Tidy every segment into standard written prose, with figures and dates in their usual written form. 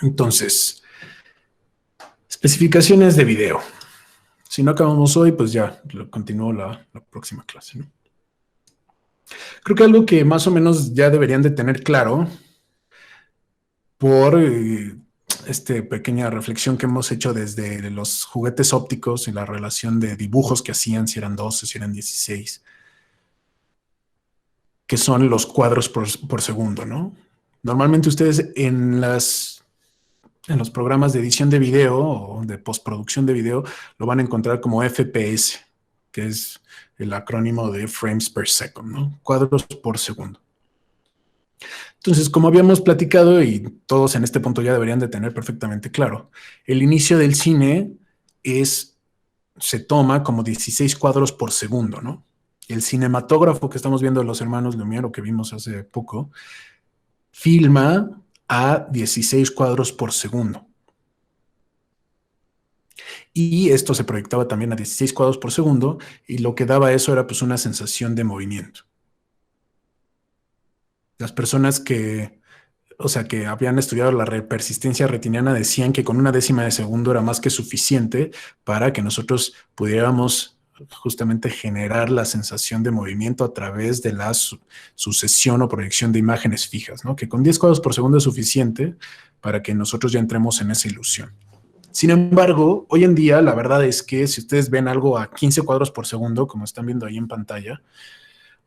Entonces, especificaciones de video. Si no acabamos hoy, pues ya lo continúo la próxima clase, ¿no? Creo que algo que más o menos ya deberían de tener claro por esta pequeña reflexión que hemos hecho desde los juguetes ópticos y la relación de dibujos que hacían, si eran 12, si eran 16, que son los cuadros por segundo, ¿no? Normalmente ustedes en los programas de edición de video o de postproducción de video lo van a encontrar como FPS, que es el acrónimo de frames per second, ¿no? Cuadros por segundo. Entonces, como habíamos platicado y todos en este punto ya deberían de tener perfectamente claro, el inicio del cine se toma como 16 cuadros por segundo, ¿no? El cinematógrafo que estamos viendo de los hermanos Lumière, o que vimos hace poco, filma a 16 cuadros por segundo. Y esto se proyectaba también a 16 cuadros por segundo, y lo que daba eso era pues una sensación de movimiento. Las personas que habían estudiado la persistencia retiniana decían que con una décima de segundo era más que suficiente para que nosotros pudiéramos justamente generar la sensación de movimiento a través de la sucesión o proyección de imágenes fijas, ¿no? Que con 10 cuadros por segundo es suficiente para que nosotros ya entremos en esa ilusión. Sin embargo, hoy en día la verdad es que si ustedes ven algo a 15 cuadros por segundo, como están viendo ahí en pantalla,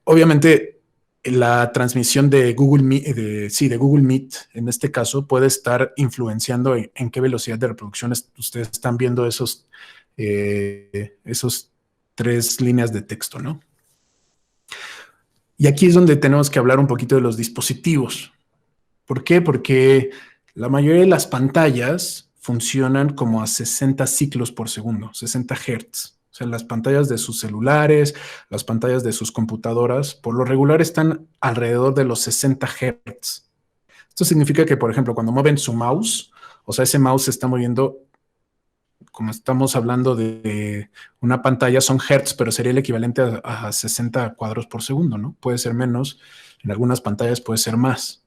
obviamente la transmisión de Google Meet, en este caso, puede estar influenciando en qué velocidad de reproducción ustedes están viendo esos 3 líneas de texto, ¿no? Y aquí es donde tenemos que hablar un poquito de los dispositivos. ¿Por qué? Porque la mayoría de las pantallas funcionan como a 60 ciclos por segundo, 60 Hz. O sea, las pantallas de sus celulares, las pantallas de sus computadoras, por lo regular están alrededor de los 60 Hz. Esto significa que, por ejemplo, cuando mueven su mouse, o sea, ese mouse se está moviendo, como estamos hablando de una pantalla, son Hz, pero sería el equivalente a 60 cuadros por segundo, ¿no? Puede ser menos, en algunas pantallas puede ser más.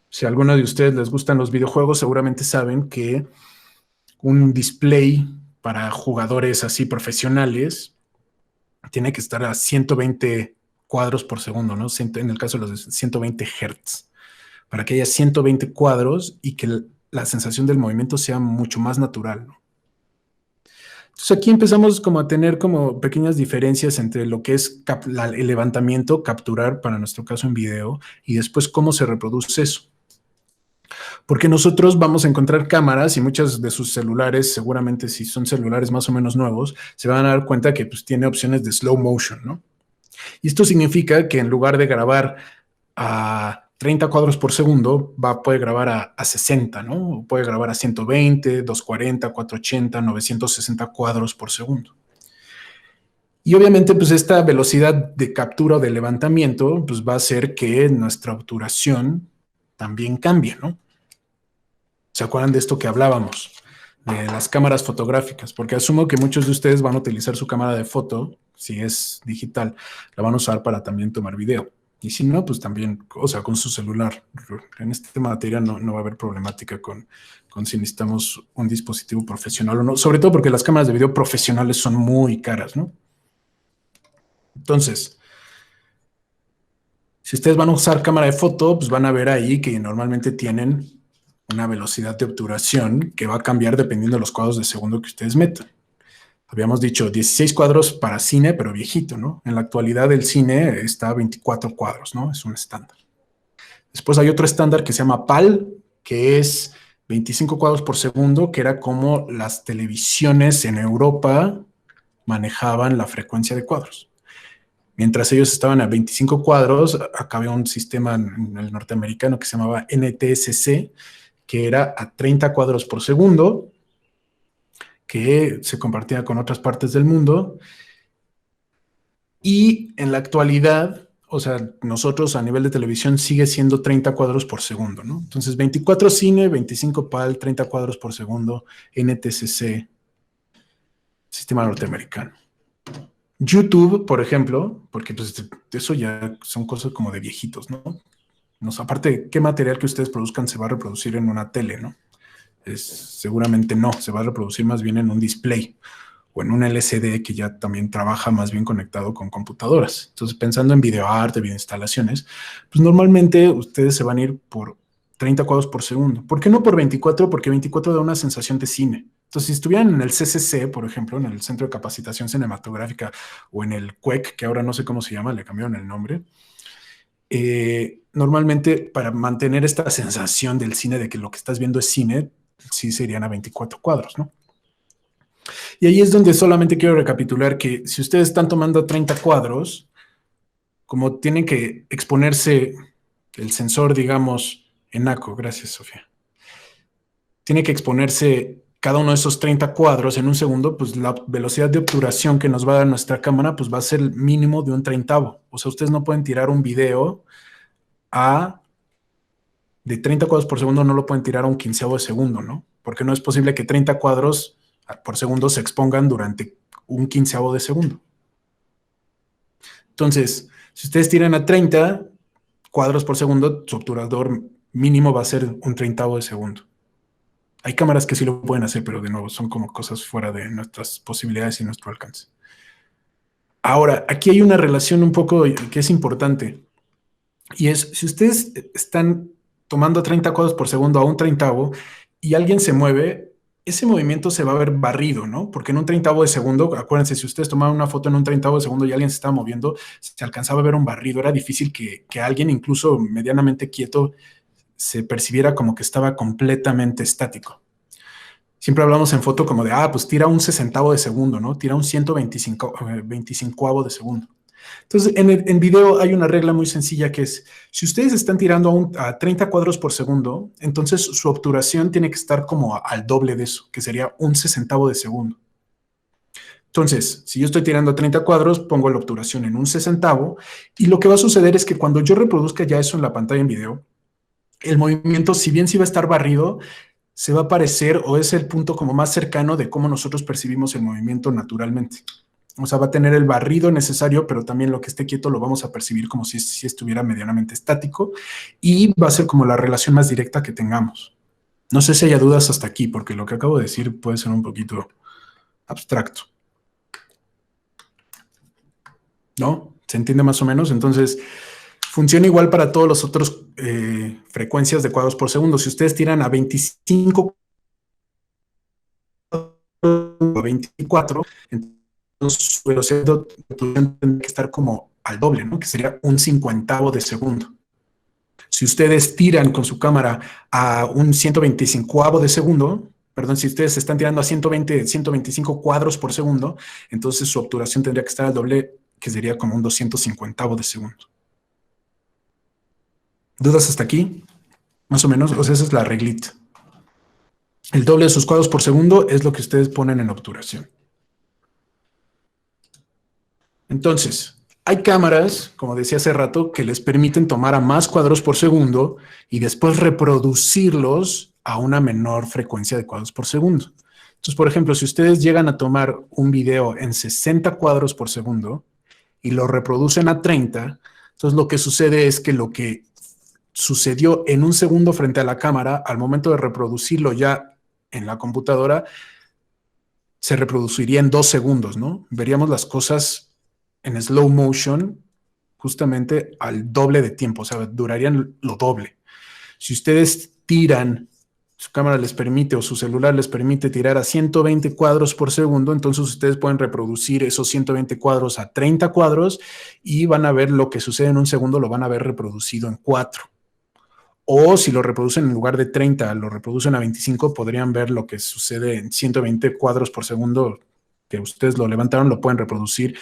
Si a alguno de ustedes les gustan los videojuegos, seguramente saben que un display para jugadores así profesionales tiene que estar a 120 cuadros por segundo, ¿no? En el caso de los de 120 Hz, para que haya 120 cuadros y que la sensación del movimiento sea mucho más natural, ¿no? Entonces aquí empezamos como a tener como pequeñas diferencias entre lo que es el levantamiento, capturar para nuestro caso en video, y después cómo se reproduce eso. Porque nosotros vamos a encontrar cámaras y muchas de sus celulares, seguramente si son celulares más o menos nuevos, se van a dar cuenta que pues, tiene opciones de slow motion, ¿no? Y esto significa que en lugar de grabar a 30 cuadros por segundo, puede grabar a 60, ¿no? O puede grabar a 120, 240, 480, 960 cuadros por segundo. Y obviamente, pues esta velocidad de captura o de levantamiento, pues va a hacer que nuestra obturación también cambie, ¿no? ¿Se acuerdan de esto que hablábamos? De las cámaras fotográficas, porque asumo que muchos de ustedes van a utilizar su cámara de foto, si es digital, la van a usar para también tomar video. Y si no, pues también, o sea, con su celular. En esta materia no va a haber problemática con si necesitamos un dispositivo profesional o no, sobre todo porque las cámaras de video profesionales son muy caras, ¿no? Entonces, si ustedes van a usar cámara de foto, pues van a ver ahí que normalmente tienen una velocidad de obturación que va a cambiar dependiendo de los cuadros de segundo que ustedes metan. Habíamos dicho 16 cuadros para cine, pero viejito, ¿no? En la actualidad el cine está a 24 cuadros, ¿no? Es un estándar. Después hay otro estándar que se llama PAL, que es 25 cuadros por segundo, que era como las televisiones en Europa manejaban la frecuencia de cuadros. Mientras ellos estaban a 25 cuadros, acá había un sistema en el norteamericano que se llamaba NTSC, que era a 30 cuadros por segundo, que se compartía con otras partes del mundo. Y en la actualidad, o sea, nosotros a nivel de televisión sigue siendo 30 cuadros por segundo, ¿no? Entonces, 24 cine, 25 PAL, 30 cuadros por segundo, NTSC, sistema norteamericano. YouTube, por ejemplo, porque pues eso ya son cosas como de viejitos, ¿no? Aparte, ¿qué material que ustedes produzcan se va a reproducir en una tele, ¿no? Seguramente no, se va a reproducir más bien en un display o en un LCD que ya también trabaja más bien conectado con computadoras. Entonces, pensando en videoarte, videoinstalaciones, pues normalmente ustedes se van a ir por 30 cuadros por segundo. ¿Por qué no por 24? Porque 24 da una sensación de cine. Entonces, si estuvieran en el CCC, por ejemplo, en el Centro de Capacitación Cinematográfica, o en el CUEC, que ahora no sé cómo se llama, le cambiaron el nombre, normalmente para mantener esta sensación del cine, de que lo que estás viendo es cine, sí serían a 24 cuadros, ¿no? Y ahí es donde solamente quiero recapitular que si ustedes están tomando 30 cuadros, como tienen que exponerse el sensor, digamos, en ACO, gracias, Sofía, tiene que exponerse cada uno de esos 30 cuadros en un segundo, pues la velocidad de obturación que nos va a dar nuestra cámara, pues va a ser el mínimo de un treintavo. O sea, ustedes no pueden tirar un video a de 30 cuadros por segundo, no lo pueden tirar a un quinceavo de segundo, ¿no? Porque no es posible que 30 cuadros por segundo se expongan durante un quinceavo de segundo. Entonces, si ustedes tiran a 30 cuadros por segundo, su obturador mínimo va a ser un treintavo de segundo. Hay cámaras que sí lo pueden hacer, pero de nuevo son como cosas fuera de nuestras posibilidades y nuestro alcance. Ahora, aquí hay una relación un poco que es importante, y es, si ustedes están tomando 30 cuadros por segundo a un treintavo y alguien se mueve, ese movimiento se va a ver barrido, ¿no? Porque en un treintavo de segundo, acuérdense, si ustedes tomaban una foto en un treintavo de segundo y alguien se estaba moviendo, se alcanzaba a ver un barrido. Era difícil que alguien, incluso medianamente quieto, se percibiera como que estaba completamente estático. Siempre hablamos en foto como de, pues tira un sesentavo de segundo, ¿no? Tira un 125 de segundo. Entonces, en video hay una regla muy sencilla que es, si ustedes están tirando a 30 cuadros por segundo, entonces su obturación tiene que estar como al doble de eso, que sería un sesentavo de segundo. Entonces, si yo estoy tirando a 30 cuadros, pongo la obturación en un sesentavo, y lo que va a suceder es que cuando yo reproduzca ya eso en la pantalla en video, el movimiento, si bien sí va a estar barrido, se va a parecer, o es el punto como más cercano de cómo nosotros percibimos el movimiento naturalmente. O sea, va a tener el barrido necesario, pero también lo que esté quieto lo vamos a percibir como si estuviera medianamente estático, y va a ser como la relación más directa que tengamos. No sé si haya dudas hasta aquí, porque lo que acabo de decir puede ser un poquito abstracto. ¿No? ¿Se entiende más o menos? Entonces, funciona igual para todos los otros frecuencias de cuadros por segundo. Si ustedes tiran a 25 o 24, entonces su velocidad de obturación tendría que estar como al doble, ¿no? Que sería un cincuentavo de segundo. Si ustedes tiran con su cámara a un 125avo de segundo, perdón, si ustedes están tirando a 120, 125 cuadros por segundo, entonces su obturación tendría que estar al doble, que sería como un 250avo de segundo. ¿Dudas hasta aquí? Más o menos, o sea, esa es la reglita. El doble de sus cuadros por segundo es lo que ustedes ponen en obturación. Entonces, hay cámaras, como decía hace rato, que les permiten tomar a más cuadros por segundo y después reproducirlos a una menor frecuencia de cuadros por segundo. Entonces, por ejemplo, si ustedes llegan a tomar un video en 60 cuadros por segundo y lo reproducen a 30, entonces lo que sucede es que lo que sucedió en un segundo frente a la cámara, al momento de reproducirlo ya en la computadora, se reproduciría en 2 segundos, ¿no? Veríamos las cosas en slow motion justamente al doble de tiempo, o sea, durarían lo doble. Si ustedes tiran, su cámara les permite o su celular les permite tirar a 120 cuadros por segundo, entonces ustedes pueden reproducir esos 120 cuadros a 30 cuadros y van a ver lo que sucede en un segundo, lo van a ver reproducido en 4. O si lo reproducen en lugar de 30, lo reproducen a 25, podrían ver lo que sucede en 120 cuadros por segundo, que ustedes lo levantaron, lo pueden reproducir.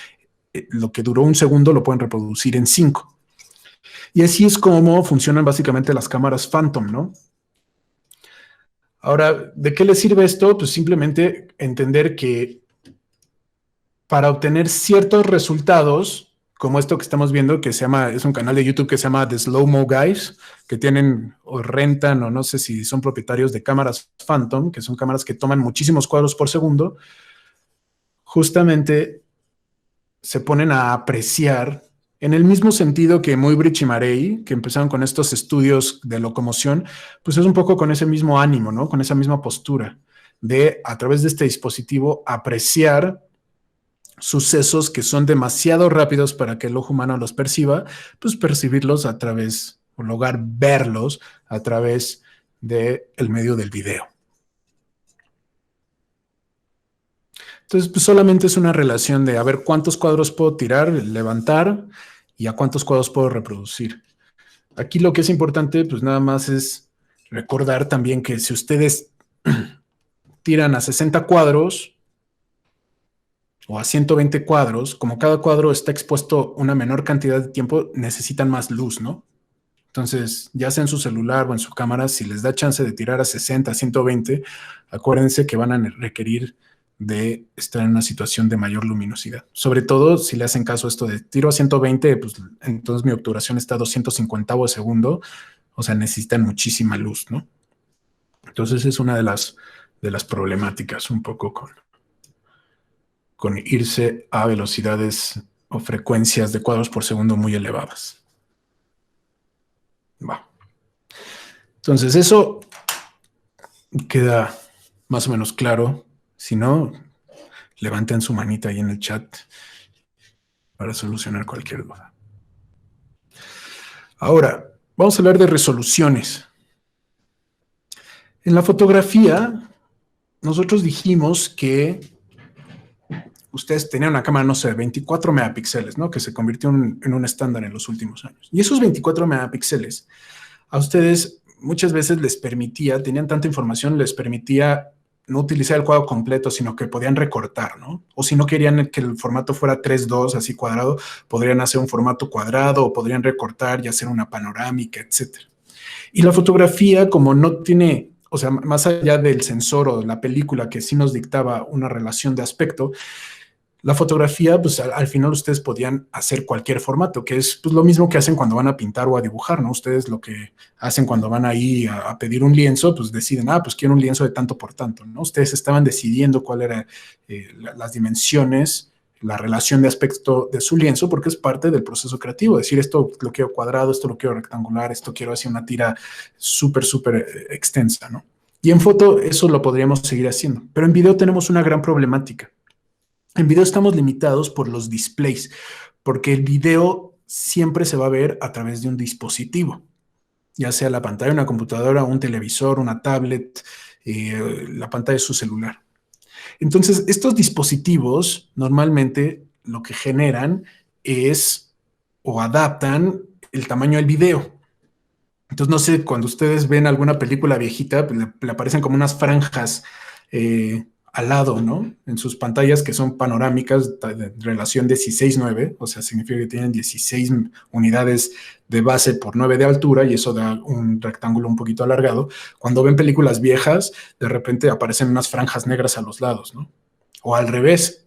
Lo que duró un segundo lo pueden reproducir en 5. Y así es como funcionan básicamente las cámaras Phantom, ¿no? Ahora, ¿de qué les sirve esto? Pues simplemente entender que para obtener ciertos resultados, como esto que estamos viendo, que se llama, es un canal de YouTube que se llama The Slow Mo Guys, que tienen o rentan o no sé si son propietarios de cámaras Phantom, que son cámaras que toman muchísimos cuadros por segundo, justamente se ponen a apreciar En el mismo sentido que Muybridge y Marey, que empezaron con estos estudios de locomoción, pues es un poco con ese mismo ánimo, ¿no? Con esa misma postura de, a través de este dispositivo, apreciar sucesos que son demasiado rápidos para que el ojo humano los perciba, pues percibirlos a través, o lograr verlos a través del medio del video. Entonces, pues solamente es una relación de a ver cuántos cuadros puedo tirar, levantar y a cuántos cuadros puedo reproducir. Aquí lo que es importante, pues nada más es recordar también que si ustedes tiran a 60 cuadros o a 120 cuadros, como cada cuadro está expuesto una menor cantidad de tiempo, necesitan más luz, ¿no? Entonces, ya sea en su celular o en su cámara, si les da chance de tirar a 60, 120, acuérdense que van a requerir de estar en una situación de mayor luminosidad. Sobre todo si le hacen caso a esto de tiro a 120, pues entonces mi obturación está a 250 de segundo, o sea, necesitan muchísima luz, ¿no? Entonces es una de las problemáticas un poco con irse a velocidades o frecuencias de cuadros por segundo muy elevadas. Va. Entonces eso queda más o menos claro. Si no, levanten su manita ahí en el chat para solucionar cualquier duda. Ahora, vamos a hablar de resoluciones. En la fotografía, nosotros dijimos que ustedes tenían una cámara, no sé, 24 megapíxeles, ¿no? Que se convirtió en un estándar en los últimos años. Y esos 24 megapíxeles a ustedes muchas veces les permitía, tenían tanta información, les permitía no utilizar el cuadro completo, sino que podían recortar, ¿no? O si no querían que el formato fuera 3:2, así cuadrado, podrían hacer un formato cuadrado o podrían recortar y hacer una panorámica, etcétera. Y la fotografía, como no tiene, o sea, más allá del sensor o de la película que sí nos dictaba una relación de aspecto, la fotografía, pues al final ustedes podían hacer cualquier formato, que es pues, lo mismo que hacen cuando van a pintar o a dibujar, ¿no? Ustedes lo que hacen cuando van ahí a pedir un lienzo, pues deciden, pues quiero un lienzo de tanto por tanto, ¿no? Ustedes estaban decidiendo cuál era las dimensiones, la relación de aspecto de su lienzo, porque es parte del proceso creativo, decir esto lo quiero cuadrado, esto lo quiero rectangular, esto quiero hacer una tira súper, súper extensa, ¿no? Y en foto eso lo podríamos seguir haciendo, pero en video tenemos una gran problemática. En video estamos limitados por los displays, porque el video siempre se va a ver a través de un dispositivo, ya sea la pantalla de una computadora, un televisor, una tablet, la pantalla de su celular. Entonces, estos dispositivos normalmente lo que generan es o adaptan el tamaño del video. Entonces, no sé, cuando ustedes ven alguna película viejita, pues, le aparecen como unas franjas al lado, ¿no? En sus pantallas que son panorámicas de relación 16:9, o sea, significa que tienen 16 unidades de base por 9 de altura y eso da un rectángulo un poquito alargado. Cuando ven películas viejas, de repente aparecen unas franjas negras a los lados, ¿no? O al revés,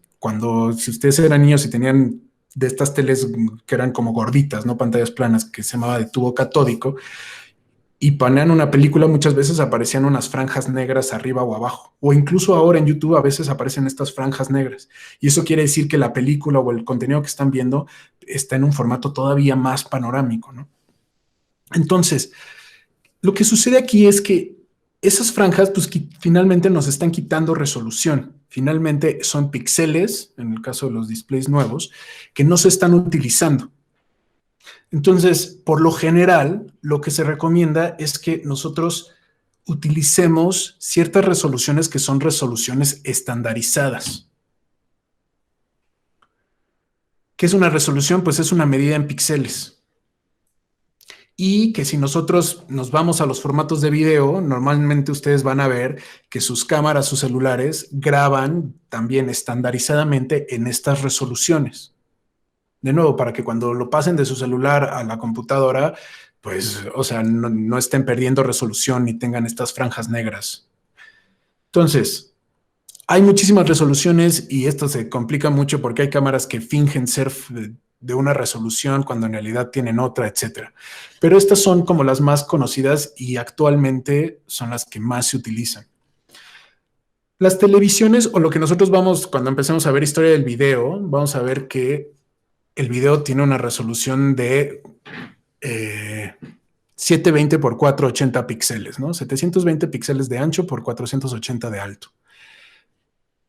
si ustedes eran niños y tenían de estas teles que eran como gorditas, ¿no? Pantallas planas, que se llamaba de tubo catódico, y ponían una película, muchas veces aparecían unas franjas negras arriba o abajo. O incluso ahora en YouTube a veces aparecen estas franjas negras. Y eso quiere decir que la película o el contenido que están viendo está en un formato todavía más panorámico, ¿no? Entonces, lo que sucede aquí es que esas franjas, pues finalmente nos están quitando resolución. Finalmente son píxeles, en el caso de los displays nuevos, que no se están utilizando. Entonces, por lo general, lo que se recomienda es que nosotros utilicemos ciertas resoluciones que son resoluciones estandarizadas. ¿Qué es una resolución? Pues es una medida en píxeles. Y que si nosotros nos vamos a los formatos de video, normalmente ustedes van a ver que sus cámaras, sus celulares, graban también estandarizadamente en estas resoluciones. De nuevo, para que cuando lo pasen de su celular a la computadora, pues, o sea, no estén perdiendo resolución ni tengan estas franjas negras. Entonces, hay muchísimas resoluciones y esto se complica mucho porque hay cámaras que fingen ser de una resolución cuando en realidad tienen otra, etcétera. Pero estas son como las más conocidas y actualmente son las que más se utilizan. Las televisiones o lo que nosotros vamos, cuando empecemos a ver historia del video, vamos a ver que el video tiene una resolución de 720 por 480 píxeles, ¿no? 720 píxeles de ancho por 480 de alto.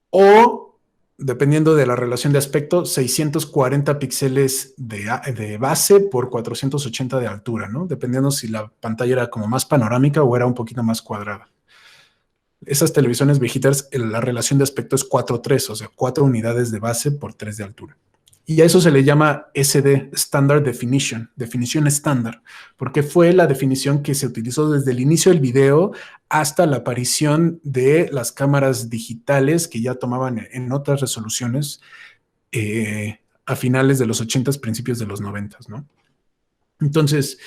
O, dependiendo de la relación de aspecto, 640 píxeles de base por 480 de altura, ¿no? Dependiendo si la pantalla era como más panorámica o era un poquito más cuadrada. Esas televisiones viejitas, la relación de aspecto es 4:3, o sea, 4 unidades de base por 3 de altura. Y a eso se le llama SD, Standard Definition, definición estándar, porque fue la definición que se utilizó desde el inicio del video hasta la aparición de las cámaras digitales que ya tomaban en otras resoluciones a finales de los 80s, principios de los 90s, ¿no? Entonces,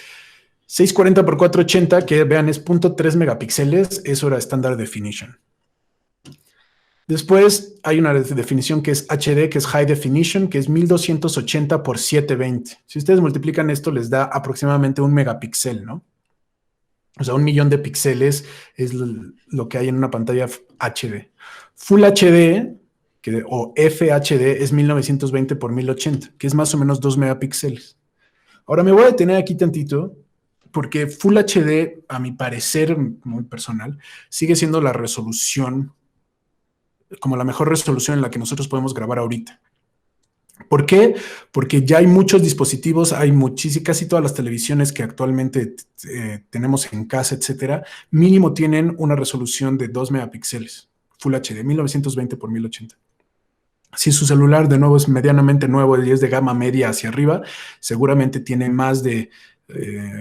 640 por 480, que vean es 0.3 megapíxeles, eso era Standard Definition. Después hay una definición que es HD, que es High Definition, que es 1280 por 720. Si ustedes multiplican esto, les da aproximadamente 1 megapíxel, ¿no? O sea, 1 millón de píxeles es lo que hay en una pantalla HD. Full HD, o FHD, es 1920 por 1080, que es más o menos 2 megapíxeles. Ahora me voy a detener aquí tantito, porque Full HD, a mi parecer muy personal, sigue siendo la resolución, como la mejor resolución en la que nosotros podemos grabar ahorita. ¿Por qué? Porque ya hay muchos dispositivos, hay casi todas las televisiones que actualmente tenemos en casa, etcétera, mínimo tienen una resolución de 2 megapíxeles, Full HD, 1920 por 1080. Si su celular de nuevo es medianamente nuevo y es de gama media hacia arriba, seguramente tiene más de,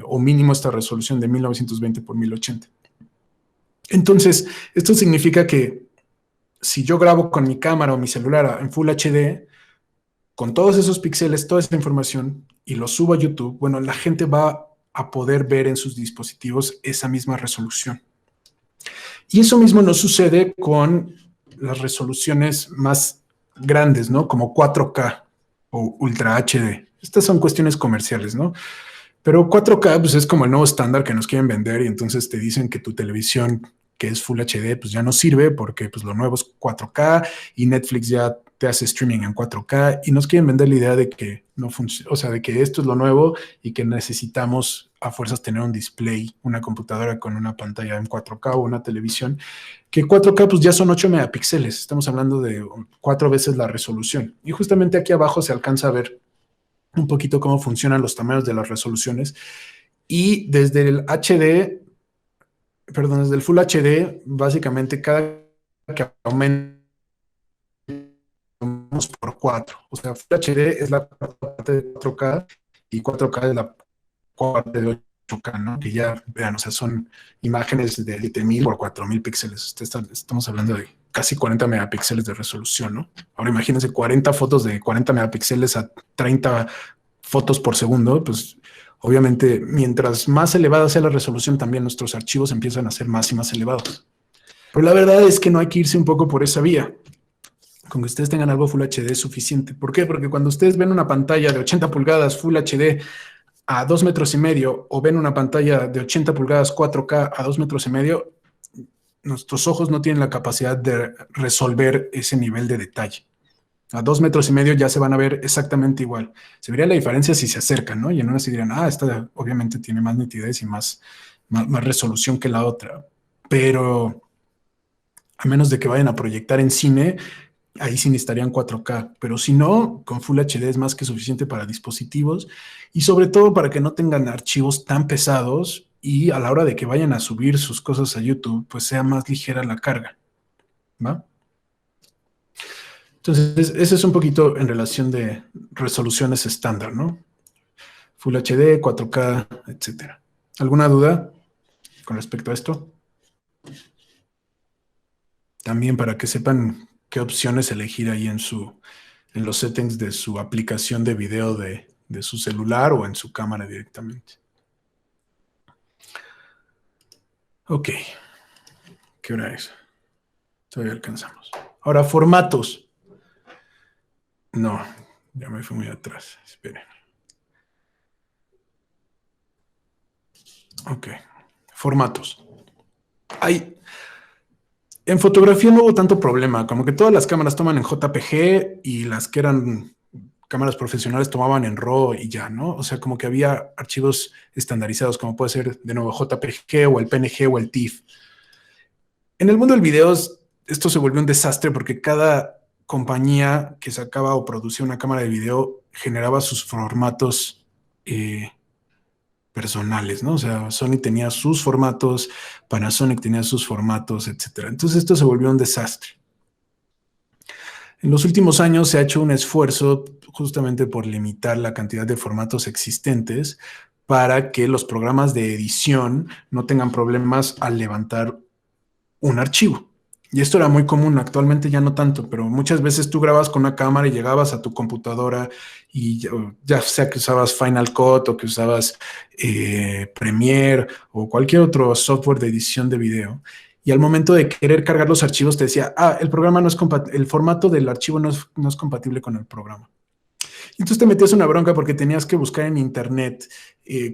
o mínimo esta resolución de 1920 por 1080. Entonces, esto significa que si yo grabo con mi cámara o mi celular en Full HD, con todos esos píxeles, toda esa información, y lo subo a YouTube, bueno, la gente va a poder ver en sus dispositivos esa misma resolución. Y eso mismo no sucede con las resoluciones más grandes, ¿no? Como 4K o Ultra HD. Estas son cuestiones comerciales, ¿no? Pero 4K pues, es como el nuevo estándar que nos quieren vender y entonces te dicen que tu televisión que es Full HD pues ya no sirve porque pues lo nuevo es 4K y Netflix ya te hace streaming en 4K y nos quieren vender la idea de que no funciona, o sea, de que esto es lo nuevo y que necesitamos a fuerzas tener un display, una computadora con una pantalla en 4K o una televisión, que 4K pues ya son 8 megapíxeles, estamos hablando de 4 veces la resolución. Y justamente aquí abajo se alcanza a ver un poquito cómo funcionan los tamaños de las resoluciones. Y desde el HD, perdón, desde el Full HD, básicamente cada que aumenta por 4. O sea, Full HD es la parte de 4K y 4K es la parte de 8K, ¿no? Que ya, vean, o sea, son imágenes de 7000 por 4000 píxeles. Estamos hablando de casi 40 megapíxeles de resolución, ¿no? Ahora imagínense 40 fotos de 40 megapíxeles a 30 fotos por segundo, pues obviamente mientras más elevada sea la resolución, también nuestros archivos empiezan a ser más y más elevados. Pero la verdad es que no hay que irse un poco por esa vía. Con que ustedes tengan algo Full HD es suficiente. ¿Por qué? Porque cuando ustedes ven una pantalla de 80 pulgadas Full HD a 2,5 metros o ven una pantalla de 80 pulgadas 4K a 2,5 metros, nuestros ojos no tienen la capacidad de resolver ese nivel de detalle. A 2,5 metros ya se van a ver exactamente igual. Se vería la diferencia si se acercan, ¿no? Y en una se dirán, esta obviamente tiene más nitidez y más resolución que la otra. Pero a menos de que vayan a proyectar en cine, ahí sí necesitarían 4K, pero si no, con Full HD es más que suficiente para dispositivos y sobre todo para que no tengan archivos tan pesados y a la hora de que vayan a subir sus cosas a YouTube, pues sea más ligera la carga, ¿va? Entonces, ese es un poquito en relación de resoluciones estándar, ¿no? Full HD, 4K, etcétera. ¿Alguna duda con respecto a esto? También para que sepan qué opciones elegir ahí en los settings de su aplicación de video de su celular o en su cámara directamente. Ok. ¿Qué hora es? Todavía alcanzamos. Ahora, formatos. No, ya me fui muy atrás. Esperen. Ok. Formatos. En fotografía no hubo tanto problema, como que todas las cámaras toman en JPG y las que eran cámaras profesionales tomaban en RAW y ya, ¿no? O sea, como que había archivos estandarizados, como puede ser, de nuevo, JPG o el PNG o el TIFF. En el mundo del video, esto se volvió un desastre porque cada compañía que sacaba o producía una cámara de video generaba sus formatos personales, ¿no? O sea, Sony tenía sus formatos, Panasonic tenía sus formatos, etcétera. Entonces esto se volvió un desastre. En los últimos años se ha hecho un esfuerzo justamente por limitar la cantidad de formatos existentes para que los programas de edición no tengan problemas al levantar un archivo. Y esto era muy común, actualmente ya no tanto, pero muchas veces tú grabas con una cámara y llegabas a tu computadora y ya sea que usabas Final Cut o que usabas Premiere o cualquier otro software de edición de video. Y al momento de querer cargar los archivos te decía, el programa no es el formato del archivo no es compatible con el programa. Y entonces te metías una bronca porque tenías que buscar en internet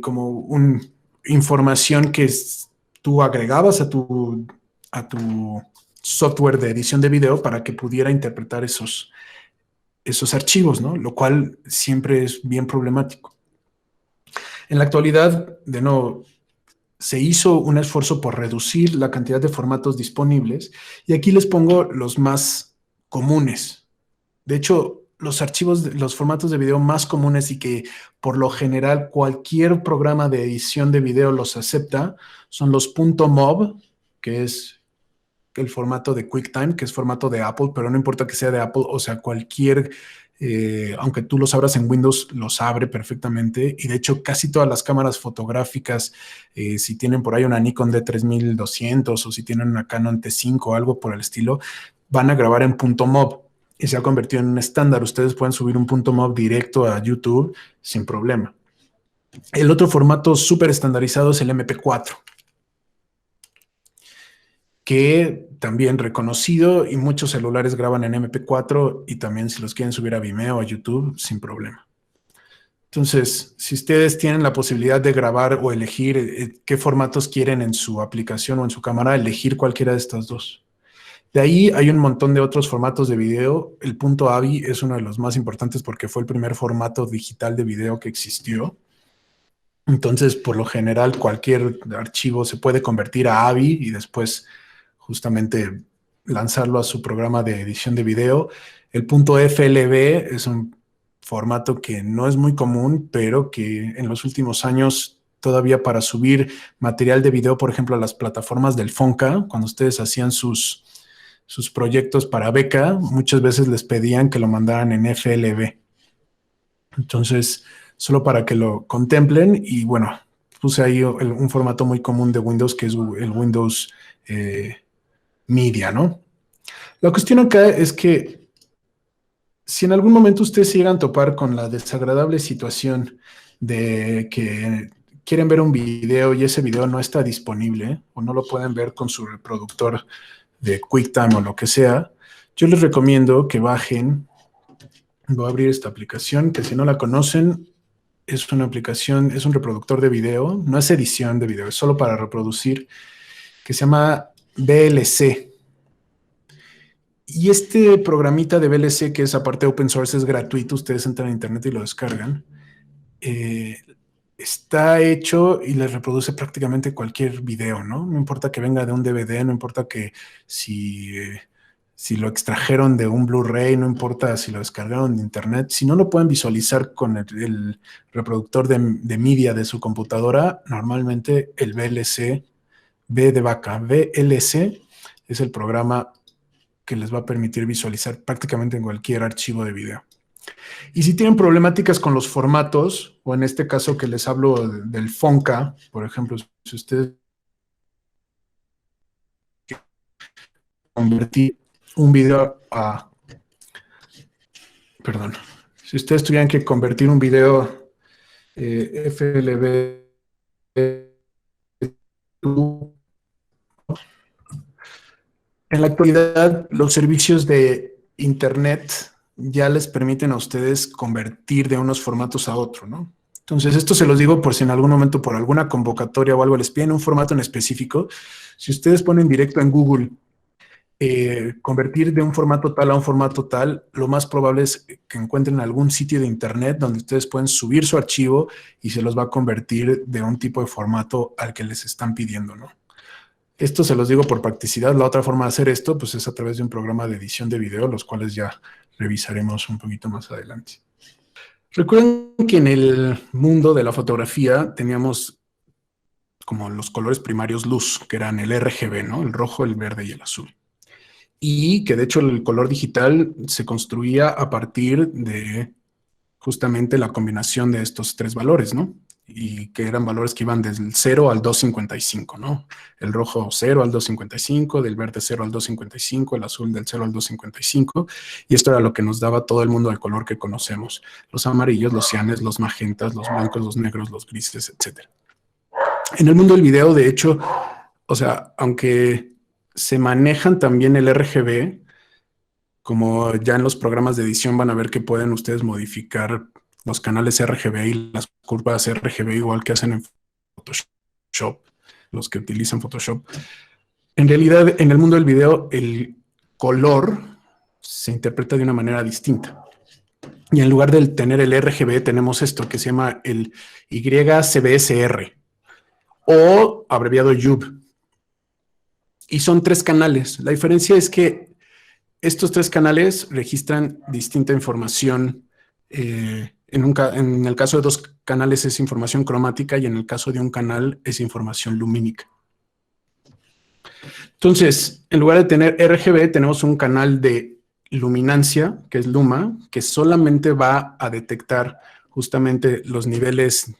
como una información que tú agregabas a tu software de edición de video para que pudiera interpretar esos archivos, ¿no? Lo cual siempre es bien problemático. En la actualidad, de nuevo, se hizo un esfuerzo por reducir la cantidad de formatos disponibles y aquí les pongo los más comunes. De hecho, los formatos de video más comunes y que por lo general cualquier programa de edición de video los acepta son los .mov, que es el formato de QuickTime, que es formato de Apple, pero no importa que sea de Apple, o sea, aunque tú los abras en Windows, los abre perfectamente. Y de hecho, casi todas las cámaras fotográficas, si tienen por ahí una Nikon D3200 o si tienen una Canon T5 o algo por el estilo, van a grabar en .mov y se ha convertido en un estándar. Ustedes pueden subir un .mov directo a YouTube sin problema. El otro formato súper estandarizado es el MP4, que también reconocido y muchos celulares graban en MP4 y también si los quieren subir a Vimeo o a YouTube sin problema. Entonces, si ustedes tienen la posibilidad de grabar o elegir qué formatos quieren en su aplicación o en su cámara, elegir cualquiera de estas dos. De ahí hay un montón de otros formatos de video. El .avi es uno de los más importantes porque fue el primer formato digital de video que existió. Entonces, por lo general, cualquier archivo se puede convertir a AVI y después justamente lanzarlo a su programa de edición de video. El .flb es un formato que no es muy común, pero que en los últimos años todavía para subir material de video, por ejemplo, a las plataformas del Fonca, cuando ustedes hacían sus proyectos para beca, muchas veces les pedían que lo mandaran en FLV. Entonces, solo para que lo contemplen y bueno, puse ahí un formato muy común de Windows que es el Windows Media, ¿no? La cuestión acá es que si en algún momento ustedes se llegan a topar con la desagradable situación de que quieren ver un video y ese video no está disponible o no lo pueden ver con su reproductor de QuickTime o lo que sea, yo les recomiendo que bajen. Voy a abrir esta aplicación que si no la conocen es una aplicación, es un reproductor de video, no es edición de video, es solo para reproducir, que se llama VLC. Y este programita de VLC, que es aparte open source, es gratuito, ustedes entran a internet y lo descargan, está hecho y les reproduce prácticamente cualquier video, ¿no? No importa que venga de un DVD, no importa que si lo extrajeron de un Blu-ray, no importa si lo descargaron de internet, si no lo pueden visualizar con el reproductor de media de su computadora, normalmente el VLC, V de vaca, VLC es el programa que les va a permitir visualizar prácticamente en cualquier archivo de video. Y si tienen problemáticas con los formatos, o en este caso que les hablo del Fonca, por ejemplo, si ustedes convertir un video a... Perdón. Si ustedes tuvieran que convertir un video FLV en la actualidad, los servicios de internet ya les permiten a ustedes convertir de unos formatos a otro, ¿no? Entonces, esto se los digo por si en algún momento, por alguna convocatoria o algo, les piden un formato en específico. Si ustedes ponen directo en Google convertir de un formato tal a un formato tal, lo más probable es que encuentren algún sitio de internet donde ustedes pueden subir su archivo y se los va a convertir de un tipo de formato al que les están pidiendo, ¿no? Esto se los digo por practicidad. La otra forma de hacer esto, pues, es a través de un programa de edición de video, los cuales ya revisaremos un poquito más adelante. Recuerden que en el mundo de la fotografía teníamos como los colores primarios luz, que eran el RGB, ¿no? El rojo, el verde y el azul. Y que de hecho el color digital se construía a partir de justamente la combinación de estos tres valores, ¿no? Y que eran valores que iban desde el 0 al 255, ¿no? El rojo 0 al 255, del verde 0 al 255, el azul del 0 al 255, y esto era lo que nos daba todo el mundo del color que conocemos: los amarillos, los cianes, los magentas, los blancos, los negros, los grises, etc. En el mundo del video, de hecho, o sea, aunque se manejan también el RGB, como ya en los programas de edición van a ver que pueden ustedes modificar los canales RGB y las curvas RGB igual que hacen en Photoshop, los que utilizan Photoshop. En realidad, en el mundo del video, el color se interpreta de una manera distinta. Y en lugar de tener el RGB, tenemos esto que se llama el YCBSR, o abreviado YUB. Y son tres canales. La diferencia es que estos tres canales registran distinta información. En el caso de dos canales es información cromática y en el caso de un canal es información lumínica. Entonces, en lugar de tener RGB, tenemos un canal de luminancia, que es luma, que solamente va a detectar justamente los niveles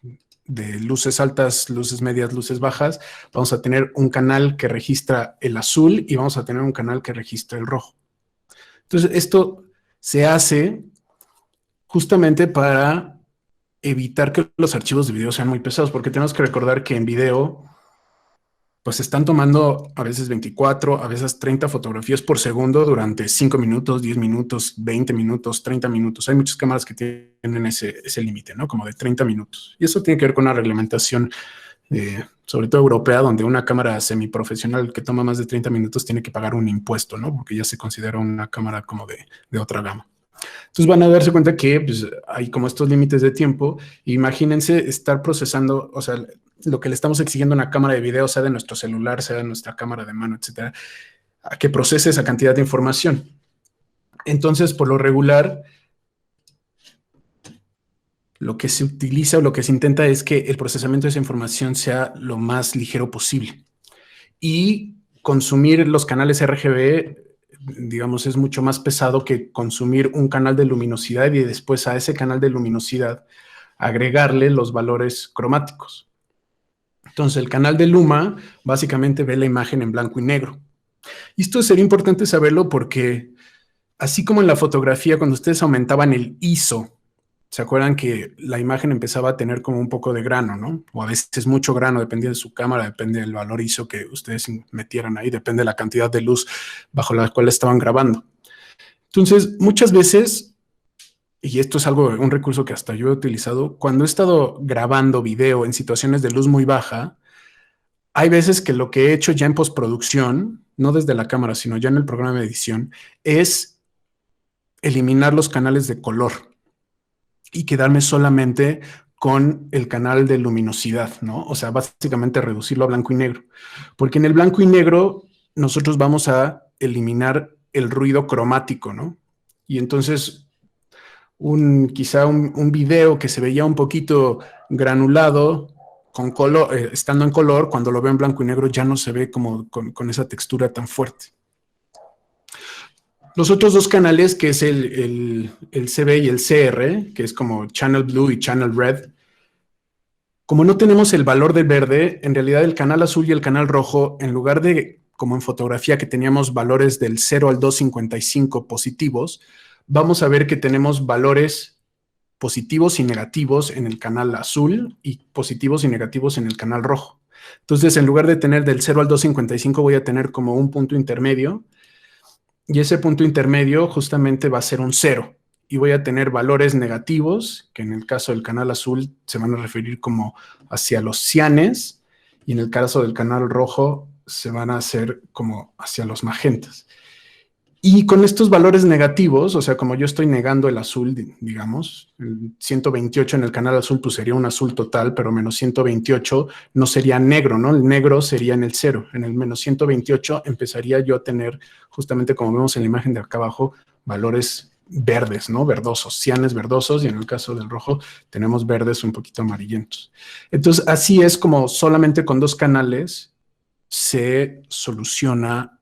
de luces altas, luces medias, luces bajas. Vamos a tener un canal que registra el azul y vamos a tener un canal que registra el rojo. Entonces, esto se hace justamente para evitar que los archivos de video sean muy pesados, porque tenemos que recordar que en video pues están tomando a veces 24, a veces 30 fotografías por segundo durante 5 minutos, 10 minutos, 20 minutos, 30 minutos. Hay muchas cámaras que tienen ese límite, ¿no? Como de 30 minutos. Y eso tiene que ver con una reglamentación, sobre todo europea, donde una cámara semiprofesional que toma más de 30 minutos tiene que pagar un impuesto, ¿no? Porque ya se considera una cámara como de otra gama. Entonces van a darse cuenta que pues, hay como estos límites de tiempo. Imagínense estar procesando, o sea, lo que le estamos exigiendo a una cámara de video, sea de nuestro celular, sea de nuestra cámara de mano, etcétera, a que procese esa cantidad de información. Entonces, por lo regular, lo que se utiliza o lo que se intenta es que el procesamiento de esa información sea lo más ligero posible. Y consumir los canales RGB, digamos, es mucho más pesado que consumir un canal de luminosidad y después a ese canal de luminosidad agregarle los valores cromáticos. Entonces, el canal de luma básicamente ve la imagen en blanco y negro. Y esto sería importante saberlo porque, así como en la fotografía, cuando ustedes aumentaban el ISO, ¿se acuerdan que la imagen empezaba a tener como un poco de grano, ¿no? O a veces mucho grano, depende de su cámara, depende del valor ISO que ustedes metieran ahí, depende de la cantidad de luz bajo la cual estaban grabando. Entonces, muchas veces, y esto es un recurso que hasta yo he utilizado, cuando he estado grabando video en situaciones de luz muy baja, hay veces que lo que he hecho ya en postproducción, no desde la cámara, sino ya en el programa de edición, es eliminar los canales de color y quedarme solamente con el canal de luminosidad, ¿no? O sea, básicamente reducirlo a blanco y negro. Porque en el blanco y negro nosotros vamos a eliminar el ruido cromático, ¿no? Y entonces quizá un video que se veía un poquito granulado, con color, estando en color, cuando lo veo en blanco y negro ya no se ve como con esa textura tan fuerte. Los otros dos canales, que es el CB y el CR, que es como Channel Blue y Channel Red, como no tenemos el valor del verde, en realidad el canal azul y el canal rojo, en lugar de, como en fotografía, que teníamos valores del 0 al 255 positivos, vamos a ver que tenemos valores positivos y negativos en el canal azul y positivos y negativos en el canal rojo. Entonces, en lugar de tener del 0 al 255, voy a tener como un punto intermedio, y ese punto intermedio justamente va a ser un 0. Y voy a tener valores negativos, que en el caso del canal azul se van a referir como hacia los cianes, y en el caso del canal rojo se van a hacer como hacia los magentas. Y con estos valores negativos, o sea, como yo estoy negando el azul, digamos, el 128 en el canal azul, pues sería un azul total, pero menos 128 no sería negro, ¿no? El negro sería en el cero. En el menos 128 empezaría yo a tener, justamente como vemos en la imagen de acá abajo, valores verdes, ¿no? Verdosos, cianes verdosos, y en el caso del rojo tenemos verdes un poquito amarillentos. Entonces, así es como solamente con dos canales se soluciona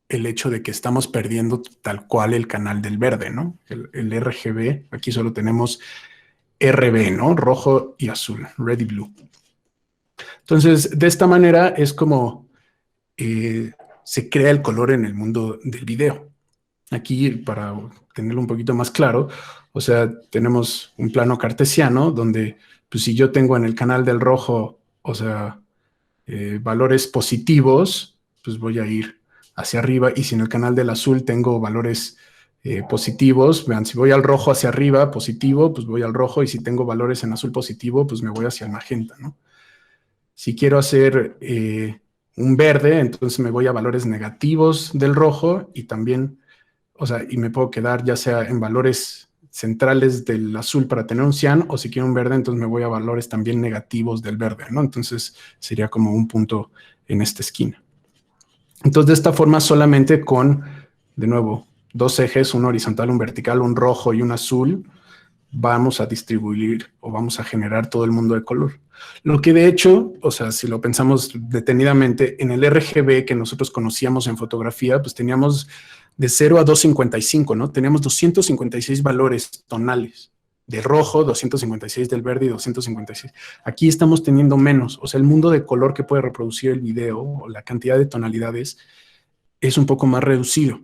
el hecho de que estamos perdiendo tal cual el canal del verde, ¿no? El RGB, aquí solo tenemos RB, ¿no? Rojo y azul, red y blue. Entonces, de esta manera es como se crea el color en el mundo del video. Aquí, para tenerlo un poquito más claro, o sea, tenemos un plano cartesiano donde, pues si yo tengo en el canal del rojo, o sea, valores positivos, pues voy a ir hacia arriba, y si en el canal del azul tengo valores positivos, vean, si voy al rojo hacia arriba, positivo, pues voy al rojo, y si tengo valores en azul positivo, pues me voy hacia el magenta, ¿no? Si quiero hacer un verde, entonces me voy a valores negativos del rojo, y también, o sea, y me puedo quedar ya sea en valores centrales del azul para tener un cian, o si quiero un verde, entonces me voy a valores también negativos del verde, ¿no? Entonces sería como un punto en esta esquina. Entonces, de esta forma, solamente con, de nuevo, dos ejes, un horizontal, un vertical, un rojo y un azul, vamos a distribuir o vamos a generar todo el mundo de color. Lo que de hecho, o sea, si lo pensamos detenidamente, en el RGB que nosotros conocíamos en fotografía, pues teníamos de 0 a 255, ¿no? Teníamos 256 valores tonales. De rojo, 256 del verde y 256. Aquí estamos teniendo menos. O sea, el mundo de color que puede reproducir el video o la cantidad de tonalidades es un poco más reducido.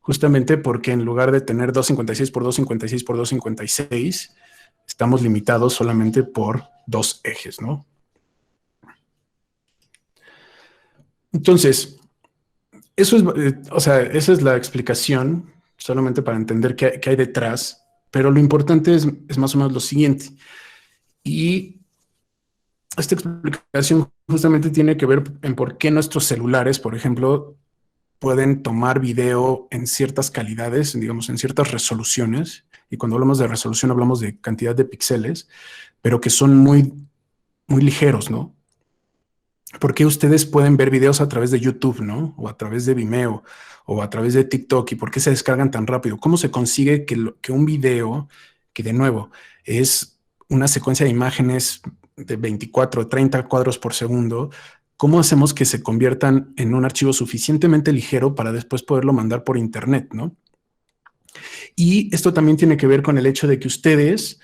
Justamente porque en lugar de tener 256 por 256 por 256, estamos limitados solamente por dos ejes, ¿no? Entonces, eso es, o sea, esa es la explicación, solamente para entender qué hay detrás, pero lo importante es más o menos lo siguiente. Y esta explicación justamente tiene que ver en por qué nuestros celulares, por ejemplo, pueden tomar video en ciertas calidades, digamos, en ciertas resoluciones. Y cuando hablamos de resolución hablamos de cantidad de píxeles, pero que son muy, muy ligeros, ¿no? Porque ustedes pueden ver videos a través de YouTube, ¿no? O a través de Vimeo, o a través de TikTok, y por qué se descargan tan rápido. ¿Cómo se consigue que un video, que de nuevo es una secuencia de imágenes de 24, 30 cuadros por segundo, cómo hacemos que se conviertan en un archivo suficientemente ligero para después poderlo mandar por internet, ¿no? Y esto también tiene que ver con el hecho de que ustedes,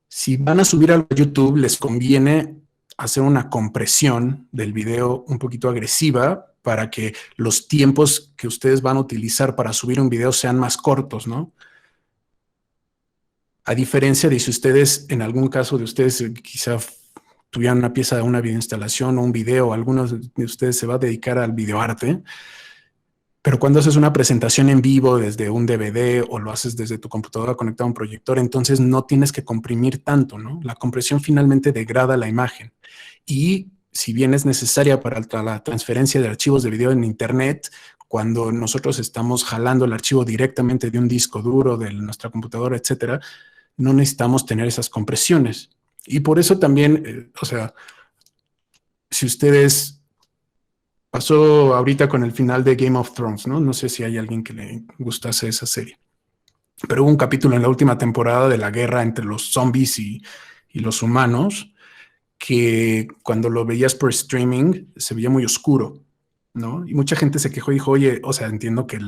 si van a subir algo a YouTube, les conviene hacer una compresión del video un poquito agresiva para que los tiempos que ustedes van a utilizar para subir un video sean más cortos, ¿no? A diferencia de si ustedes, en algún caso de ustedes, quizá tuvieran una pieza de una videoinstalación o un video, algunos de ustedes se va a dedicar al videoarte, pero cuando haces una presentación en vivo desde un DVD o lo haces desde tu computadora conectado a un proyector, entonces no tienes que comprimir tanto, ¿no? La compresión finalmente degrada la imagen. Y si bien es necesaria para la transferencia de archivos de video en Internet, cuando nosotros estamos jalando el archivo directamente de un disco duro, de nuestra computadora, etcétera, no necesitamos tener esas compresiones. Y por eso también, o sea, si ustedes pasó ahorita con el final de Game of Thrones, ¿no? No sé si hay alguien que le gustase esa serie. Pero hubo un capítulo en la última temporada de la guerra entre los zombies y los humanos que cuando lo veías por streaming se veía muy oscuro, ¿no? Y mucha gente se quejó y dijo, oye, o sea, entiendo que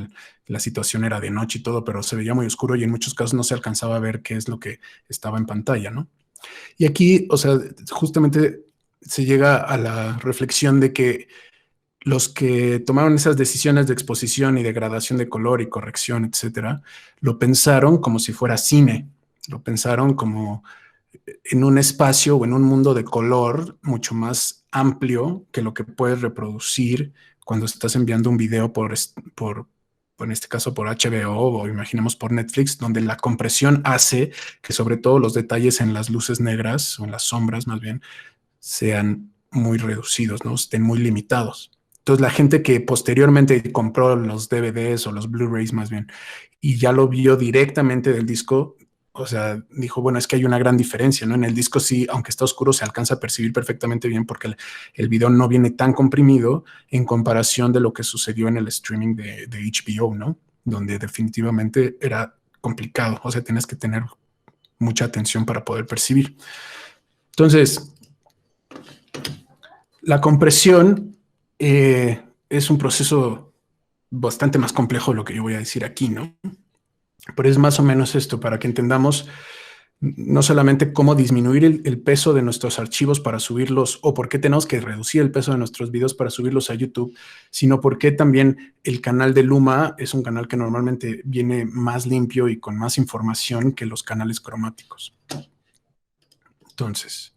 la situación era de noche y todo, pero se veía muy oscuro y en muchos casos no se alcanzaba a ver qué es lo que estaba en pantalla, ¿no? Y aquí, o sea, justamente se llega a la reflexión de que los que tomaron esas decisiones de exposición y degradación de color y corrección, etcétera, lo pensaron como si fuera cine, lo pensaron como en un espacio o en un mundo de color mucho más amplio que lo que puedes reproducir cuando estás enviando un video en este caso por HBO o imaginemos por Netflix, donde la compresión hace que sobre todo los detalles en las luces negras o en las sombras más bien sean muy reducidos, ¿no? Estén muy limitados. Entonces la gente que posteriormente compró los DVDs o los Blu-rays más bien y ya lo vio directamente del disco, o sea, dijo, bueno, es que hay una gran diferencia, ¿no? En el disco sí, aunque está oscuro, se alcanza a percibir perfectamente bien porque el video no viene tan comprimido en comparación de lo que sucedió en el streaming de HBO, ¿no? Donde definitivamente era complicado, o sea, tienes que tener mucha atención para poder percibir. Entonces, la compresión es un proceso bastante más complejo de lo que yo voy a decir aquí, ¿no? Pero es más o menos esto, para que entendamos no solamente cómo disminuir el peso de nuestros archivos para subirlos o por qué tenemos que reducir el peso de nuestros videos para subirlos a YouTube, sino por qué también el canal de Luma es un canal que normalmente viene más limpio y con más información que los canales cromáticos. Entonces,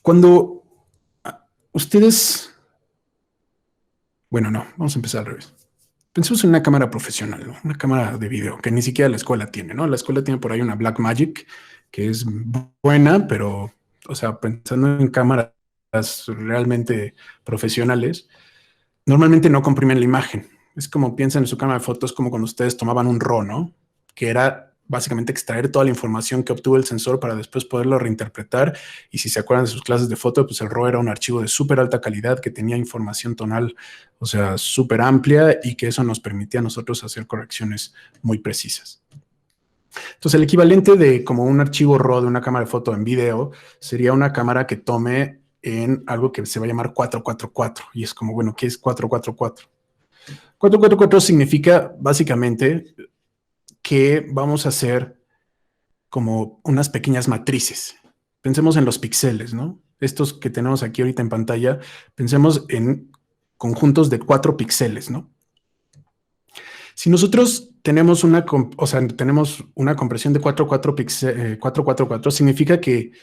cuando ustedes... Bueno, no, vamos a empezar al revés. Pensemos en una cámara profesional, ¿no? Una cámara de video que ni siquiera la escuela tiene, ¿no? La escuela tiene por ahí una Blackmagic que es buena, pero, o sea, pensando en cámaras realmente profesionales, normalmente no comprimen la imagen. Es como piensan en su cámara de fotos como cuando ustedes tomaban un RAW, ¿no? Que era básicamente extraer toda la información que obtuvo el sensor para después poderlo reinterpretar. Y si se acuerdan de sus clases de foto, pues el RAW era un archivo de súper alta calidad que tenía información tonal, o sea, súper amplia y que eso nos permitía a nosotros hacer correcciones muy precisas. Entonces, el equivalente de como un archivo RAW de una cámara de foto en video sería una cámara que tome en algo que se va a llamar 444. Y es como, bueno, ¿qué es 444? 444 significa básicamente que vamos a hacer como unas pequeñas matrices. Pensemos en los píxeles, ¿no? Estos que tenemos aquí ahorita en pantalla, pensemos en conjuntos de 4 píxeles, ¿no? Si nosotros tenemos tenemos una compresión de 444, significa que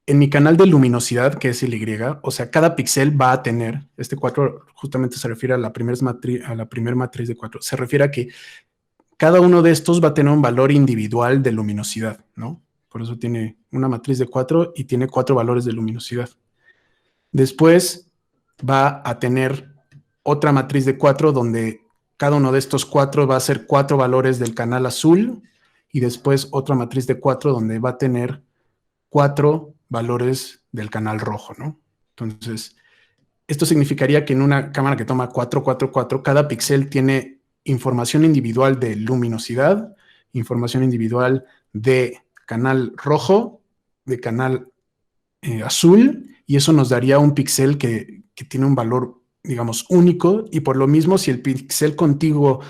en mi canal de luminosidad, que es el Y, o sea, cada píxel va a tener, este 4 justamente se refiere a la primera matriz de 4, se refiere a que cada uno de estos va a tener un valor individual de luminosidad, ¿no? Por eso tiene una matriz de 4 y tiene 4 valores de luminosidad. Después va a tener otra matriz de 4 donde cada uno de estos 4 va a ser 4 valores del canal azul y después otra matriz de 4 donde va a tener 4 valores del canal rojo, ¿no? Entonces, esto significaría que en una cámara que toma 444, cada píxel tiene información individual de luminosidad, información individual de canal rojo, de canal azul, y eso nos daría un píxel que tiene un valor, digamos, único, y por lo mismo, si el píxel contiguo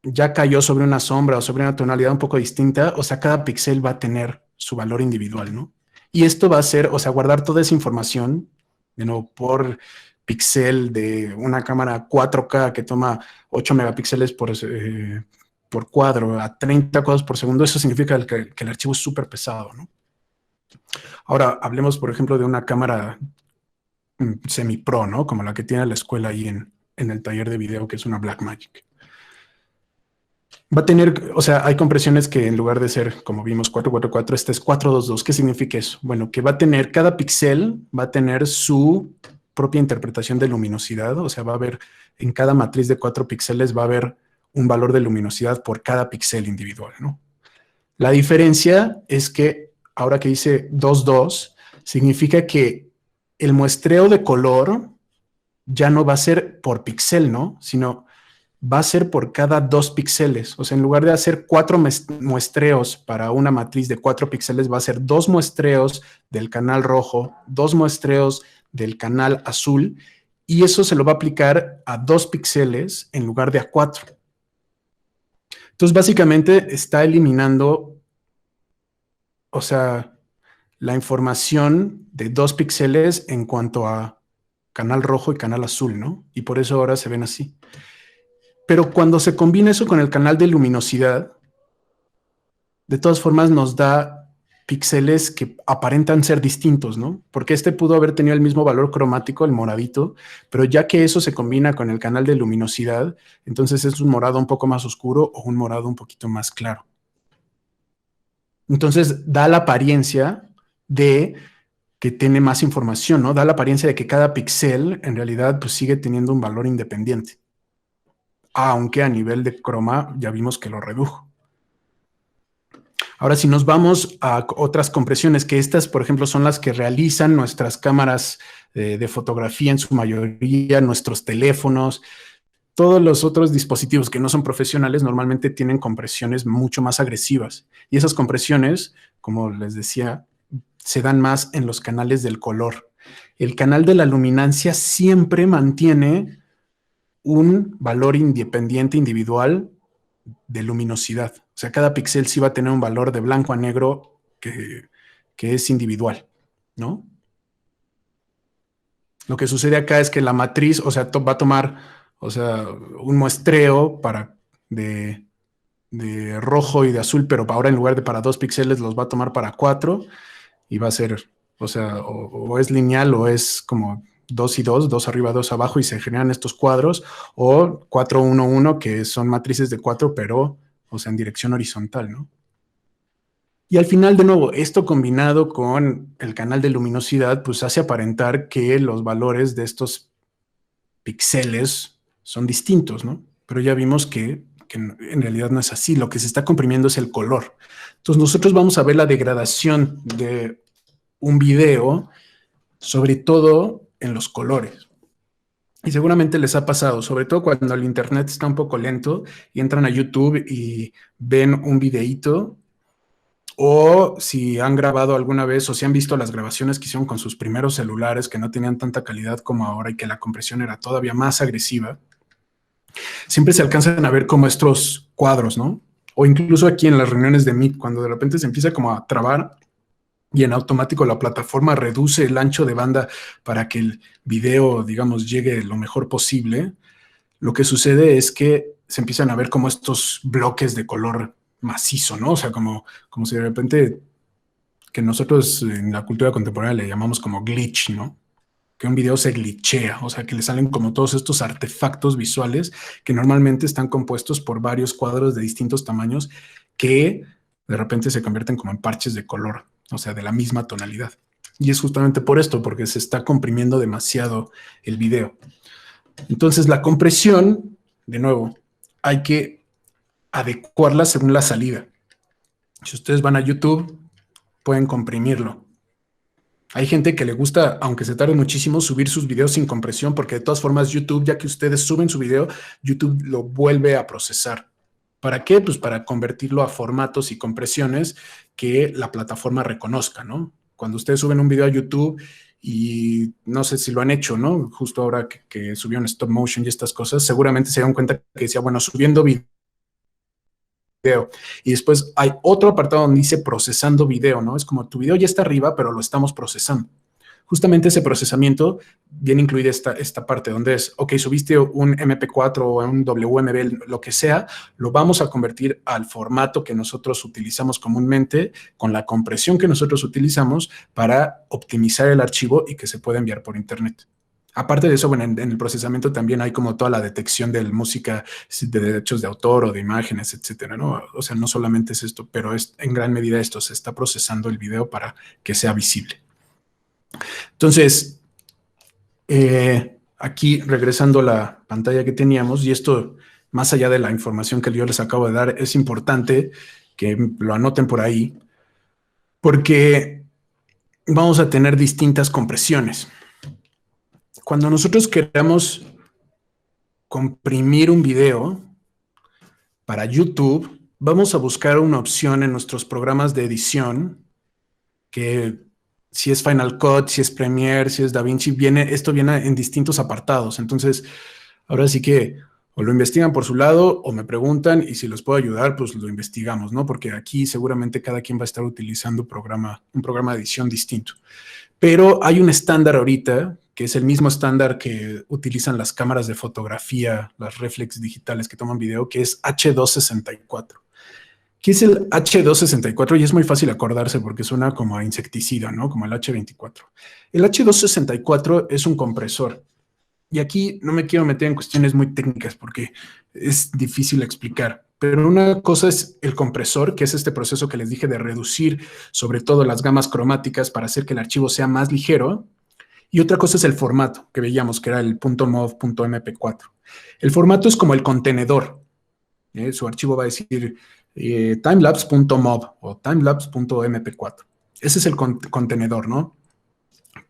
ya cayó sobre una sombra o sobre una tonalidad un poco distinta, o sea, cada píxel va a tener su valor individual, ¿no? Y esto va a ser, o sea, guardar toda esa información, de nuevo, por píxel de una cámara 4K que toma 8 megapíxeles por cuadro a 30 cuadros por segundo, eso significa que el archivo es súper pesado, ¿no? Ahora, hablemos, por ejemplo, de una cámara semi-pro, ¿no? Como la que tiene la escuela ahí en el taller de video, que es una Blackmagic. Va a tener, o sea, hay compresiones que en lugar de ser, como vimos, 444, este es 422. ¿Qué significa eso? Bueno, que va a tener, cada píxel va a tener su propia interpretación de luminosidad, o sea, va a haber, en cada matriz de 4 píxeles va a haber un valor de luminosidad por cada píxel individual, ¿no? La diferencia es que, ahora que dice 22, significa que el muestreo de color ya no va a ser por píxel, ¿no? Sino va a ser por cada 2 píxeles. O sea, en lugar de hacer 4 muestreos para una matriz de 4 píxeles, va a ser 2 muestreos del canal rojo, 2 muestreos del canal azul, y eso se lo va a aplicar a 2 píxeles en lugar de a 4. Entonces, básicamente está eliminando, o sea, la información de 2 píxeles en cuanto a canal rojo y canal azul, ¿no? Y por eso ahora se ven así. Pero cuando se combina eso con el canal de luminosidad, de todas formas nos da píxeles que aparentan ser distintos, ¿no? Porque este pudo haber tenido el mismo valor cromático, el moradito, pero ya que eso se combina con el canal de luminosidad, entonces es un morado un poco más oscuro o un morado un poquito más claro. Entonces da la apariencia de que tiene más información, ¿no? Da la apariencia de que cada píxel en realidad pues sigue teniendo un valor independiente, aunque a nivel de croma ya vimos que lo redujo. Ahora, si nos vamos a otras compresiones, que estas, por ejemplo, son las que realizan nuestras cámaras de fotografía en su mayoría, nuestros teléfonos, todos los otros dispositivos que no son profesionales normalmente tienen compresiones mucho más agresivas. Y esas compresiones, como les decía, se dan más en los canales del color. El canal de la luminancia siempre mantiene un valor independiente individual de luminosidad. O sea, cada píxel sí va a tener un valor de blanco a negro que es individual, ¿no? Lo que sucede acá es que la matriz, o sea, va a tomar, o sea, un muestreo de rojo y de azul, pero ahora en lugar de para 2 píxeles los va a tomar para 4 y va a ser, o sea, o es lineal o es como 2 y 2, 2 arriba, 2 abajo y se generan estos cuadros, o 4, 1, 1, que son matrices de 4, pero, o sea, en dirección horizontal, ¿no? Y al final, de nuevo, esto combinado con el canal de luminosidad, pues hace aparentar que los valores de estos píxeles son distintos, ¿no? Pero ya vimos que en realidad no es así. Lo que se está comprimiendo es el color. Entonces nosotros vamos a ver la degradación de un video, sobre todo en los colores. Y seguramente les ha pasado, sobre todo cuando el internet está un poco lento y entran a YouTube y ven un videíto, o si han grabado alguna vez o si han visto las grabaciones que hicieron con sus primeros celulares que no tenían tanta calidad como ahora y que la compresión era todavía más agresiva, siempre se alcanzan a ver como estos cuadros, ¿no? O incluso aquí en las reuniones de Meet, cuando de repente se empieza como a trabar y en automático la plataforma reduce el ancho de banda para que el video, digamos, llegue lo mejor posible, lo que sucede es que se empiezan a ver como estos bloques de color macizo, ¿no? O sea, como si de repente, que nosotros en la cultura contemporánea le llamamos como glitch, ¿no? Que un video se glitchea, o sea, que le salen como todos estos artefactos visuales que normalmente están compuestos por varios cuadros de distintos tamaños que de repente se convierten como en parches de color, o sea, de la misma tonalidad. Y es justamente por esto, porque se está comprimiendo demasiado el video. Entonces, la compresión, de nuevo, hay que adecuarla según la salida. Si ustedes van a YouTube, pueden comprimirlo. Hay gente que le gusta, aunque se tarde muchísimo, subir sus videos sin compresión, porque de todas formas YouTube, ya que ustedes suben su video, YouTube lo vuelve a procesar. ¿Para qué? Pues para convertirlo a formatos y compresiones que la plataforma reconozca, ¿no? Cuando ustedes suben un video a YouTube y no sé si lo han hecho, ¿no? Justo ahora que subieron stop motion y estas cosas, seguramente se dieron cuenta que decía, bueno, subiendo video. Y después hay otro apartado donde dice procesando video, ¿no? Es como tu video ya está arriba, pero lo estamos procesando. Justamente ese procesamiento viene incluida esta parte donde es, ok, subiste un MP4 o un WMV, lo que sea, lo vamos a convertir al formato que nosotros utilizamos comúnmente, con la compresión que nosotros utilizamos para optimizar el archivo y que se pueda enviar por internet. Aparte de eso, bueno, en el procesamiento también hay como toda la detección de música, de derechos de autor o de imágenes, etcétera, ¿no? O sea, no solamente es esto, pero es en gran medida esto, se está procesando el video para que sea visible. Entonces, aquí regresando a la pantalla que teníamos, y esto, más allá de la información que yo les acabo de dar, es importante que lo anoten por ahí, porque vamos a tener distintas compresiones. Cuando nosotros queramos comprimir un video para YouTube, vamos a buscar una opción en nuestros programas de edición, que si es Final Cut, si es Premiere, si es DaVinci, esto viene en distintos apartados. Entonces, ahora sí que o lo investigan por su lado o me preguntan y si los puedo ayudar, pues lo investigamos, ¿no? Porque aquí seguramente cada quien va a estar utilizando un programa de edición distinto. Pero hay un estándar ahorita, que es el mismo estándar que utilizan las cámaras de fotografía, las reflex digitales que toman video, que es H264. ¿Qué es el H264? Y es muy fácil acordarse porque suena como a insecticida, ¿no? Como el H24. El H264 es un compresor. Y aquí no me quiero meter en cuestiones muy técnicas porque es difícil explicar. Pero una cosa es el compresor, que es este proceso que les dije de reducir sobre todo las gamas cromáticas para hacer que el archivo sea más ligero. Y otra cosa es el formato, que veíamos que era el .mov, .mp4. El formato es como el contenedor. Su archivo va a decir timelapse.mov o timelapse.mp4. Ese es el contenedor, ¿no?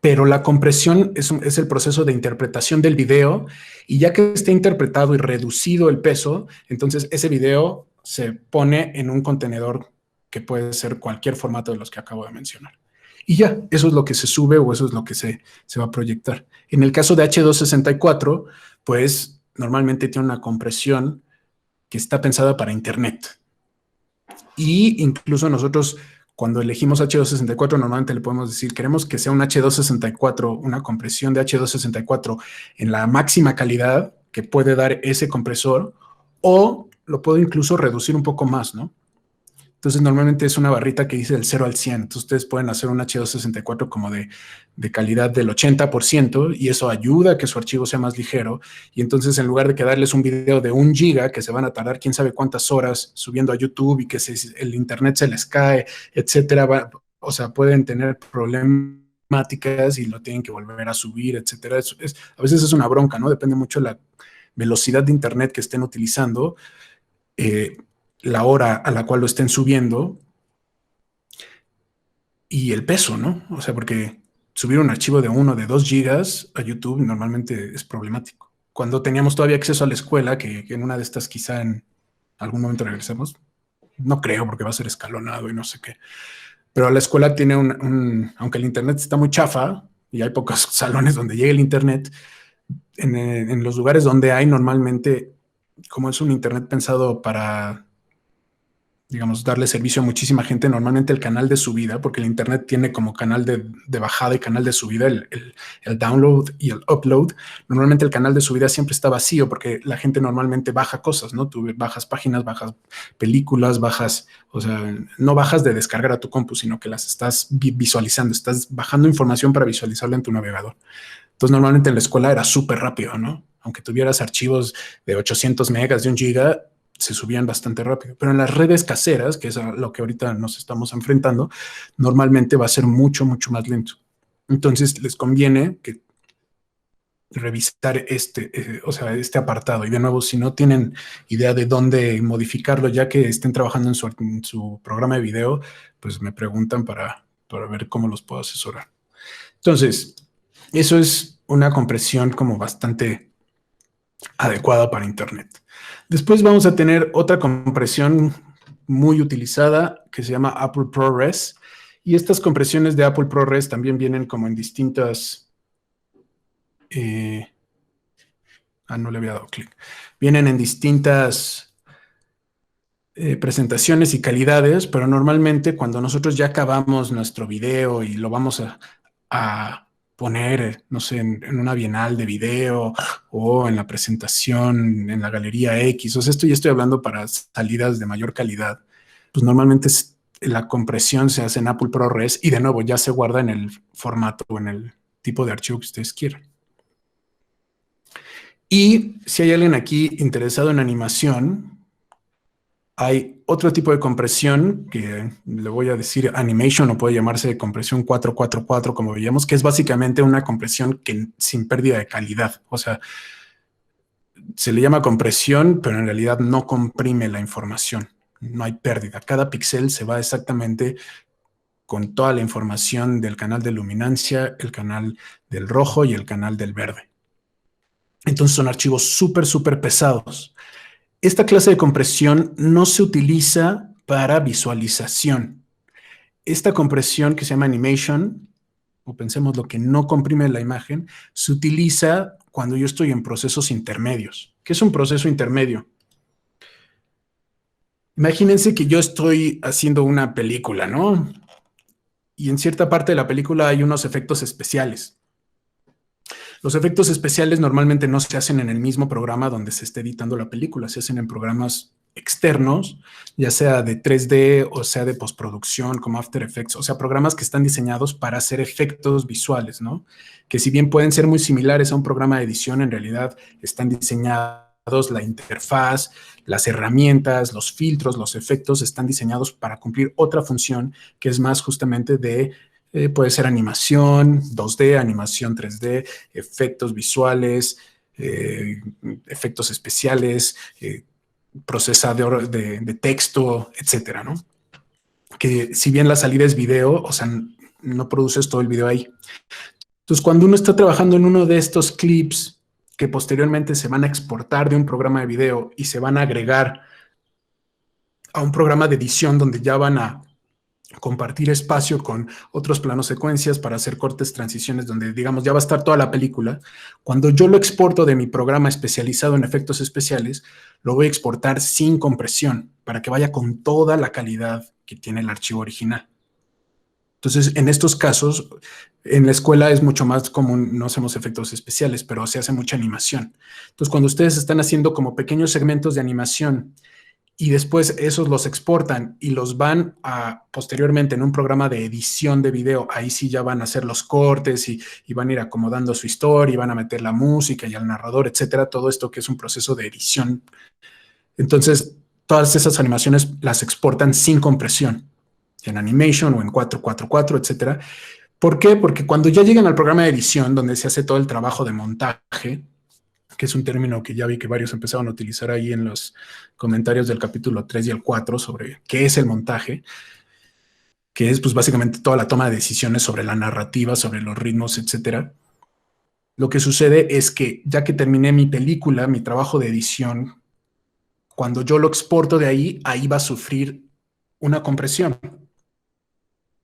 Pero la compresión es el proceso de interpretación del video, y ya que esté interpretado y reducido el peso, entonces ese video se pone en un contenedor que puede ser cualquier formato de los que acabo de mencionar. Y ya, eso es lo que se sube o eso es lo que se va a proyectar. En el caso de H264, pues normalmente tiene una compresión que está pensada para Internet. Y incluso nosotros, cuando elegimos H264, normalmente le podemos decir, queremos que sea un H264, una compresión de H264 en la máxima calidad que puede dar ese compresor, o lo puedo incluso reducir un poco más, ¿no? Entonces, normalmente es una barrita que dice del 0 al 100. Entonces, ustedes pueden hacer un H264 como de calidad del 80%, y eso ayuda a que su archivo sea más ligero. Y entonces, en lugar de que darles un video de 1 giga que se van a tardar quién sabe cuántas horas subiendo a YouTube y que el internet se les cae, etcétera, o sea, pueden tener problemáticas y lo tienen que volver a subir, etcétera. A veces es una bronca, ¿no? Depende mucho de la velocidad de internet que estén utilizando, la hora a la cual lo estén subiendo y el peso, ¿no? O sea, porque subir un archivo de 1 de 2 gigas a YouTube normalmente es problemático. Cuando teníamos todavía acceso a la escuela, que en una de estas quizá en algún momento regresemos, no creo porque va a ser escalonado y no sé qué, pero la escuela tiene aunque el internet está muy chafa y hay pocos salones donde llegue el internet, en los lugares donde hay normalmente, como es un internet pensado para, digamos, darle servicio a muchísima gente, normalmente el canal de subida, porque el internet tiene como canal de bajada y canal de subida, el download y el upload, normalmente el canal de subida siempre está vacío porque la gente normalmente baja cosas, ¿no? Tú bajas páginas, bajas películas, o sea, no bajas de descargar a tu compu, sino que las estás visualizando, estás bajando información para visualizarla en tu navegador. Entonces, normalmente en la escuela era súper rápido, ¿no? Aunque tuvieras archivos de 800 megas, de 1 giga, se subían bastante rápido. Pero en las redes caseras, que es a lo que ahorita nos estamos enfrentando, normalmente va a ser mucho, mucho más lento. Entonces, les conviene que revisar este apartado. Y de nuevo, si no tienen idea de dónde modificarlo, ya que estén trabajando en su programa de video, pues me preguntan para ver cómo los puedo asesorar. Entonces, eso es una compresión como bastante adecuada para Internet. Después vamos a tener otra compresión muy utilizada que se llama Apple ProRes. Y estas compresiones de Apple ProRes también vienen como en distintas... no le había dado clic. Vienen en distintas presentaciones y calidades, pero normalmente cuando nosotros ya acabamos nuestro video y lo vamos a poner, no sé, en una bienal de video o en la presentación en la galería X, o sea, esto ya estoy hablando para salidas de mayor calidad, pues normalmente la compresión se hace en Apple ProRes y de nuevo ya se guarda en el formato o en el tipo de archivo que ustedes quieran. Y si hay alguien aquí interesado en animación, hay otro tipo de compresión que le voy a decir animation, o puede llamarse compresión 444, como veíamos, que es básicamente una compresión sin pérdida de calidad. O sea, se le llama compresión, pero en realidad no comprime la información. No hay pérdida. Cada píxel se va exactamente con toda la información del canal de luminancia, el canal del rojo y el canal del verde. Entonces son archivos súper, súper pesados. Esta clase de compresión no se utiliza para visualización. Esta compresión que se llama animation, o pensemos lo que no comprime la imagen, se utiliza cuando yo estoy en procesos intermedios. ¿Qué es un proceso intermedio? Imagínense que yo estoy haciendo una película, ¿no? Y en cierta parte de la película hay unos efectos especiales. Los efectos especiales normalmente no se hacen en el mismo programa donde se esté editando la película, se hacen en programas externos, ya sea de 3D o sea de postproducción como After Effects, o sea, programas que están diseñados para hacer efectos visuales, ¿no? Que si bien pueden ser muy similares a un programa de edición, en realidad están diseñados la interfaz, las herramientas, los filtros, los efectos están diseñados para cumplir otra función que es más justamente de, puede ser animación 2D, animación 3D, efectos visuales, efectos especiales, procesador de texto, etcétera, ¿no? Que si bien la salida es video, o sea, no produces todo el video ahí. Entonces, cuando uno está trabajando en uno de estos clips que posteriormente se van a exportar de un programa de video y se van a agregar a un programa de edición donde ya van a compartir espacio con otros planos secuencias para hacer cortes, transiciones, donde digamos ya va a estar toda la película. Cuando yo lo exporto de mi programa especializado en efectos especiales, lo voy a exportar sin compresión para que vaya con toda la calidad que tiene el archivo original. Entonces, en estos casos, en la escuela es mucho más común, no hacemos efectos especiales, pero se hace mucha animación. Entonces, cuando ustedes están haciendo como pequeños segmentos de animación y después esos los exportan y los van a posteriormente en un programa de edición de video, ahí sí ya van a hacer los cortes y van a ir acomodando su historia y van a meter la música y al narrador, etcétera, todo esto que es un proceso de edición. Entonces, todas esas animaciones las exportan sin compresión, en Animation o en 444, etcétera. ¿Por qué? Porque cuando ya llegan al programa de edición, donde se hace todo el trabajo de montaje, que es un término que ya vi que varios empezaron a utilizar ahí en los comentarios del capítulo 3 y el 4 sobre qué es el montaje, que es pues básicamente toda la toma de decisiones sobre la narrativa, sobre los ritmos, etcétera. Lo que sucede es que ya que terminé mi película, mi trabajo de edición, cuando yo lo exporto de ahí, ahí va a sufrir una compresión.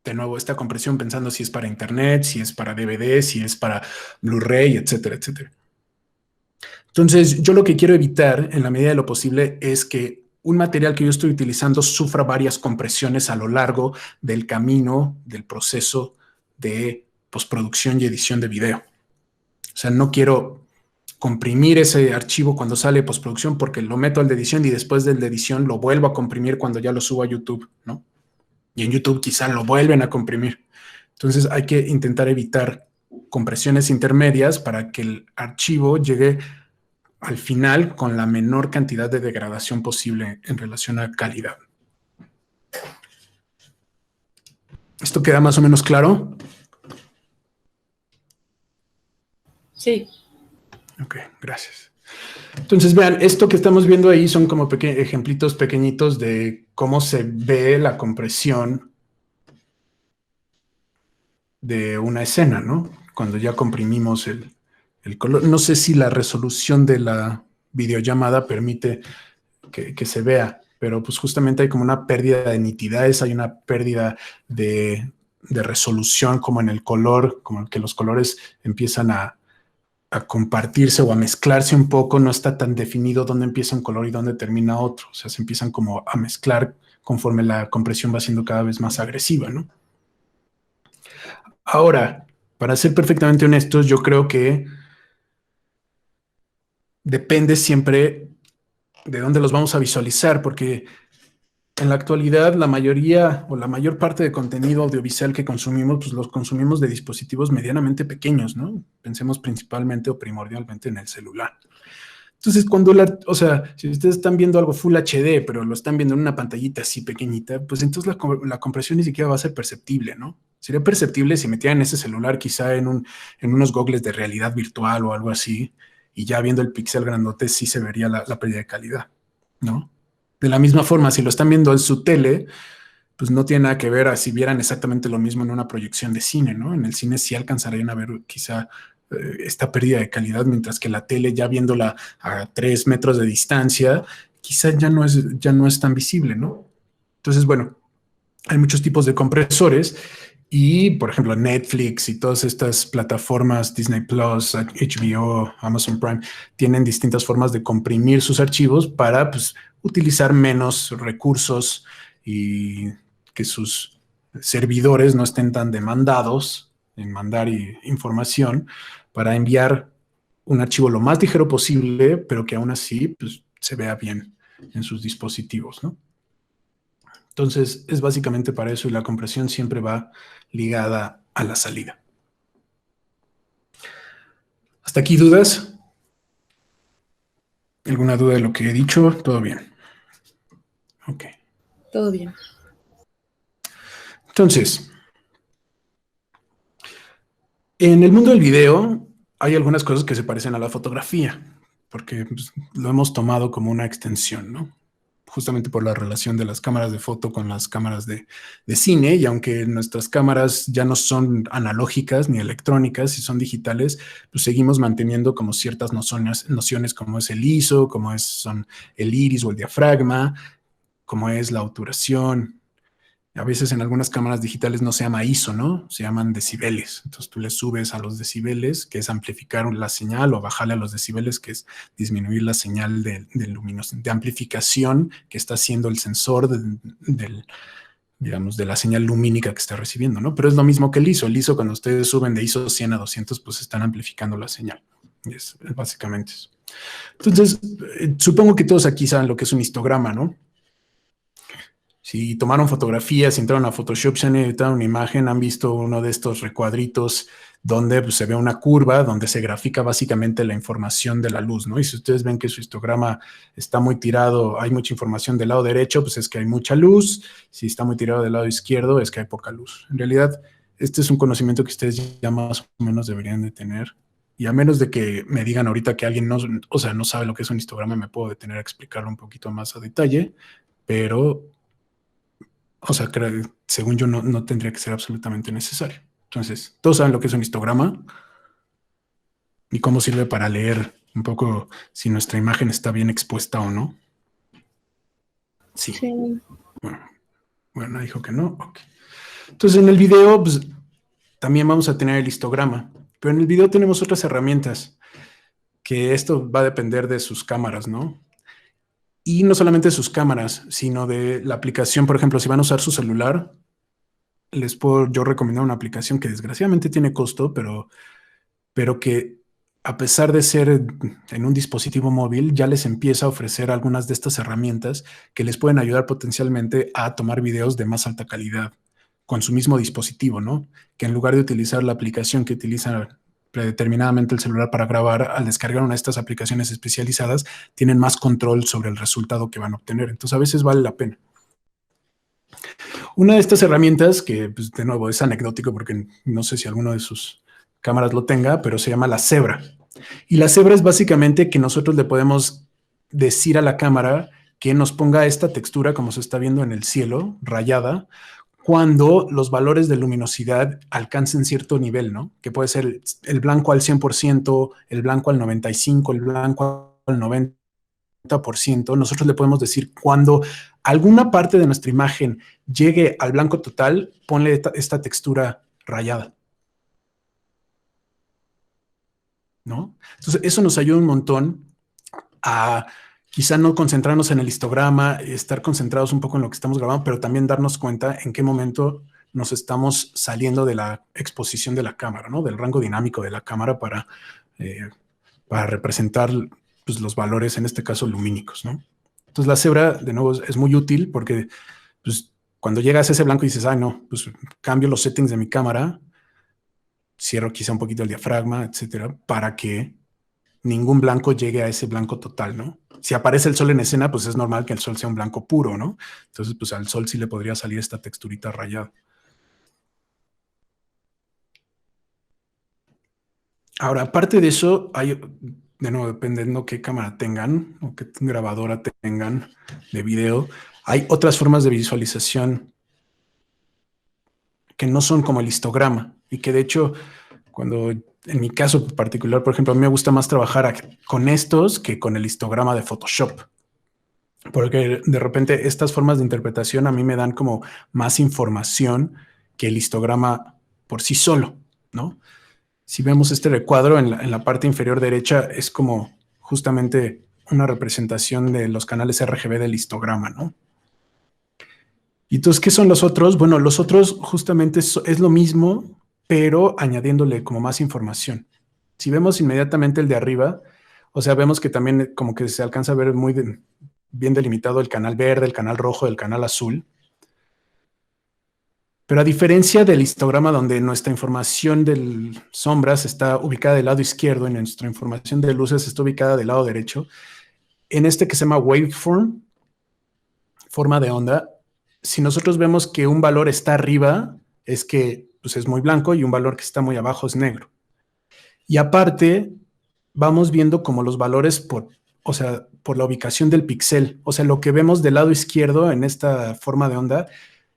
De nuevo, esta compresión pensando si es para internet, si es para DVD, si es para Blu-ray, etcétera, etcétera. Entonces, yo lo que quiero evitar en la medida de lo posible es que un material que yo estoy utilizando sufra varias compresiones a lo largo del camino del proceso de postproducción y edición de video. O sea, no quiero comprimir ese archivo cuando sale postproducción porque lo meto al de edición y después del de edición lo vuelvo a comprimir cuando ya lo subo a YouTube, ¿no? Y en YouTube quizá lo vuelven a comprimir. Entonces hay que intentar evitar compresiones intermedias para que el archivo llegue al final con la menor cantidad de degradación posible en relación a calidad. ¿Esto queda más o menos claro? Sí. Ok, gracias. Entonces, vean, esto que estamos viendo ahí son como ejemplitos pequeñitos de cómo se ve la compresión de una escena, ¿no? Cuando ya comprimimos el color. No sé si la resolución de la videollamada permite que se vea, pero pues justamente hay como una pérdida de nitidez, hay una pérdida de resolución como en el color, como que los colores empiezan a compartirse o a mezclarse un poco, no está tan definido dónde empieza un color y dónde termina otro, o sea, se empiezan como a mezclar conforme la compresión va siendo cada vez más agresiva, ¿no? Ahora, para ser perfectamente honestos, yo creo que depende siempre de dónde los vamos a visualizar, porque en la actualidad la mayoría o la mayor parte de contenido audiovisual que consumimos, pues los consumimos de dispositivos medianamente pequeños, ¿no? Pensemos principalmente o primordialmente en el celular. Entonces, o sea, si ustedes están viendo algo Full HD, pero lo están viendo en una pantallita así pequeñita, pues entonces la compresión ni siquiera va a ser perceptible, ¿no? Sería perceptible si metieran ese celular quizá en unos gogles de realidad virtual o algo así, y ya viendo el píxel grandote sí se vería la pérdida de calidad, ¿no? De la misma forma, si lo están viendo en su tele, pues no tiene nada que ver a si vieran exactamente lo mismo en una proyección de cine, ¿no? En el cine sí alcanzarían a ver quizá esta pérdida de calidad, mientras que la tele, ya viéndola a 3 metros de distancia, quizá ya no es tan visible, ¿no? Entonces, bueno, hay muchos tipos de compresores y, por ejemplo, Netflix y todas estas plataformas, Disney Plus, HBO, Amazon Prime, tienen distintas formas de comprimir sus archivos para pues, utilizar menos recursos y que sus servidores no estén tan demandados en mandar información para enviar un archivo lo más ligero posible, pero que aún así pues, se vea bien en sus dispositivos, ¿no? Entonces, es básicamente para eso y la compresión siempre va ligada a la salida. ¿Hasta aquí dudas? ¿Alguna duda de lo que he dicho? ¿Todo bien? Ok. Todo bien. Entonces, en el mundo del video hay algunas cosas que se parecen a la fotografía, porque pues, lo hemos tomado como una extensión, ¿no? Justamente por la relación de las cámaras de foto con las cámaras de cine, y aunque nuestras cámaras ya no son analógicas ni electrónicas y son digitales, pues seguimos manteniendo como ciertas nociones como es el ISO, son el iris o el diafragma, como es la obturación. A veces en algunas cámaras digitales no se llama ISO, ¿no? Se llaman decibeles. Entonces tú le subes a los decibeles, que es amplificar la señal, o bajarle a los decibeles, que es disminuir la señal de amplificación que está haciendo el sensor digamos, de la señal lumínica que está recibiendo, ¿no? Pero es lo mismo que el ISO. El ISO, cuando ustedes suben de ISO 100 a 200, pues están amplificando la señal. Es básicamente eso. Entonces, supongo que todos aquí saben lo que es un histograma, ¿no? Si tomaron fotografías, si entraron a Photoshop, se han editado una imagen, han visto uno de estos recuadritos donde pues, se ve una curva, donde se grafica básicamente la información de la luz, ¿no? Y si ustedes ven que su histograma está muy tirado, hay mucha información del lado derecho, pues es que hay mucha luz. Si está muy tirado del lado izquierdo, es que hay poca luz. En realidad, este es un conocimiento que ustedes ya más o menos deberían de tener. Y a menos de que me digan ahorita que alguien no, o sea, no sabe lo que es un histograma, me puedo detener a explicarlo un poquito más a detalle, pero... O sea, según yo, no tendría que ser absolutamente necesario. Entonces, todos saben lo que es un histograma y cómo sirve para leer un poco si nuestra imagen está bien expuesta o no. Sí. Sí. Bueno, dijo que no. Okay. Entonces, en el video, pues, también vamos a tener el histograma. Pero en el video tenemos otras herramientas, que esto va a depender de sus cámaras, ¿no? Y no solamente de sus cámaras, sino de la aplicación. Por ejemplo, si van a usar su celular, les puedo yo recomendar una aplicación que desgraciadamente tiene costo, pero que a pesar de ser en un dispositivo móvil, ya les empieza a ofrecer algunas de estas herramientas que les pueden ayudar potencialmente a tomar videos de más alta calidad con su mismo dispositivo, ¿no? Que en lugar de utilizar la aplicación que utiliza predeterminadamente el celular para grabar, al descargar una de estas aplicaciones especializadas, tienen más control sobre el resultado que van a obtener. Entonces, a veces vale la pena. Una de estas herramientas, que pues, de nuevo es anecdótico porque no sé si alguno de sus cámaras lo tenga, pero se llama la cebra. Y la cebra es básicamente que nosotros le podemos decir a la cámara que nos ponga esta textura, como se está viendo en el cielo, rayada, cuando los valores de luminosidad alcancen cierto nivel, ¿no? Que puede ser el blanco al 100%, el blanco al 95%, el blanco al 90%. Nosotros le podemos decir cuando alguna parte de nuestra imagen llegue al blanco total, ponle esta textura rayada, ¿no? Entonces, eso nos ayuda un montón a quizá no concentrarnos en el histograma, estar concentrados un poco en lo que estamos grabando, pero también darnos cuenta en qué momento nos estamos saliendo de la exposición de la cámara, ¿no? Del rango dinámico de la cámara para representar pues, los valores, en este caso, lumínicos, ¿no? Entonces, la cebra, de nuevo, es muy útil porque pues, cuando llegas a ese blanco y dices, ay, no, pues cambio los settings de mi cámara, cierro quizá un poquito el diafragma, etcétera, para que ningún blanco llegue a ese blanco total, ¿no? Si aparece el sol en escena, pues es normal que el sol sea un blanco puro, ¿no? Entonces, pues al sol sí le podría salir esta texturita rayada. Ahora, aparte de eso, hay, de nuevo, dependiendo qué cámara tengan o qué grabadora tengan de video, hay otras formas de visualización que no son como el histograma y que de hecho, cuando en mi caso particular, por ejemplo, a mí me gusta más trabajar con estos que con el histograma de Photoshop. Porque de repente estas formas de interpretación a mí me dan como más información que el histograma por sí solo, ¿no? Si vemos este recuadro en la parte inferior derecha, es como justamente una representación de los canales RGB del histograma, ¿no? Y entonces, ¿qué son los otros? Bueno, los otros justamente es lo mismo, pero añadiéndole como más información. Si vemos inmediatamente el de arriba, o sea, vemos que también como que se alcanza a ver muy bien delimitado el canal verde, el canal rojo, el canal azul. Pero a diferencia del histograma donde nuestra información de sombras está ubicada del lado izquierdo y nuestra información de luces está ubicada del lado derecho, en este que se llama waveform, forma de onda, si nosotros vemos que un valor está arriba, es que pues, es muy blanco y un valor que está muy abajo es negro. Y aparte, vamos viendo como los valores o sea, por la ubicación del píxel. O sea, lo que vemos del lado izquierdo en esta forma de onda,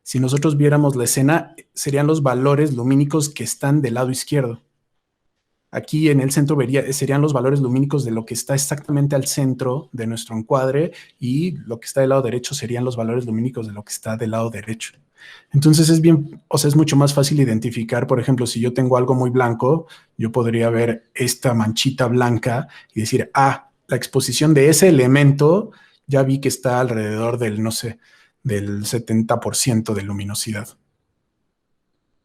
si nosotros viéramos la escena, serían los valores lumínicos que están del lado izquierdo. Aquí en el centro serían los valores lumínicos de lo que está exactamente al centro de nuestro encuadre, y lo que está del lado derecho serían los valores lumínicos de lo que está del lado derecho. Entonces es bien, o sea, es mucho más fácil identificar. Por ejemplo, si yo tengo algo muy blanco, yo podría ver esta manchita blanca y decir, la exposición de ese elemento ya vi que está alrededor del, no sé, del 70% de luminosidad.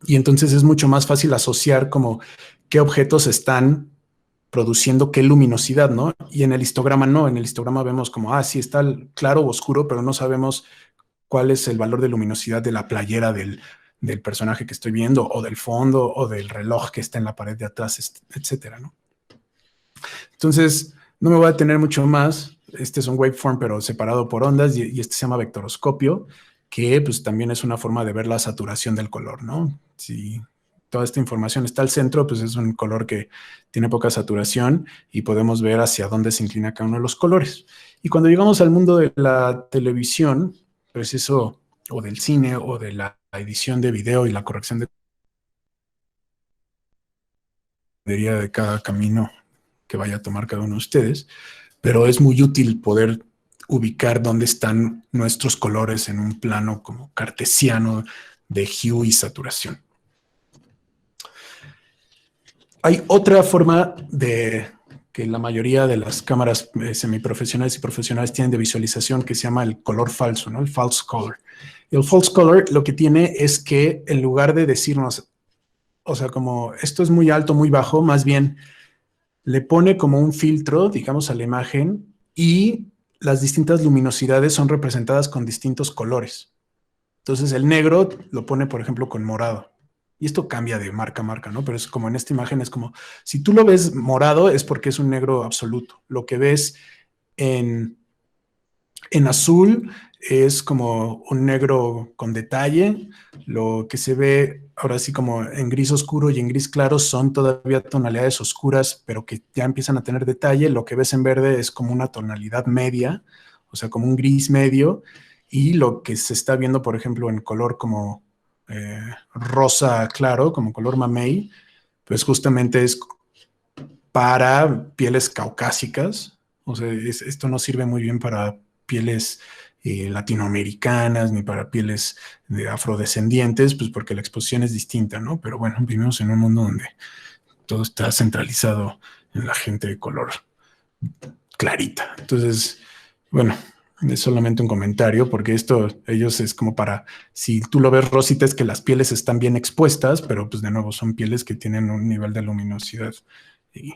Y entonces es mucho más fácil asociar como qué objetos están produciendo qué luminosidad, ¿no? Y en el histograma no, en el histograma vemos como, sí está claro o oscuro, pero no sabemos cuál es el valor de luminosidad de la playera del personaje que estoy viendo, o del fondo, o del reloj que está en la pared de atrás, etcétera, ¿no? Entonces, no me voy a detener mucho más. Este es un waveform, pero separado por ondas, y este se llama vectoroscopio, que pues también es una forma de ver la saturación del color, ¿no? Si toda esta información está al centro, pues es un color que tiene poca saturación y podemos ver hacia dónde se inclina cada uno de los colores. Y cuando llegamos al mundo de la televisión, pues eso, o del cine, o de la edición de video y la corrección de cada camino que vaya a tomar cada uno de ustedes, pero es muy útil poder ubicar dónde están nuestros colores en un plano como cartesiano de hue y saturación. Hay otra forma de que la mayoría de las cámaras semiprofesionales y profesionales tienen de visualización, que se llama el color falso, ¿no? El false color. Y el false color lo que tiene es que en lugar de decirnos, o sea, como esto es muy alto, muy bajo, más bien le pone como un filtro, digamos, a la imagen, y las distintas luminosidades son representadas con distintos colores. Entonces el negro lo pone, por ejemplo, con morado. Y esto cambia de marca a marca, ¿no? Pero es como en esta imagen, es como, si tú lo ves morado es porque es un negro absoluto. Lo que ves en azul es como un negro con detalle. Lo que se ve ahora sí como en gris oscuro y en gris claro son todavía tonalidades oscuras, pero que ya empiezan a tener detalle. Lo que ves en verde es como una tonalidad media, o sea, como un gris medio. Y lo que se está viendo, por ejemplo, en color como rosa claro, como color mamey, pues justamente es para pieles caucásicas. O sea, esto no sirve muy bien para pieles latinoamericanas ni para pieles de afrodescendientes, pues porque la exposición es distinta, ¿no? Pero bueno, vivimos en un mundo donde todo está centralizado en la gente de color clarita. Entonces, bueno, es solamente un comentario, porque ellos es como para, si tú lo ves rosita, es que las pieles están bien expuestas, pero pues de nuevo son pieles que tienen un nivel de luminosidad y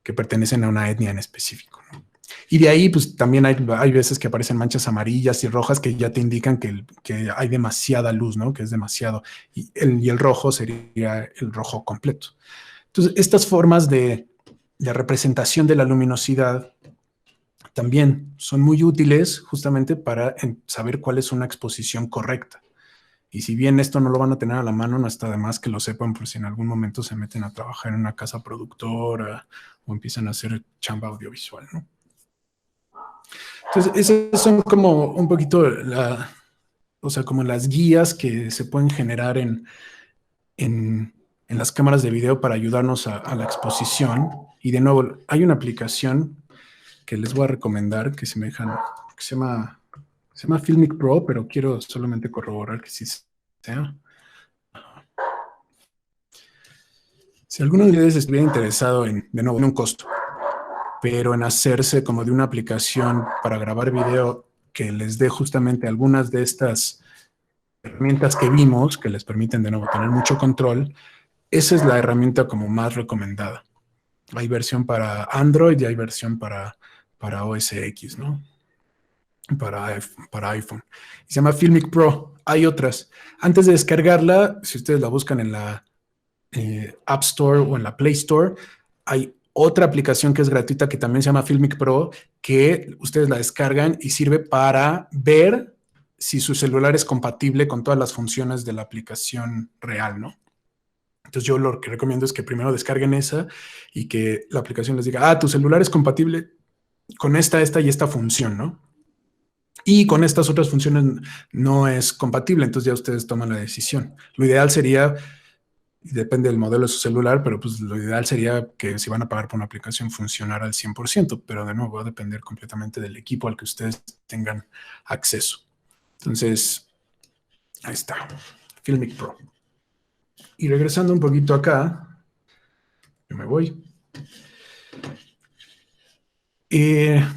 que pertenecen a una etnia en específico, ¿no? Y de ahí, pues también hay veces que aparecen manchas amarillas y rojas que ya te indican que hay demasiada luz, ¿no? Que es demasiado. Y el rojo sería el rojo completo. Entonces, estas formas de representación de la luminosidad también son muy útiles justamente para saber cuál es una exposición correcta. Y si bien esto no lo van a tener a la mano, no está de más que lo sepan por si en algún momento se meten a trabajar en una casa productora o empiezan a hacer chamba audiovisual, ¿no? Entonces, esas son como un poquito o sea, como las guías que se pueden generar en las cámaras de video para ayudarnos a la exposición. Y de nuevo, hay una aplicación que les voy a recomendar que se me dejan, que se llama Filmic Pro, pero quiero solamente corroborar que sí sea. Si alguno de ustedes estuviera interesado de nuevo, en un costo, pero en hacerse como de una aplicación para grabar video que les dé justamente algunas de estas herramientas que vimos, que les permiten de nuevo tener mucho control, esa es la herramienta como más recomendada. Hay versión para Android y hay versión para OS X, ¿no? Para iPhone. Se llama Filmic Pro. Hay otras. Antes de descargarla, si ustedes la buscan en la App Store o en la Play Store, hay otra aplicación que es gratuita que también se llama Filmic Pro, que ustedes la descargan y sirve para ver si su celular es compatible con todas las funciones de la aplicación real, ¿no? Entonces yo lo que recomiendo es que primero descarguen esa y que la aplicación les diga, tu celular es compatible con esta y esta función, ¿no? Y con estas otras funciones no es compatible, entonces ya ustedes toman la decisión. Lo ideal sería, depende del modelo de su celular, pero pues lo ideal sería que si van a pagar por una aplicación funcionara al 100%, pero de nuevo va a depender completamente del equipo al que ustedes tengan acceso. Entonces, ahí está, Filmic Pro. Y regresando un poquito acá, yo me voy.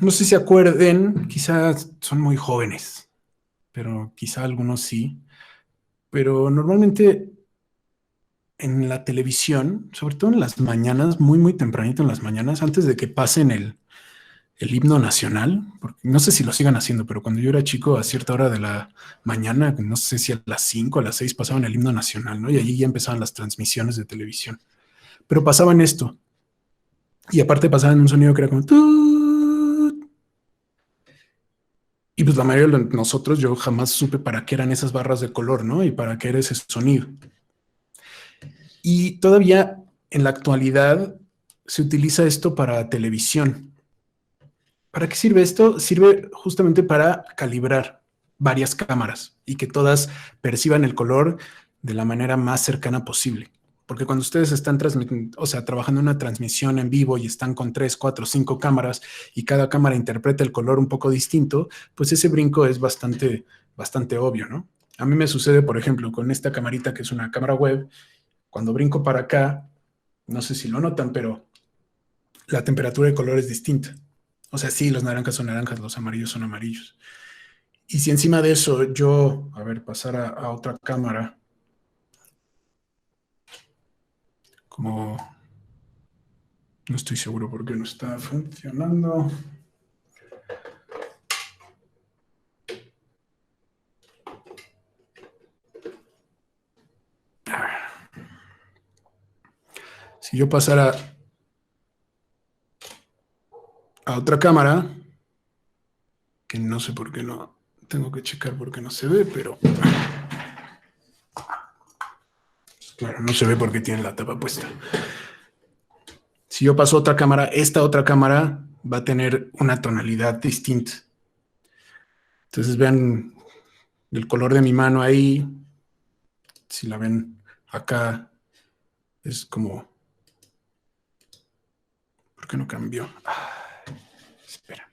No sé si se acuerden, quizás son muy jóvenes, pero quizá algunos sí. Pero normalmente en la televisión, sobre todo en las mañanas, muy, muy tempranito en las mañanas, antes de que pasen el himno nacional, porque no sé si lo sigan haciendo, pero cuando yo era chico, a cierta hora de la mañana, no sé si a las 5 a las 6 pasaban el himno nacional, ¿no? Y allí ya empezaban las transmisiones de televisión. Pero pasaban esto. Y aparte pasaban un sonido que era como... "Tut". Y pues la mayoría de nosotros, yo jamás supe para qué eran esas barras de color, ¿no? Y para qué era ese sonido. Y todavía en la actualidad se utiliza esto para televisión. ¿Para qué sirve esto? Sirve justamente para calibrar varias cámaras y que todas perciban el color de la manera más cercana posible. Porque cuando ustedes están trabajando en una transmisión en vivo y están con 3, 4, 5 cámaras y cada cámara interpreta el color un poco distinto, pues ese brinco es bastante obvio, ¿no? A mí me sucede, por ejemplo, con esta camarita que es una cámara web. Cuando brinco para acá, no sé si lo notan, pero la temperatura de color es distinta. O sea, sí, los naranjas son naranjas, los amarillos son amarillos. Y si encima de eso yo, pasar a otra cámara, como no estoy seguro por qué no está funcionando. Si yo pasara a otra cámara, que no sé por qué no, tengo que checar por qué no se ve, pero claro, no se ve porque tiene la tapa puesta. Si yo paso a otra cámara, esta otra cámara va a tener una tonalidad distinta. Entonces vean el color de mi mano ahí. Si la ven acá, es como... ¿Por qué no cambió? Espera.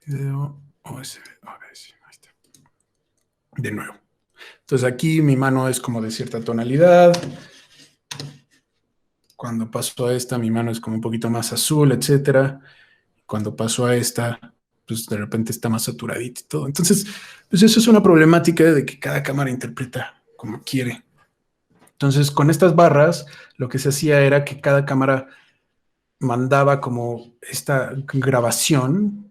Video USB. A ver, sí, ahí está. De nuevo. Entonces aquí mi mano es como de cierta tonalidad. Cuando paso a esta, mi mano es como un poquito más azul, etcétera. Cuando paso a esta, pues de repente está más saturadito y todo. Entonces, pues eso es una problemática de que cada cámara interpreta como quiere. Entonces, con estas barras, lo que se hacía era que cada cámara mandaba como esta grabación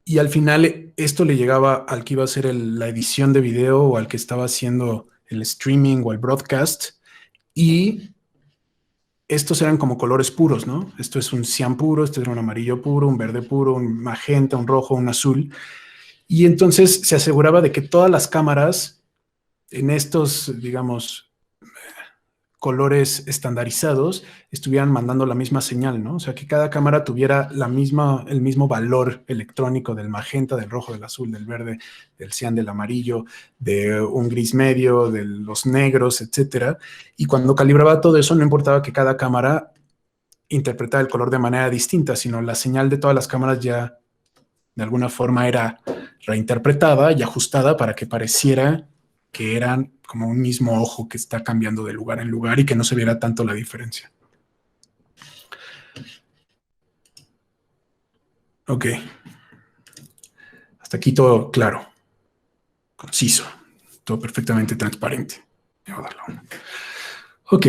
y al final esto le llegaba al que iba a hacer la edición de video o al que estaba haciendo el streaming o el broadcast y estos eran como colores puros, ¿no? Esto es un cian puro, esto era un amarillo puro, un verde puro, un magenta, un rojo, un azul. Y entonces se aseguraba de que todas las cámaras en estos, digamos, colores estandarizados estuvieran mandando la misma señal, ¿no? O sea, que cada cámara tuviera el mismo valor electrónico del magenta, del rojo, del azul, del verde, del cian, del amarillo, de un gris medio, de los negros, etcétera. Y cuando calibraba todo eso, no importaba que cada cámara interpretara el color de manera distinta, sino la señal de todas las cámaras ya de alguna forma era reinterpretada y ajustada para que pareciera que eran como un mismo ojo que está cambiando de lugar en lugar y que no se viera tanto la diferencia. Ok. Hasta aquí todo claro, conciso, todo perfectamente transparente. Voy a darle una. Ok.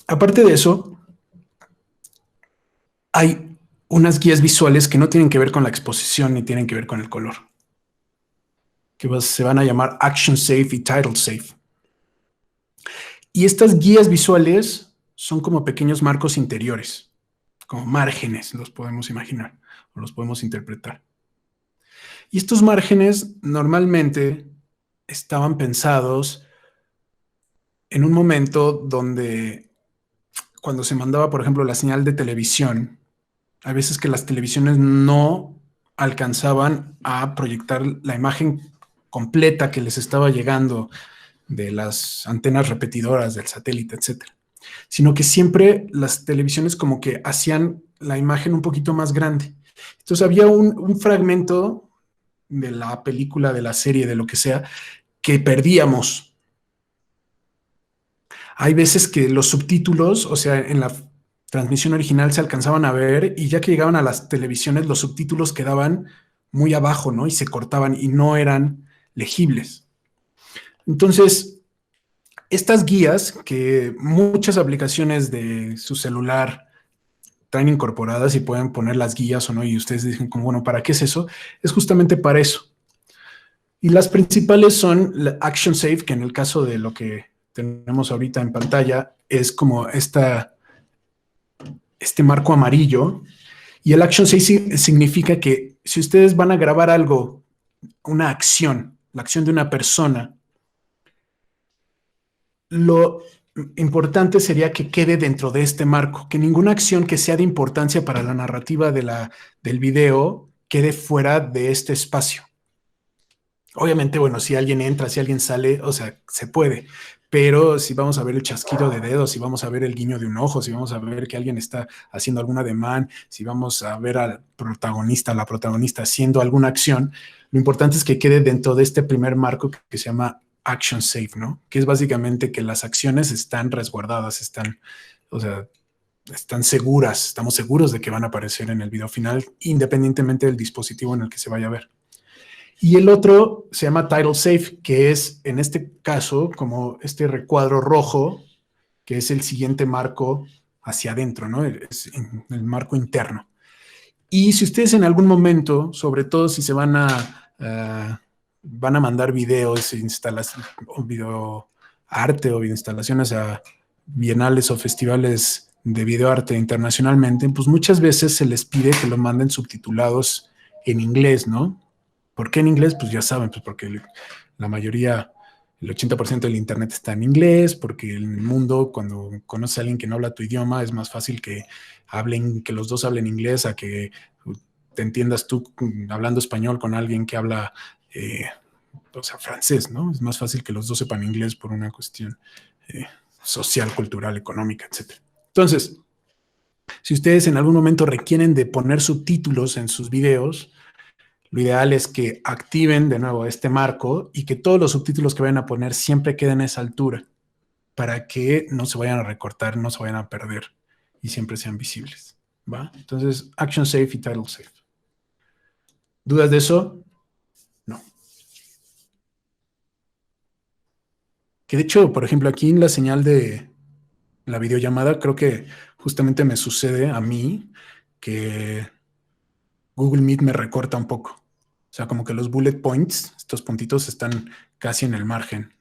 Aparte de eso, hay unas guías visuales que no tienen que ver con la exposición ni tienen que ver con el color, que se van a llamar Action Safe y Title Safe. Y estas guías visuales son como pequeños marcos interiores, como márgenes, los podemos imaginar o los podemos interpretar. Y estos márgenes normalmente estaban pensados en un momento donde cuando se mandaba, por ejemplo, la señal de televisión, a veces que las televisiones no alcanzaban a proyectar la imagen completa que les estaba llegando de las antenas repetidoras del satélite, etcétera, sino que siempre las televisiones como que hacían la imagen un poquito más grande. Entonces había un fragmento de la película, de la serie, de lo que sea, que perdíamos. Hay veces que los subtítulos, o sea, en la transmisión original se alcanzaban a ver y ya que llegaban a las televisiones, los subtítulos quedaban muy abajo, ¿no? Y se cortaban y no eran legibles. Entonces, estas guías que muchas aplicaciones de su celular traen incorporadas y pueden poner las guías o no, y ustedes dicen como, bueno, ¿para qué es eso? Es justamente para eso. Y las principales son la Action Safe, que en el caso de lo que tenemos ahorita en pantalla es como este marco amarillo. Y el Action Safe significa que si ustedes van a grabar algo, una acción, la acción de una persona, lo importante sería que quede dentro de este marco, que ninguna acción que sea de importancia para la narrativa del video quede fuera de este espacio. Obviamente, bueno, si alguien entra, si alguien sale, o sea, se puede, pero si vamos a ver el chasquido de dedos, si vamos a ver el guiño de un ojo, si vamos a ver que alguien está haciendo algún ademán, si vamos a ver al protagonista, a la protagonista haciendo alguna acción, lo importante es que quede dentro de este primer marco que se llama Action Safe, ¿no? Que es básicamente que las acciones están resguardadas, están, o sea, están seguras, estamos seguros de que van a aparecer en el video final, independientemente del dispositivo en el que se vaya a ver. Y el otro se llama Title Safe, que es en este caso como este recuadro rojo, que es el siguiente marco hacia adentro, ¿no? Es el marco interno. Y si ustedes en algún momento, sobre todo si se van a mandar videos, o video arte o video instalaciones a bienales o festivales de videoarte internacionalmente, pues muchas veces se les pide que lo manden subtitulados en inglés, ¿no? ¿Por qué en inglés? Pues ya saben, pues porque la mayoría, el 80% del internet está en inglés, porque en el mundo, cuando conoces a alguien que no habla tu idioma, es más fácil que que los dos hablen inglés a que te entiendas tú hablando español con alguien que habla, o sea, francés, ¿no? Es más fácil que los dos sepan inglés por una cuestión social, cultural, económica, etc. Entonces, si ustedes en algún momento requieren de poner subtítulos en sus videos, lo ideal es que activen de nuevo este marco y que todos los subtítulos que vayan a poner siempre queden a esa altura para que no se vayan a recortar, no se vayan a perder y siempre sean visibles. ¿Va? Entonces, Action Safe y Title Safe. ¿Dudas de eso? No. Que de hecho, por ejemplo, aquí en la señal de la videollamada, creo que justamente me sucede a mí que Google Meet me recorta un poco. O sea, como que los bullet points, estos puntitos están casi en el margen.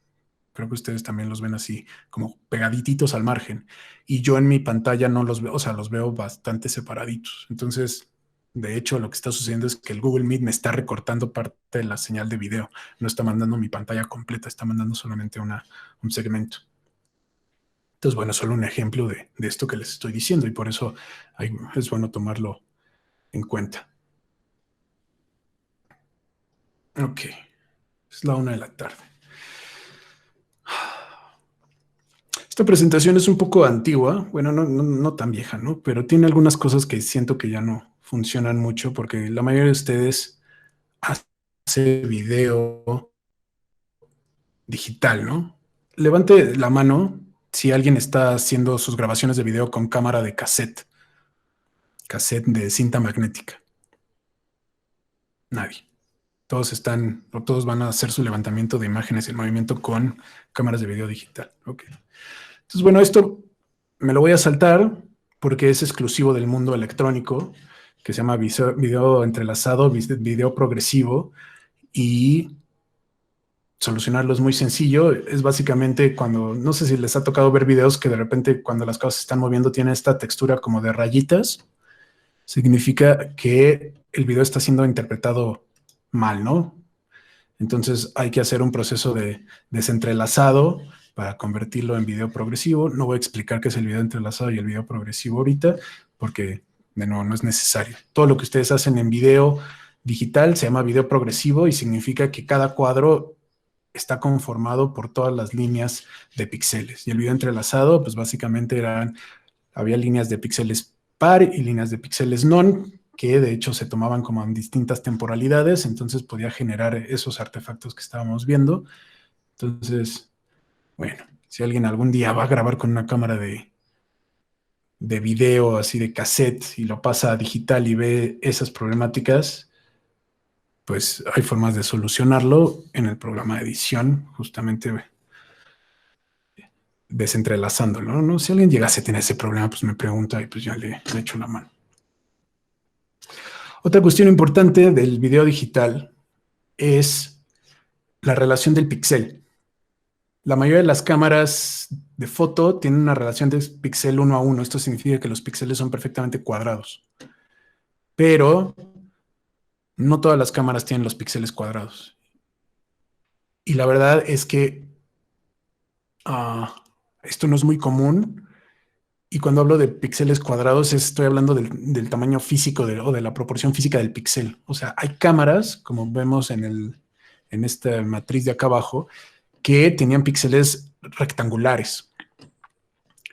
Creo que ustedes también los ven así, como pegaditos al margen. Y yo en mi pantalla no los veo, o sea, los veo bastante separaditos. Entonces, de hecho, lo que está sucediendo es que el Google Meet me está recortando parte de la señal de video. No está mandando mi pantalla completa, está mandando solamente un segmento. Entonces, bueno, solo un ejemplo de esto que les estoy diciendo y por eso es bueno tomarlo en cuenta. Ok, es la 1 de la tarde. Esta presentación es un poco antigua, bueno, no tan vieja, ¿no? Pero tiene algunas cosas que siento que ya no funcionan mucho porque la mayoría de ustedes hace video digital, ¿no? Levante la mano si alguien está haciendo sus grabaciones de video con cámara de cassette de cinta magnética. Nadie. Todos van a hacer su levantamiento de imágenes y el movimiento con cámaras de video digital. Ok. Entonces, bueno, esto me lo voy a saltar porque es exclusivo del mundo electrónico, que se llama video entrelazado, video progresivo, y solucionarlo es muy sencillo. Es básicamente cuando, no sé si les ha tocado ver videos que de repente cuando las cosas se están moviendo tiene esta textura como de rayitas. Significa que el video está siendo interpretado mal, ¿no? Entonces hay que hacer un proceso de desentrelazado para convertirlo en video progresivo. No voy a explicar qué es el video entrelazado y el video progresivo ahorita, porque de nuevo no es necesario. Todo lo que ustedes hacen en video digital se llama video progresivo y significa que cada cuadro está conformado por todas las líneas de píxeles. Y el video entrelazado, pues básicamente había líneas de píxeles par y líneas de píxeles non, que de hecho se tomaban como en distintas temporalidades, entonces podía generar esos artefactos que estábamos viendo. Entonces, bueno, si alguien algún día va a grabar con una cámara de video así de cassette y lo pasa a digital y ve esas problemáticas, pues hay formas de solucionarlo en el programa de edición, justamente desentrelazándolo, ¿no? Si alguien llegase a tener ese problema, pues me pregunta y pues ya le echo la mano. Otra cuestión importante del video digital es la relación del píxel. La mayoría de las cámaras de foto tienen una relación de píxel 1:1. Esto significa que los píxeles son perfectamente cuadrados. Pero no todas las cámaras tienen los píxeles cuadrados. Y la verdad es que esto no es muy común. Y cuando hablo de píxeles cuadrados, estoy hablando del tamaño físico o de la proporción física del píxel. O sea, hay cámaras, como vemos en esta matriz de acá abajo, que tenían píxeles rectangulares.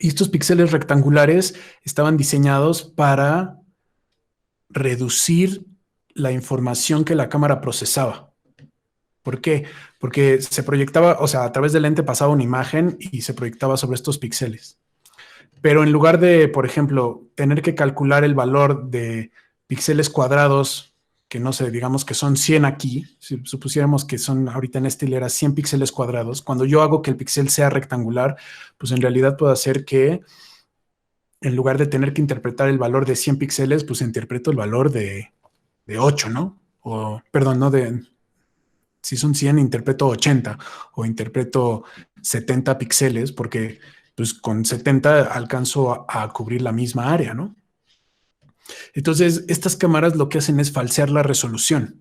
Y estos píxeles rectangulares estaban diseñados para reducir la información que la cámara procesaba. ¿Por qué? Porque se proyectaba, o sea, a través del lente pasaba una imagen y se proyectaba sobre estos píxeles. Pero en lugar de, por ejemplo, tener que calcular el valor de píxeles cuadrados, que no sé, digamos que son 100 aquí, si supusiéramos que son ahorita en esta hilera 100 píxeles cuadrados, cuando yo hago que el píxel sea rectangular, pues en realidad puedo hacer que en lugar de tener que interpretar el valor de 100 píxeles, pues interpreto el valor de 8, ¿no? O, perdón, no de, si son 100, interpreto 80 o interpreto 70 píxeles porque pues con 70 alcanzo a cubrir la misma área, ¿no? Entonces, estas cámaras lo que hacen es falsear la resolución.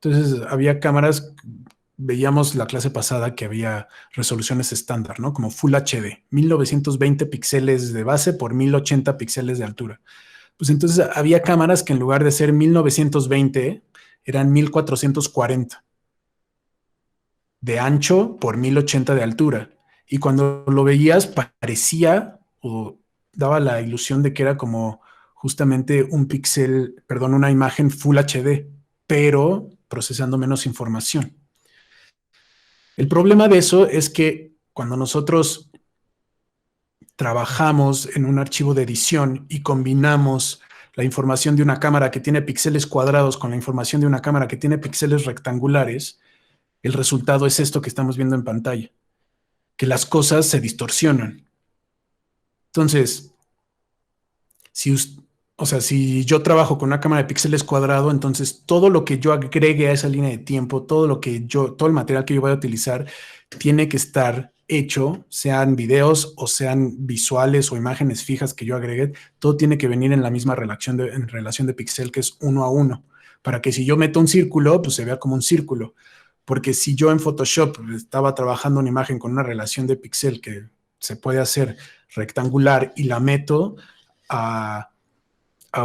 Entonces, había cámaras, veíamos la clase pasada que había resoluciones estándar, ¿no? Como Full HD, 1920 píxeles de base por 1080 píxeles de altura. Pues entonces había cámaras que en lugar de ser 1920 eran 1440 de ancho por 1080 de altura. Y cuando lo veías parecía o daba la ilusión de que era como justamente un píxel, perdón, una imagen Full HD, pero procesando menos información. El problema de eso es que cuando nosotros trabajamos en un archivo de edición y combinamos la información de una cámara que tiene píxeles cuadrados con la información de una cámara que tiene píxeles rectangulares, el resultado es esto que estamos viendo en pantalla, que las cosas se distorsionan. Entonces, si yo trabajo con una cámara de píxeles cuadrado, entonces todo lo que yo agregue a esa línea de tiempo, todo el material que yo voy a utilizar, tiene que estar hecho, sean videos o sean visuales o imágenes fijas que yo agregue, todo tiene que venir en la misma relación de píxel, que es 1:1, para que si yo meto un círculo, pues se vea como un círculo. Porque si yo en Photoshop estaba trabajando una imagen con una relación de píxel que se puede hacer rectangular y la meto a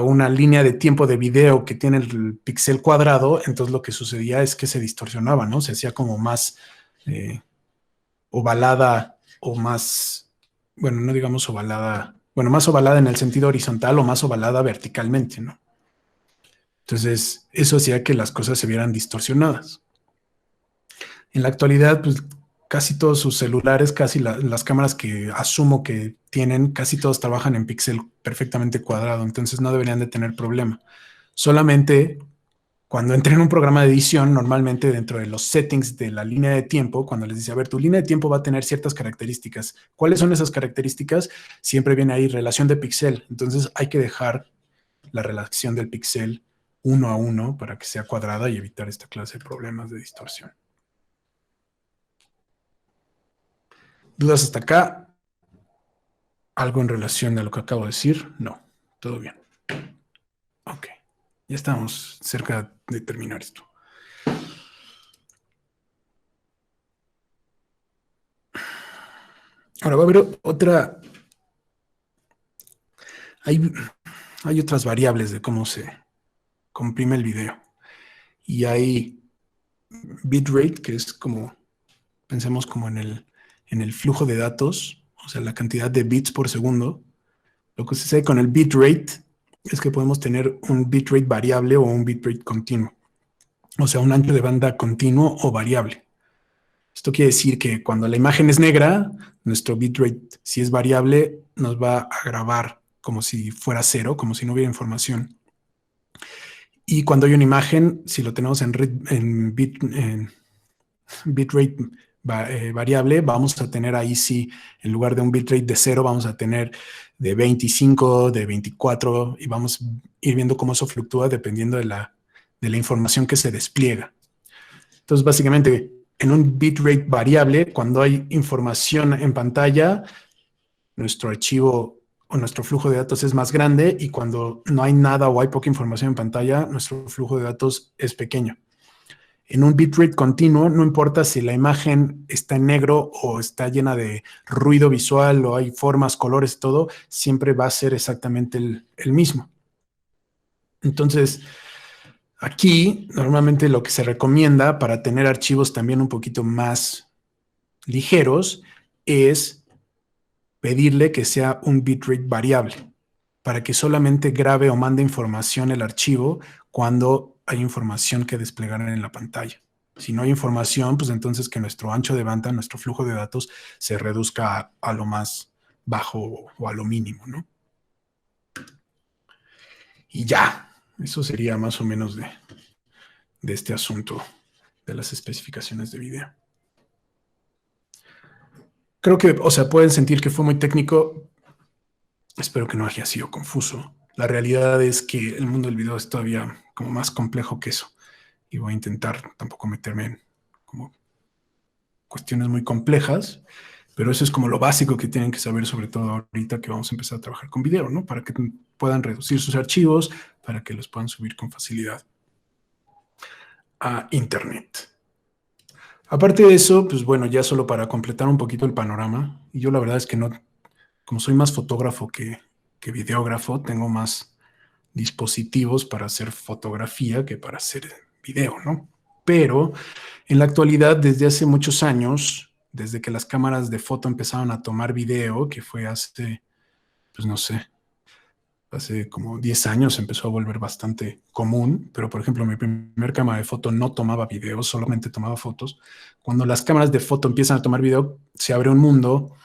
una línea de tiempo de video que tiene el píxel cuadrado, entonces lo que sucedía es que se distorsionaba, ¿no? Se hacía como más ovalada o más, bueno, no digamos ovalada, bueno, más ovalada en el sentido horizontal o más ovalada verticalmente, ¿no? Entonces, eso hacía que las cosas se vieran distorsionadas. En la actualidad, pues casi todos sus celulares, casi las cámaras que asumo que tienen, casi todos trabajan en píxel perfectamente cuadrado, entonces no deberían de tener problema. Solamente cuando entré en un programa de edición, normalmente dentro de los settings de la línea de tiempo, cuando les dice, a ver, tu línea de tiempo va a tener ciertas características. ¿Cuáles son esas características? Siempre viene ahí relación de píxel. Entonces hay que dejar la relación del píxel 1:1 para que sea cuadrada y evitar esta clase de problemas de distorsión. ¿Dudas hasta acá? ¿Algo en relación a lo que acabo de decir? No, todo bien. Ok, ya estamos cerca de terminar esto. Ahora va a haber otra... Hay otras variables de cómo se comprime el video. Y hay bitrate, que es como, pensemos como en el flujo de datos, o sea, la cantidad de bits por segundo. Lo que sucede con el bitrate es que podemos tener un bitrate variable o un bitrate continuo. O sea, un ancho de banda continuo o variable. Esto quiere decir que cuando la imagen es negra, nuestro bitrate, si es variable, nos va a grabar como si fuera cero, como si no hubiera información. Y cuando hay una imagen, si lo tenemos en bitrate variable, vamos a tener ahí sí, en lugar de un bitrate de 0, vamos a tener de 25, de 24, y vamos a ir viendo cómo eso fluctúa dependiendo de la información que se despliega. Entonces, básicamente, en un bitrate variable, cuando hay información en pantalla, nuestro archivo o nuestro flujo de datos es más grande, y cuando no hay nada o hay poca información en pantalla, nuestro flujo de datos es pequeño. En un bitrate continuo, no importa si la imagen está en negro o está llena de ruido visual o hay formas, colores, todo, siempre va a ser exactamente el mismo. Entonces, aquí normalmente lo que se recomienda para tener archivos también un poquito más ligeros es pedirle que sea un bitrate variable para que solamente grabe o mande información el archivo cuando hay información que desplegar en la pantalla. Si no hay información, pues entonces que nuestro ancho de banda, nuestro flujo de datos se reduzca a lo más bajo o a lo mínimo, ¿no? Y ya, eso sería más o menos de este asunto de las especificaciones de video. Creo que, o sea, pueden sentir que fue muy técnico. Espero que no haya sido confuso. La realidad es que el mundo del video es todavía como más complejo que eso. Y voy a intentar tampoco meterme en como cuestiones muy complejas, pero eso es como lo básico que tienen que saber, sobre todo ahorita que vamos a empezar a trabajar con video, ¿no? Para que puedan reducir sus archivos, para que los puedan subir con facilidad a Internet. Aparte de eso, pues bueno, ya solo para completar un poquito el panorama, y yo la verdad es que no, como soy más fotógrafo que videógrafo, tengo más dispositivos para hacer fotografía que para hacer video, ¿no? Pero en la actualidad, desde hace muchos años, desde que las cámaras de foto empezaron a tomar video, que fue hace, pues no sé, hace como 10 años empezó a volver bastante común, pero por ejemplo mi primer cámara de foto no tomaba video, solamente tomaba fotos. Cuando las cámaras de foto empiezan a tomar video, se abre un mundo,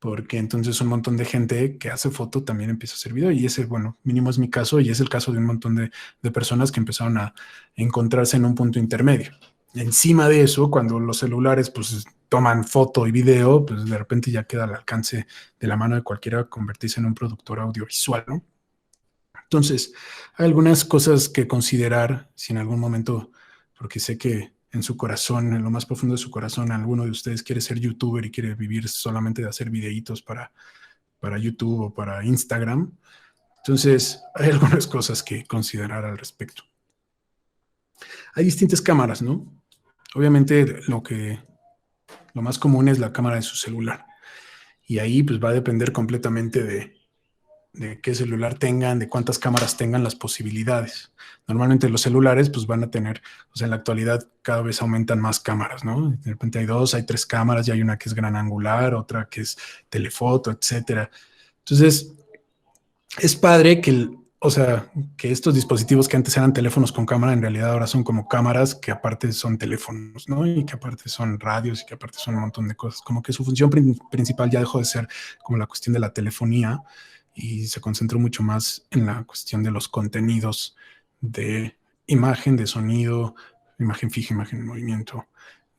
porque entonces un montón de gente que hace foto también empieza a hacer video, y ese, bueno, mínimo es mi caso, y es el caso de un montón de personas que empezaron a encontrarse en un punto intermedio. Encima de eso, cuando los celulares pues toman foto y video, pues de repente ya queda al alcance de la mano de cualquiera convertirse en un productor audiovisual, ¿no? Entonces, hay algunas cosas que considerar si en algún momento, porque sé que en su corazón, en lo más profundo de su corazón, alguno de ustedes quiere ser youtuber y quiere vivir solamente de hacer videitos para YouTube o para Instagram. Entonces, hay algunas cosas que considerar al respecto. Hay distintas cámaras, ¿no? Obviamente, lo más común es la cámara de su celular. Y ahí pues va a depender completamente de qué celular tengan, de cuántas cámaras tengan, las posibilidades. Normalmente los celulares pues van a tener, o sea, en la actualidad cada vez aumentan más cámaras, ¿no? De repente hay 2, hay 3 cámaras, y hay una que es gran angular, otra que es telefoto, etcétera. Entonces, es padre que, o sea, que estos dispositivos que antes eran teléfonos con cámara, en realidad ahora son como cámaras que aparte son teléfonos, ¿no? Y que aparte son radios y que aparte son un montón de cosas. Como que su función principal ya dejó de ser como la cuestión de la telefonía y se concentró mucho más en la cuestión de los contenidos de imagen, de sonido, imagen fija, imagen en movimiento,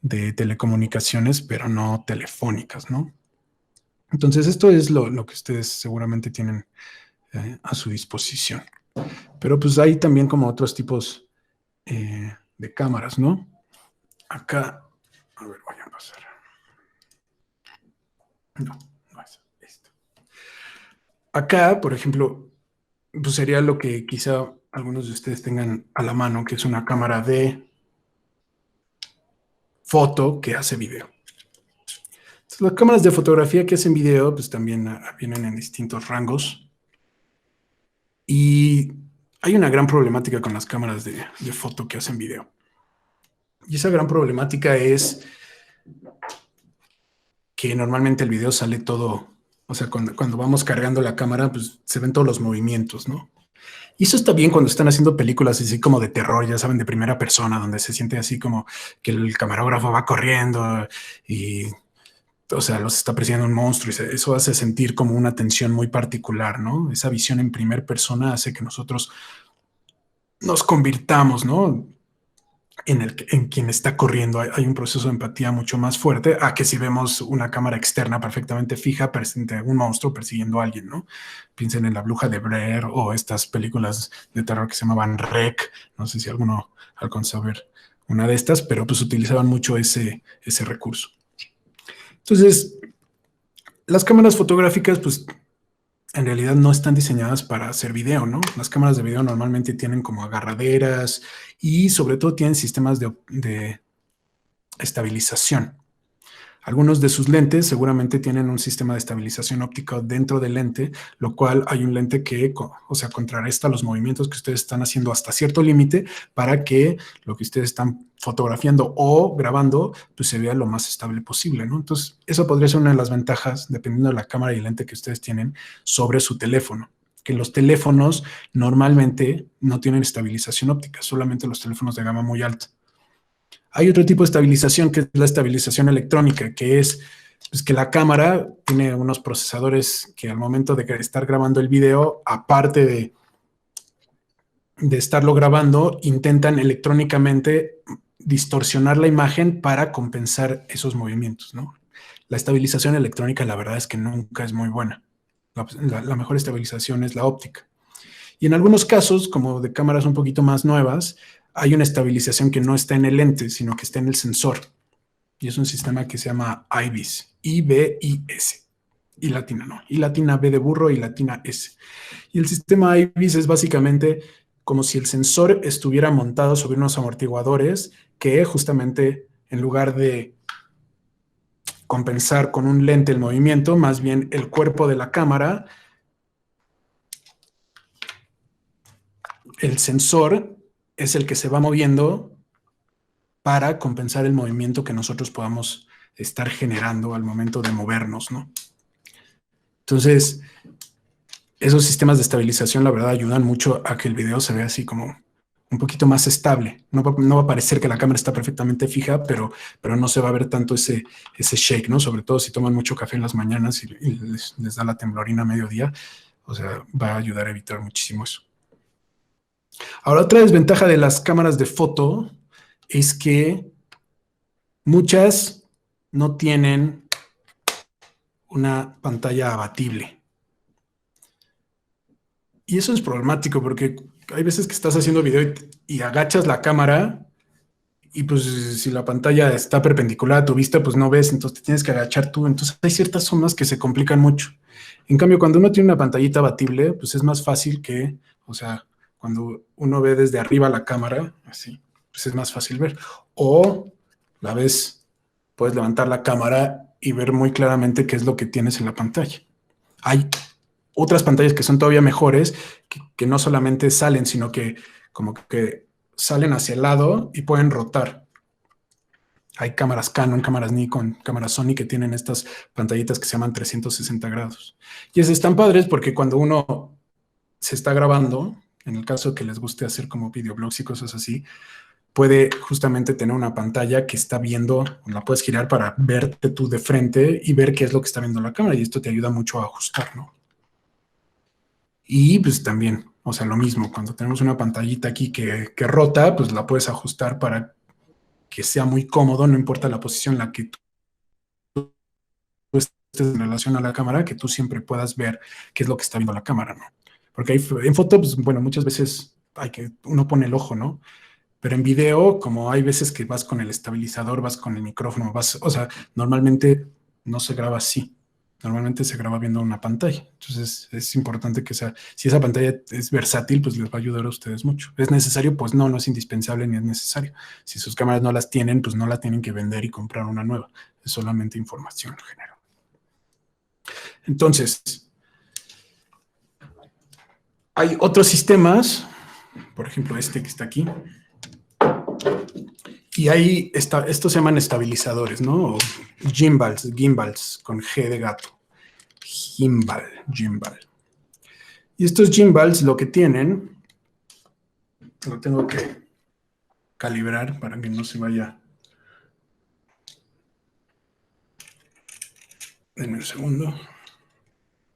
de telecomunicaciones, pero no telefónicas, ¿no? Entonces, esto es lo que ustedes seguramente tienen a su disposición. Pero pues hay también como otros tipos de cámaras, ¿no? Acá, a ver, voy a pasar. No, no es esto. Acá, por ejemplo, pues sería lo que quizá algunos de ustedes tengan a la mano, que es una cámara de foto que hace video. Entonces, las cámaras de fotografía que hacen video, pues también vienen en distintos rangos. Y hay una gran problemática con las cámaras de foto que hacen video. Y esa gran problemática es que normalmente el video sale todo, o sea, cuando vamos cargando la cámara, pues se ven todos los movimientos, ¿no? Y eso está bien cuando están haciendo películas así como de terror, ya saben, de primera persona, donde se siente así como que el camarógrafo va corriendo y, o sea, los está persiguiendo un monstruo y eso hace sentir como una tensión muy particular, ¿no? Esa visión en primera persona hace que nosotros nos convirtamos, ¿no? En quien está corriendo. Hay un proceso de empatía mucho más fuerte a que si vemos una cámara externa perfectamente fija presente un monstruo persiguiendo a alguien, ¿no? Piensen en La Bruja de Blair o estas películas de terror que se llamaban REC. No sé si alguno alcanzó a ver una de estas, pero pues utilizaban mucho ese recurso. Entonces, las cámaras fotográficas, pues en realidad no están diseñadas para hacer video, ¿no? Las cámaras de video normalmente tienen como agarraderas y sobre todo tienen sistemas de estabilización. Algunos de sus lentes seguramente tienen un sistema de estabilización óptica dentro del lente, lo cual hay un lente que, o sea, contrarresta los movimientos que ustedes están haciendo hasta cierto límite para que lo que ustedes están fotografiando o grabando, pues se vea lo más estable posible, ¿no? Entonces, eso podría ser una de las ventajas, dependiendo de la cámara y el lente que ustedes tienen, sobre su teléfono. Que los teléfonos normalmente no tienen estabilización óptica, solamente los teléfonos de gama muy alta. Hay otro tipo de estabilización que es la estabilización electrónica, que es pues, que la cámara tiene unos procesadores que al momento de estar grabando el video, aparte de estarlo grabando, intentan electrónicamente distorsionar la imagen para compensar esos movimientos, ¿no? La estabilización electrónica, la verdad es que nunca es muy buena. La mejor estabilización es la óptica. Y en algunos casos, como de cámaras un poquito más nuevas, hay una estabilización que no está en el lente, sino que está en el sensor. Y es un sistema que se llama IBIS, I-B-I-S. Y latina no, y latina B de burro y latina S. Y el sistema IBIS es básicamente como si el sensor estuviera montado sobre unos amortiguadores que justamente en lugar de compensar con un lente el movimiento, más bien el cuerpo de la cámara, el sensor es el que se va moviendo para compensar el movimiento que nosotros podamos estar generando al momento de movernos, ¿no? Entonces, esos sistemas de estabilización, la verdad, ayudan mucho a que el video se vea así como un poquito más estable. No va a parecer que la cámara está perfectamente fija, pero no se va a ver tanto ese shake, ¿no? Sobre todo si toman mucho café en las mañanas y les da la temblorina a mediodía. O sea, va a ayudar a evitar muchísimo eso. Ahora, otra desventaja de las cámaras de foto es que muchas no tienen una pantalla abatible. Y eso es problemático porque hay veces que estás haciendo video y agachas la cámara y pues si la pantalla está perpendicular a tu vista, pues no ves, entonces te tienes que agachar tú. Entonces hay ciertas zonas que se complican mucho. En cambio, cuando uno tiene una pantallita abatible, pues es más fácil que, o sea, cuando uno ve desde arriba la cámara, así, pues es más fácil ver. O la ves, puedes levantar la cámara y ver muy claramente qué es lo que tienes en la pantalla. Hay otras pantallas que son todavía mejores, que no solamente salen, sino que como que salen hacia el lado y pueden rotar. Hay cámaras Canon, cámaras Nikon, cámaras Sony que tienen estas pantallitas que se llaman 360 grados. Y esas están padres porque cuando uno se está grabando, en el caso que les guste hacer como videoblogs y cosas así, puede justamente tener una pantalla que está viendo, la puedes girar para verte tú de frente y ver qué es lo que está viendo la cámara y esto te ayuda mucho a ajustar, ¿no? Y pues también, o sea, lo mismo, cuando tenemos una pantallita aquí que rota, pues la puedes ajustar para que sea muy cómodo, no importa la posición en la que tú estés en relación a la cámara, que tú siempre puedas ver qué es lo que está viendo la cámara, ¿no? Porque en foto, pues bueno, muchas veces uno pone el ojo, ¿no? Pero en video, como hay veces que vas con el estabilizador, vas con el micrófono, o sea, normalmente no se graba así. Normalmente se graba viendo una pantalla. Entonces es importante que sea, si esa pantalla es versátil, pues les va a ayudar a ustedes mucho. ¿Es necesario? Pues no, no es indispensable ni es necesario. Si sus cámaras no las tienen, pues no la tienen que vender y comprar una nueva. Es solamente información general. Entonces, hay otros sistemas, por ejemplo este que está aquí, y ahí estos se llaman estabilizadores, ¿no? O gimbals, con G de gato. Gimbal. Y estos gimbals lo que tienen, lo tengo que calibrar para que no se vaya. Denme un segundo.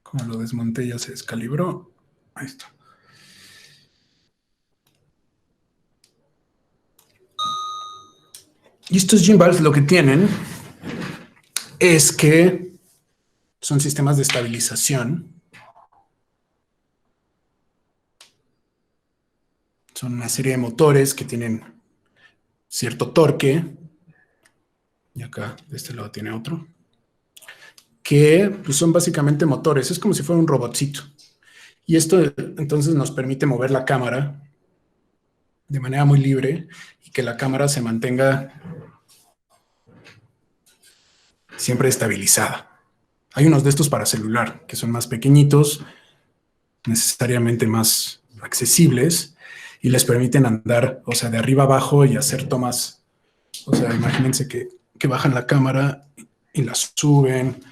Como lo desmonté ya se descalibró. Ahí está. Y estos gimbals lo que tienen es que son sistemas de estabilización. Son una serie de motores que tienen cierto torque. Y acá, de este lado tiene otro. Que pues, son básicamente motores. Es como si fuera un robotcito. Y esto entonces nos permite mover la cámara de manera muy libre y que la cámara se mantenga siempre estabilizada. Hay unos de estos para celular, que son más pequeñitos, necesariamente más accesibles, y les permiten andar, o sea, de arriba abajo y hacer tomas. O sea, imagínense que bajan la cámara y la suben,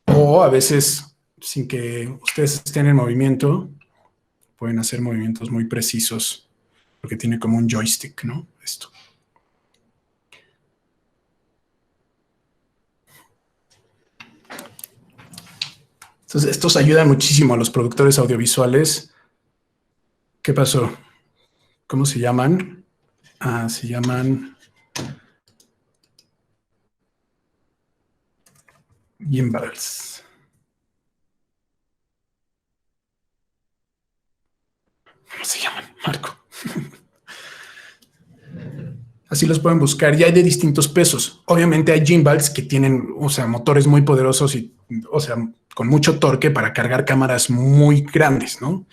o a veces, sin que ustedes estén en movimiento, pueden hacer movimientos muy precisos, porque tiene como un joystick, ¿no? Esto. Entonces, estos ayudan muchísimo a los productores audiovisuales. ¿Qué pasó? ¿Cómo se llaman? Se llaman gimbals. ¿Cómo se llaman, Marco? Así los pueden buscar. Y hay de distintos pesos. Obviamente hay gimbals que tienen, o sea, motores muy poderosos y, o sea, con mucho torque para cargar cámaras muy grandes, ¿no?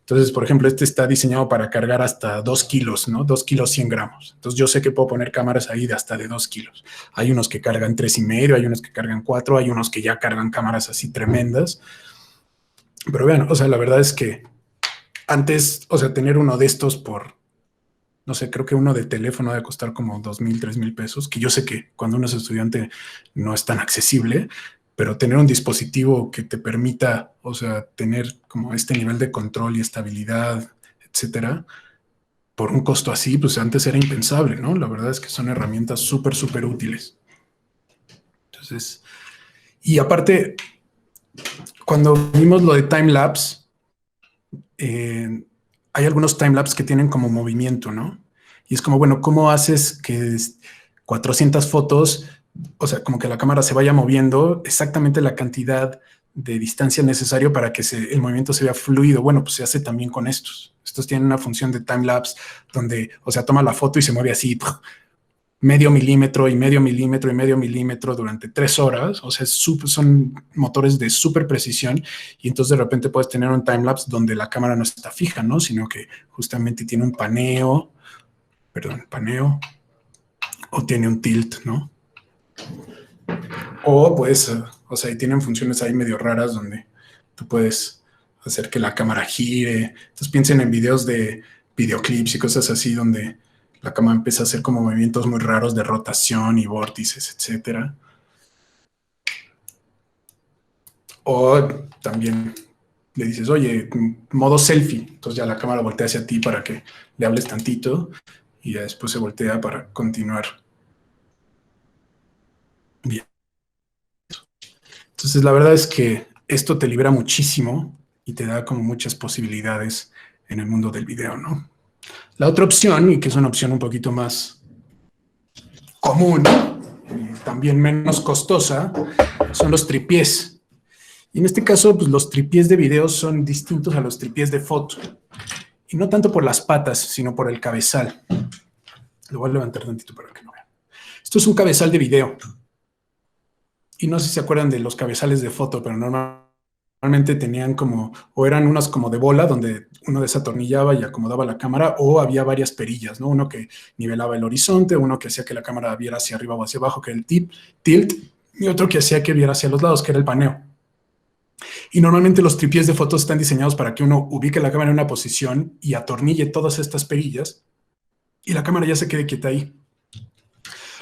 Entonces, por ejemplo, este está diseñado para cargar hasta 2 kilos, ¿no? 2 kilos 100 gramos. Entonces, yo sé que puedo poner cámaras ahí de hasta de 2 kilos. Hay unos que cargan 3,5, hay unos que cargan 4, hay unos que ya cargan cámaras así tremendas. Pero vean, o sea, la verdad es que antes, o sea, tener uno de estos por, no sé, creo que uno de teléfono debe costar como 2,000, 3,000 pesos, que yo sé que cuando uno es estudiante no es tan accesible, pero tener un dispositivo que te permita, o sea, tener como este nivel de control y estabilidad, etcétera, por un costo así, pues antes era impensable, ¿no? La verdad es que son herramientas súper, súper útiles. Entonces, y aparte, cuando vimos lo de time-lapse, hay algunos time-lapse que tienen como movimiento, ¿no? Y es como, bueno, ¿cómo haces que 400 fotos, o sea, como que la cámara se vaya moviendo exactamente la cantidad de distancia necesario para que el movimiento se vea fluido? Bueno, pues se hace también con estos. Estos tienen una función de time-lapse donde, o sea, toma la foto y se mueve así, medio milímetro y medio milímetro y medio milímetro durante 3 horas. O sea, son motores de súper precisión y entonces de repente puedes tener un timelapse donde la cámara no está fija, ¿no? Sino que justamente tiene un paneo, o tiene un tilt, ¿no? O pues, o sea, y tienen funciones ahí medio raras donde tú puedes hacer que la cámara gire. Entonces piensen en videos de videoclips y cosas así donde la cámara empieza a hacer como movimientos muy raros de rotación y vórtices, etcétera. O también le dices, oye, modo selfie. Entonces ya la cámara voltea hacia ti para que le hables tantito y ya después se voltea para continuar. Bien. Entonces la verdad es que esto te libera muchísimo y te da como muchas posibilidades en el mundo del video, ¿no? La otra opción, y que es una opción un poquito más común y también menos costosa, son los tripiés. Y en este caso, pues los tripiés de video son distintos a los tripiés de foto. Y no tanto por las patas, sino por el cabezal. Lo voy a levantar tantito para que no vean. Esto es un cabezal de video. Y no sé si se acuerdan de los cabezales de foto, pero normalmente tenían como, o eran unas como de bola, donde uno desatornillaba y acomodaba la cámara, o había varias perillas, ¿no? Uno que nivelaba el horizonte, uno que hacía que la cámara viera hacia arriba o hacia abajo, que era el tilt, y otro que hacía que viera hacia los lados, que era el paneo. Y normalmente los tripiés de fotos están diseñados para que uno ubique la cámara en una posición y atornille todas estas perillas, y la cámara ya se quede quieta ahí.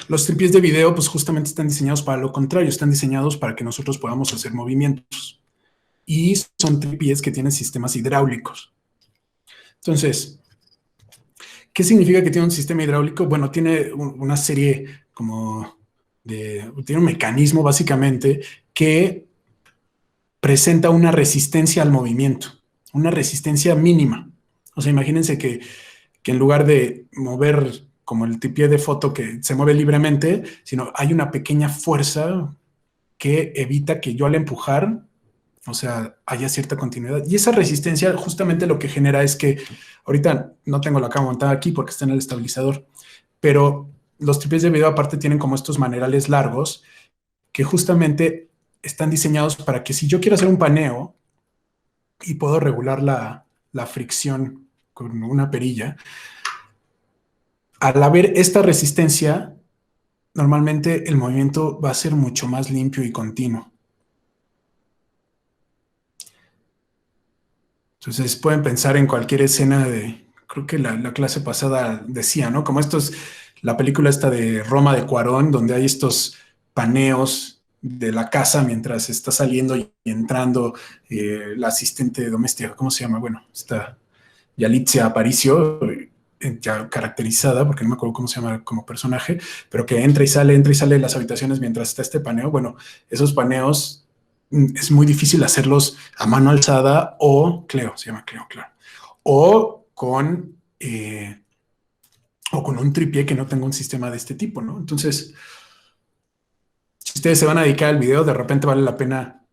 Los tripiés de video, pues justamente están diseñados para lo contrario, están diseñados para que nosotros podamos hacer movimientos. Y son tripiés que tienen sistemas hidráulicos. Entonces, ¿qué significa que tiene un sistema hidráulico? Bueno, tiene una serie como tiene un mecanismo básicamente que presenta una resistencia al movimiento, una resistencia mínima. O sea, imagínense que en lugar de mover como el tripié de foto que se mueve libremente, sino hay una pequeña fuerza que evita que yo al empujar, o sea, haya cierta continuidad. Y esa resistencia justamente lo que genera es que, ahorita no tengo la cámara montada aquí porque está en el estabilizador, pero los tripiés de video aparte tienen como estos manerales largos que justamente están diseñados para que si yo quiero hacer un paneo y puedo regular la fricción con una perilla, al haber esta resistencia, normalmente el movimiento va a ser mucho más limpio y continuo. Entonces pueden pensar en cualquier escena creo que la clase pasada decía, ¿no? Como la película esta de Roma de Cuarón, donde hay estos paneos de la casa mientras está saliendo y entrando la asistente doméstica, ¿cómo se llama? Bueno, está Yalitza Aparicio, ya caracterizada, porque no me acuerdo cómo se llama como personaje, pero que entra y sale de las habitaciones mientras está este paneo. Bueno, esos paneos es muy difícil hacerlos a mano alzada o Cleo, se llama Cleo, claro, o con un tripié que no tenga un sistema de este tipo, ¿no? Entonces, si ustedes se van a dedicar al video, de repente vale la pena,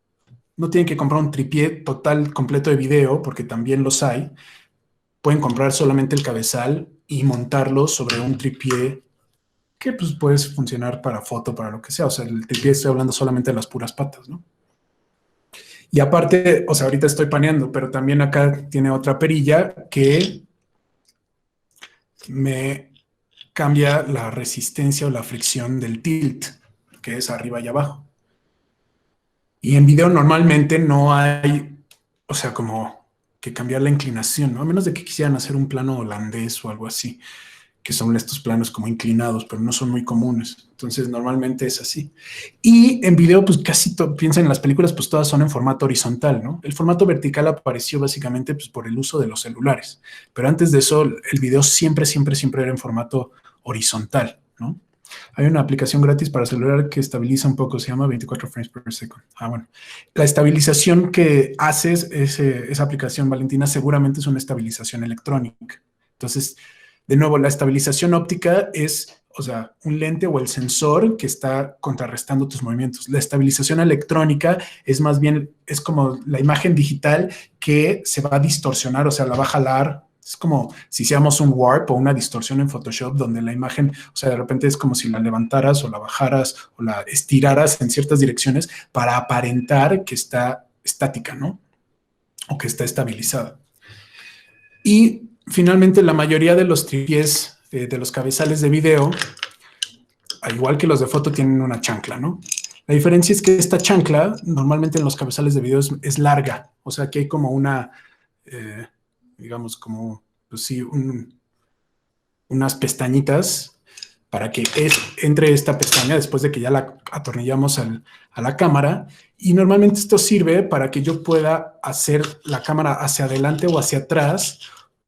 no tienen que comprar un tripié total, completo de video, porque también los hay. Pueden comprar solamente el cabezal y montarlo sobre un tripié que pues puede funcionar para foto, para lo que sea. O sea, el tripié estoy hablando solamente de las puras patas, ¿no? Y aparte, o sea, ahorita estoy paneando, pero también acá tiene otra perilla que me cambia la resistencia o la fricción del tilt, que es arriba y abajo. Y en video normalmente no hay, o sea, como que cambiar la inclinación, ¿no? A menos de que quisieran hacer un plano holandés o algo así, que son estos planos como inclinados, pero no son muy comunes. Entonces, normalmente es así. Y en video, pues casi piensan en las películas, pues todas son en formato horizontal, ¿no? El formato vertical apareció básicamente pues, por el uso de los celulares. Pero antes de eso, el video siempre era en formato horizontal, ¿no? Hay una aplicación gratis para celular que estabiliza un poco, se llama 24 frames per second. Bueno. La estabilización que haces, esa aplicación, Valentina, seguramente es una estabilización electrónica. Entonces, de nuevo, la estabilización óptica es, o sea, un lente o el sensor que está contrarrestando tus movimientos. La estabilización electrónica es más bien, es como la imagen digital que se va a distorsionar, o sea, la va a jalar. Es como si hiciéramos un warp o una distorsión en Photoshop donde la imagen, o sea, de repente es como si la levantaras o la bajaras o la estiraras en ciertas direcciones para aparentar que está estática, ¿no? O que está estabilizada. Y finalmente, la mayoría de los tripiés de los cabezales de video, al igual que los de foto, tienen una chancla, ¿no? La diferencia es que esta chancla, normalmente en los cabezales de video, es larga. O sea, que hay como una, digamos, como, pues sí, unas pestañitas para que entre esta pestaña después de que ya la atornillamos a la cámara. Y normalmente esto sirve para que yo pueda hacer la cámara hacia adelante o hacia atrás,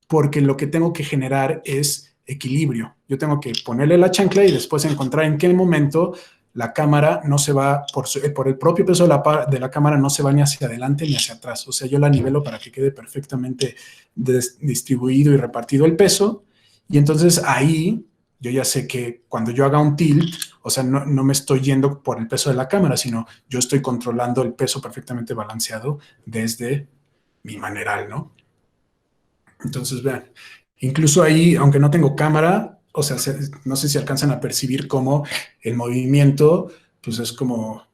porque lo que tengo que generar es equilibrio. Yo tengo que ponerle la chancla y después encontrar en qué momento la cámara no se va, por el propio peso de la cámara, no se va ni hacia adelante ni hacia atrás. O sea, yo la nivelo para que quede perfectamente distribuido y repartido el peso. Y entonces ahí yo ya sé que cuando yo haga un tilt, o sea, no me estoy yendo por el peso de la cámara, sino yo estoy controlando el peso perfectamente balanceado desde mi maneral, ¿no? Entonces, vean, incluso ahí, aunque no tengo cámara, o sea, no sé si alcanzan a percibir cómo el movimiento, pues es como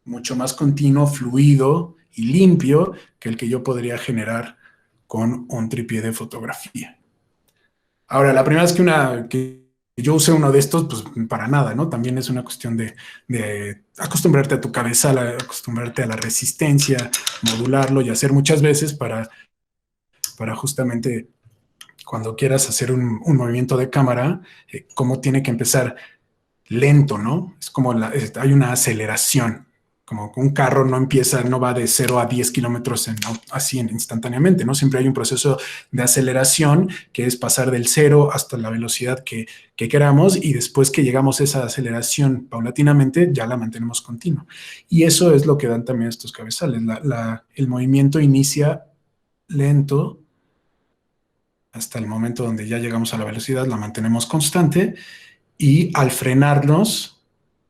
mucho más continuo, fluido y limpio que el que yo podría generar con un trípode de fotografía. Ahora, la primera vez que yo usé uno de estos, pues para nada, ¿no? También es una cuestión de acostumbrarte a tu cabeza, acostumbrarte a la resistencia, modularlo y hacer muchas veces para justamente cuando quieras hacer un movimiento de cámara, cómo tiene que empezar lento, ¿no? Es como hay una aceleración, como que un carro no empieza, no va de 0 a 10 kilómetros así instantáneamente, ¿no? Siempre hay un proceso de aceleración que es pasar del 0 hasta la velocidad que queramos y después que llegamos a esa aceleración paulatinamente, ya la mantenemos continua. Y eso es lo que dan también estos cabezales. El movimiento inicia lento hasta el momento donde ya llegamos a la velocidad, la mantenemos constante y al frenarnos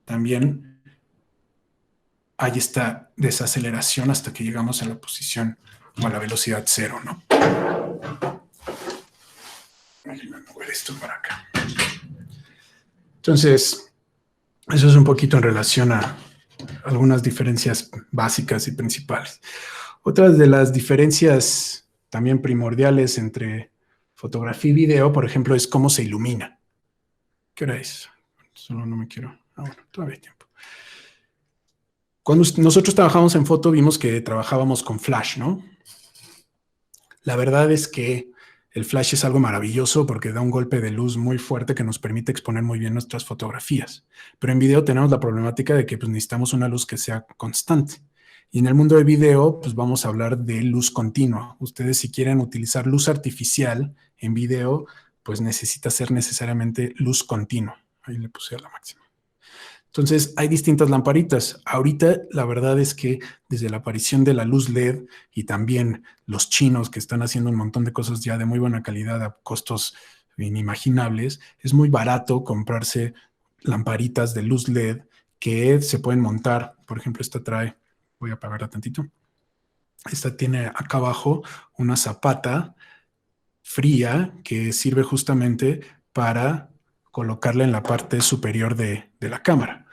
también hay esta desaceleración hasta que llegamos a la posición o a la velocidad 0, ¿no? Déjenme mover esto para acá. Entonces, eso es un poquito en relación a algunas diferencias básicas y principales. Otras de las diferencias también primordiales entre fotografía y video, por ejemplo, es cómo se ilumina. ¿Qué hora es? Solo no me quiero... bueno, todavía hay tiempo. Cuando nosotros trabajamos en foto, vimos que trabajábamos con flash, ¿no? La verdad es que el flash es algo maravilloso porque da un golpe de luz muy fuerte que nos permite exponer muy bien nuestras fotografías. Pero en video tenemos la problemática de que pues, necesitamos una luz que sea constante. Y en el mundo de video, pues vamos a hablar de luz continua. Ustedes si quieren utilizar luz artificial en video, pues necesita ser necesariamente luz continua. Ahí le puse a la máxima. Entonces, hay distintas lamparitas. Ahorita, la verdad es que desde la aparición de la luz LED y también los chinos que están haciendo un montón de cosas ya de muy buena calidad a costos inimaginables, es muy barato comprarse lamparitas de luz LED que se pueden montar. Por ejemplo, esta trae, voy a apagarla tantito. Esta tiene acá abajo una zapata fría que sirve justamente para colocarla en la parte superior de la cámara.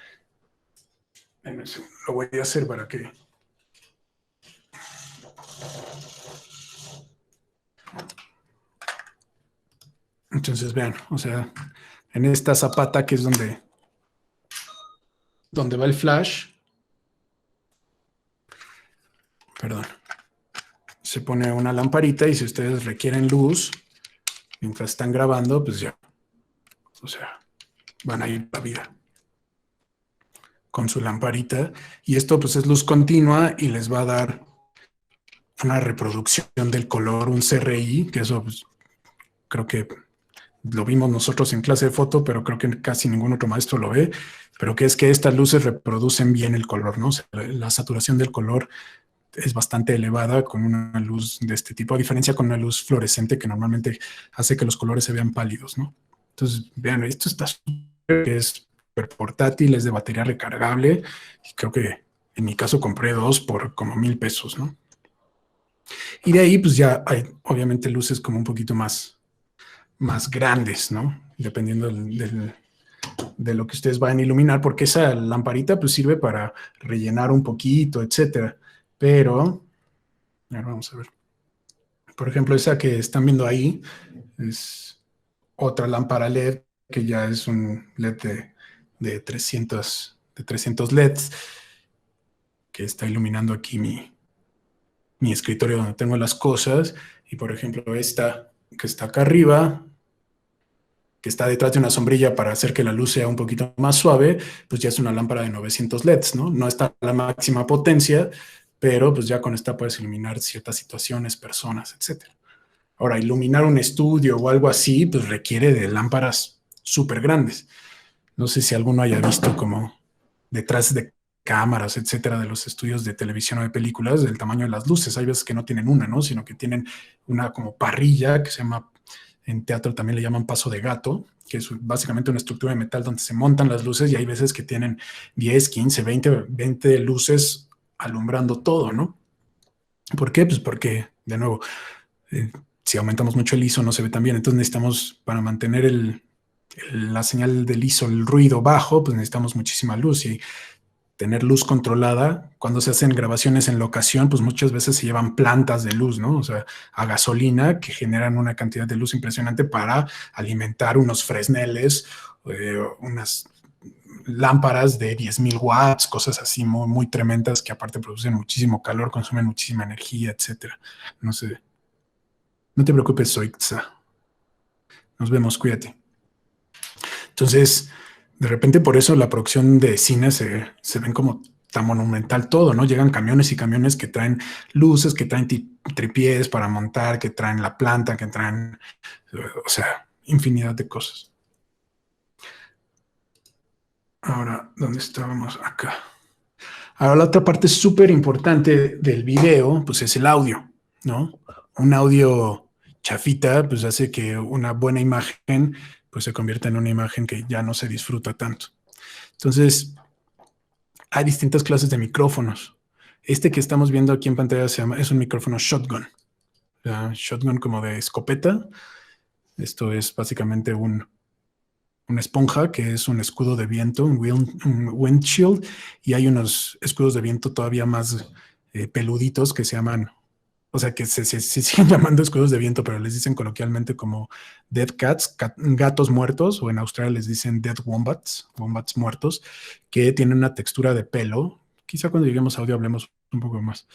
Lo voy a hacer para que... Entonces vean, o sea, en esta zapata que es donde va el flash, perdón, se pone una lamparita y si ustedes requieren luz mientras están grabando, pues ya, o sea, van a ir la vida con su lamparita y esto pues es luz continua y les va a dar una reproducción del color, un CRI, que eso pues, creo que lo vimos nosotros en clase de foto, pero creo que casi ningún otro maestro lo ve, pero que es que estas luces reproducen bien el color, ¿no? O sea, la saturación del color es bastante elevada con una luz de este tipo, a diferencia con una luz fluorescente que normalmente hace que los colores se vean pálidos, ¿no? Entonces, vean, esto está súper, que es súper portátil, es de batería recargable, y creo que en mi caso compré 2 por como $1,000, ¿no? Y de ahí, pues ya hay obviamente luces como un poquito más grandes, ¿no? Dependiendo de lo que ustedes vayan a iluminar, porque esa lamparita pues sirve para rellenar un poquito, etcétera. Pero, ahora vamos a ver. Por ejemplo, esa que están viendo ahí es otra lámpara LED que ya es un LED de 300 LEDs que está iluminando aquí mi escritorio donde tengo las cosas. Y por ejemplo, esta que está acá arriba, que está detrás de una sombrilla para hacer que la luz sea un poquito más suave, pues ya es una lámpara de 900 LEDs, ¿no? No está a la máxima potencia, pero pues ya con esta puedes iluminar ciertas situaciones, personas, etc. Ahora, iluminar un estudio o algo así, pues requiere de lámparas súper grandes. No sé si alguno haya visto como detrás de cámaras, etcétera, de los estudios de televisión o de películas, del tamaño de las luces. Hay veces que no tienen una, ¿no? Sino que tienen una como parrilla que se llama... En teatro también le llaman paso de gato, que es básicamente una estructura de metal donde se montan las luces y hay veces que tienen 10, 15, 20 luces alumbrando todo, ¿no? ¿Por qué? Pues porque, de nuevo, si aumentamos mucho el ISO no se ve tan bien. Entonces necesitamos, para mantener la señal del ISO, el ruido bajo, pues necesitamos muchísima luz y tener luz controlada. Cuando se hacen grabaciones en locación, pues muchas veces se llevan plantas de luz, ¿no? O sea, a gasolina que generan una cantidad de luz impresionante para alimentar unos fresneles, unas lámparas de 10,000 watts, cosas así muy, muy tremendas que aparte producen muchísimo calor, consumen muchísima energía, etcétera. No sé. No te preocupes, Zoixa. Nos vemos, cuídate. Entonces, de repente por eso la producción de cine se ven como tan monumental todo, ¿no? Llegan camiones y camiones que traen luces, que traen tripiés para montar, que traen la planta, que traen, o sea, infinidad de cosas. Ahora, ¿dónde estábamos? Acá. Ahora, la otra parte súper importante del video, pues es el audio, ¿no? Un audio chafita, pues hace que una buena imagen, pues se convierta en una imagen que ya no se disfruta tanto. Entonces, hay distintas clases de micrófonos. Este que estamos viendo aquí en pantalla es un micrófono shotgun. Shotgun como de escopeta. Esto es básicamente una esponja que es un escudo de viento, un windshield, y hay unos escudos de viento todavía más peluditos que se llaman, o sea, que se siguen llamando escudos de viento, pero les dicen coloquialmente como dead cats, gatos muertos, o en Australia les dicen dead wombats, wombats muertos, que tienen una textura de pelo. Quizá cuando lleguemos a audio hablemos un poco más,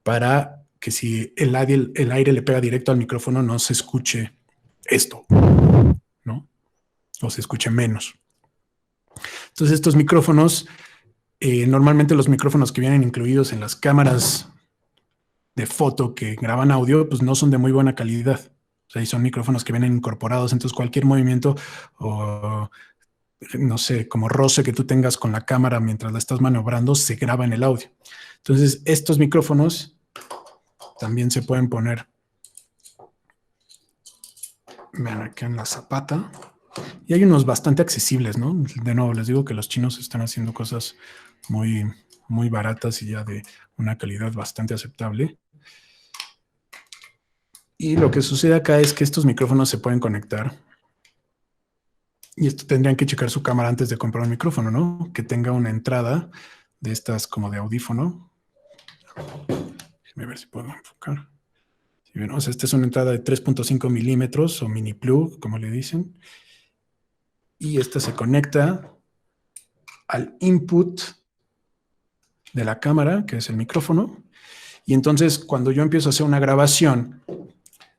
para que si el aire le pega directo al micrófono no se escuche esto, ¿no? O se escuche menos. Entonces estos micrófonos, normalmente los micrófonos que vienen incluidos en las cámaras de foto que graban audio, pues no son de muy buena calidad. O sea, y son micrófonos que vienen incorporados, entonces cualquier movimiento o, no sé, como roce que tú tengas con la cámara mientras la estás maniobrando, se graba en el audio. Entonces, estos micrófonos también se pueden poner, vean acá en la zapata, y hay unos bastante accesibles, ¿no? De nuevo, les digo que los chinos están haciendo cosas muy, muy baratas y ya de una calidad bastante aceptable. Y lo que sucede acá es que estos micrófonos se pueden conectar. Y esto tendrían que checar su cámara antes de comprar un micrófono, ¿no? Que tenga una entrada de estas como de audífono. Déjame ver si puedo enfocar. Si ven, o sea, esta es una entrada de 3.5 milímetros o mini plug, como le dicen. Y esta se conecta al input de la cámara, que es el micrófono. Y entonces, cuando yo empiezo a hacer una grabación,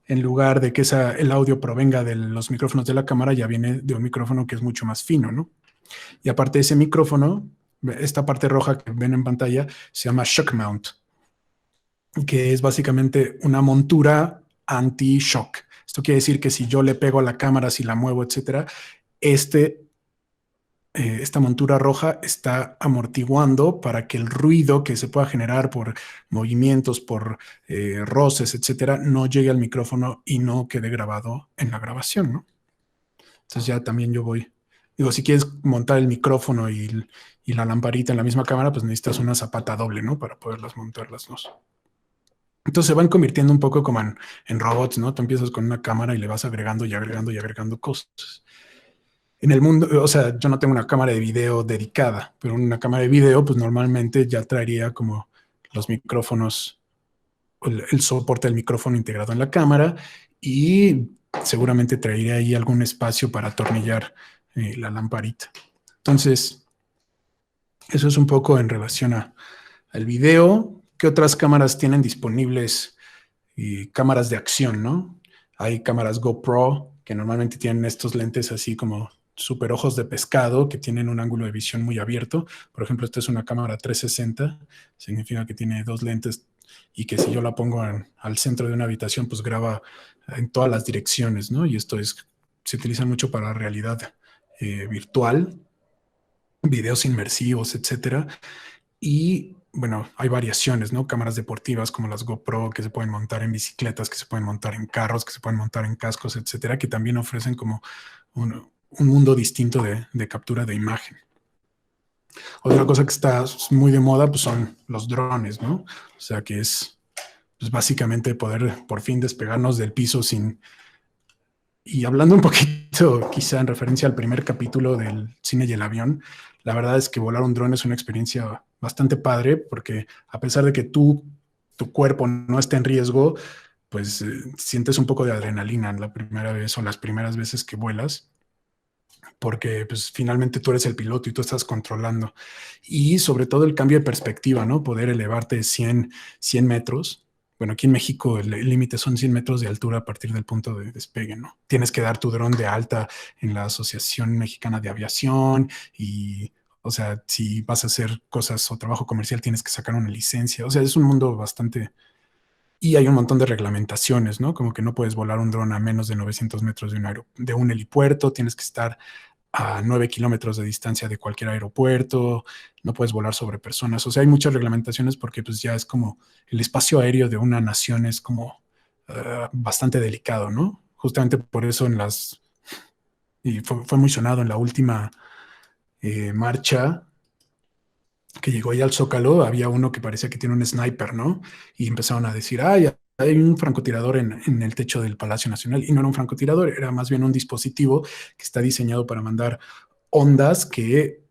en lugar de que el audio provenga de los micrófonos de la cámara, ya viene de un micrófono que es mucho más fino, ¿no? Y aparte de ese micrófono, esta parte roja que ven en pantalla se llama shock mount, que es básicamente una montura anti-shock. Esto quiere decir que si yo le pego a la cámara, si la muevo, etcétera, esta montura roja está amortiguando para que el ruido que se pueda generar por movimientos, por roces, etcétera, no llegue al micrófono y no quede grabado en la grabación, ¿no? Entonces ya también yo voy. Digo, si quieres montar el micrófono y la lamparita en la misma cámara, pues necesitas una zapata doble, ¿no? Para poderlas montar las dos. Entonces se van convirtiendo un poco como en robots, ¿no? Tú empiezas con una cámara y le vas agregando y agregando y agregando cosas. En el mundo, o sea, yo no tengo una cámara de video dedicada, pero una cámara de video, pues normalmente ya traería como los micrófonos, el soporte del micrófono integrado en la cámara y seguramente traería ahí algún espacio para atornillar la lamparita. Entonces, eso es un poco en relación al video. ¿Qué otras cámaras tienen disponibles? Cámaras de acción, ¿no? Hay cámaras GoPro que normalmente tienen estos lentes así como super ojos de pescado que tienen un ángulo de visión muy abierto. Por ejemplo, esta es una cámara 360, significa que tiene dos lentes y que si yo la pongo al centro de una habitación, pues graba en todas las direcciones, ¿no? Y esto se utiliza mucho para realidad virtual, videos inmersivos, etcétera. Y bueno, hay variaciones, ¿no? Cámaras deportivas como las GoPro que se pueden montar en bicicletas, que se pueden montar en carros, que se pueden montar en cascos, etcétera, que también ofrecen como un mundo distinto de captura de imagen. Otra cosa que está muy de moda pues son los drones, ¿no? O sea que es pues básicamente poder por fin despegarnos del piso sin Y hablando un poquito, quizá en referencia al primer capítulo del cine y el avión, la verdad es que volar un dron es una experiencia bastante padre porque a pesar de que tu cuerpo no está en riesgo, pues sientes un poco de adrenalina en la primera vez o las primeras veces que vuelas, porque pues finalmente tú eres el piloto y tú estás controlando. Y sobre todo el cambio de perspectiva, ¿no? Poder elevarte 100 metros. Bueno, aquí en México el límite son 100 metros de altura a partir del punto de despegue, ¿no? Tienes que dar tu dron de alta en la Asociación Mexicana de Aviación y, o sea, si vas a hacer cosas o trabajo comercial tienes que sacar una licencia. O sea, es un mundo bastante... Y hay un montón de reglamentaciones, ¿no? Como que no puedes volar un dron a menos de 900 metros de un helipuerto, tienes que estar a 9 kilómetros de distancia de cualquier aeropuerto, no puedes volar sobre personas. O sea, hay muchas reglamentaciones porque pues ya es como el espacio aéreo de una nación es como bastante delicado, ¿no? Justamente por eso y fue muy sonado en la última marcha que llegó ahí al Zócalo, había uno que parecía que tiene un sniper, ¿no? Y empezaron a decir, ay, hay un francotirador en el techo del Palacio Nacional. Y no era un francotirador, era más bien un dispositivo que está diseñado para mandar ondas que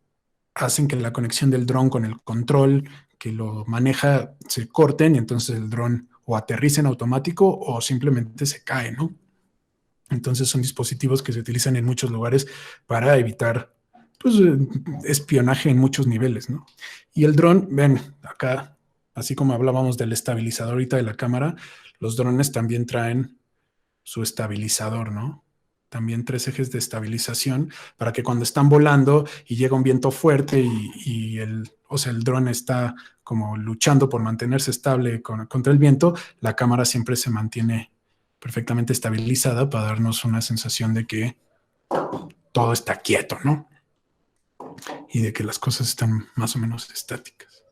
hacen que la conexión del dron con el control que lo maneja se corten y entonces el dron o aterriza en automático o simplemente se cae, ¿no? Entonces son dispositivos que se utilizan en muchos lugares para evitar pues, espionaje en muchos niveles, ¿no? Y el dron, ven, acá, así como hablábamos del estabilizador ahorita de la cámara, los drones también traen su estabilizador, ¿no? También 3 ejes de estabilización para que cuando están volando y llega un viento fuerte y o sea, el dron está como luchando por mantenerse estable contra el viento, la cámara siempre se mantiene perfectamente estabilizada para darnos una sensación de que todo está quieto, ¿no? Y de que las cosas están más o menos estáticas.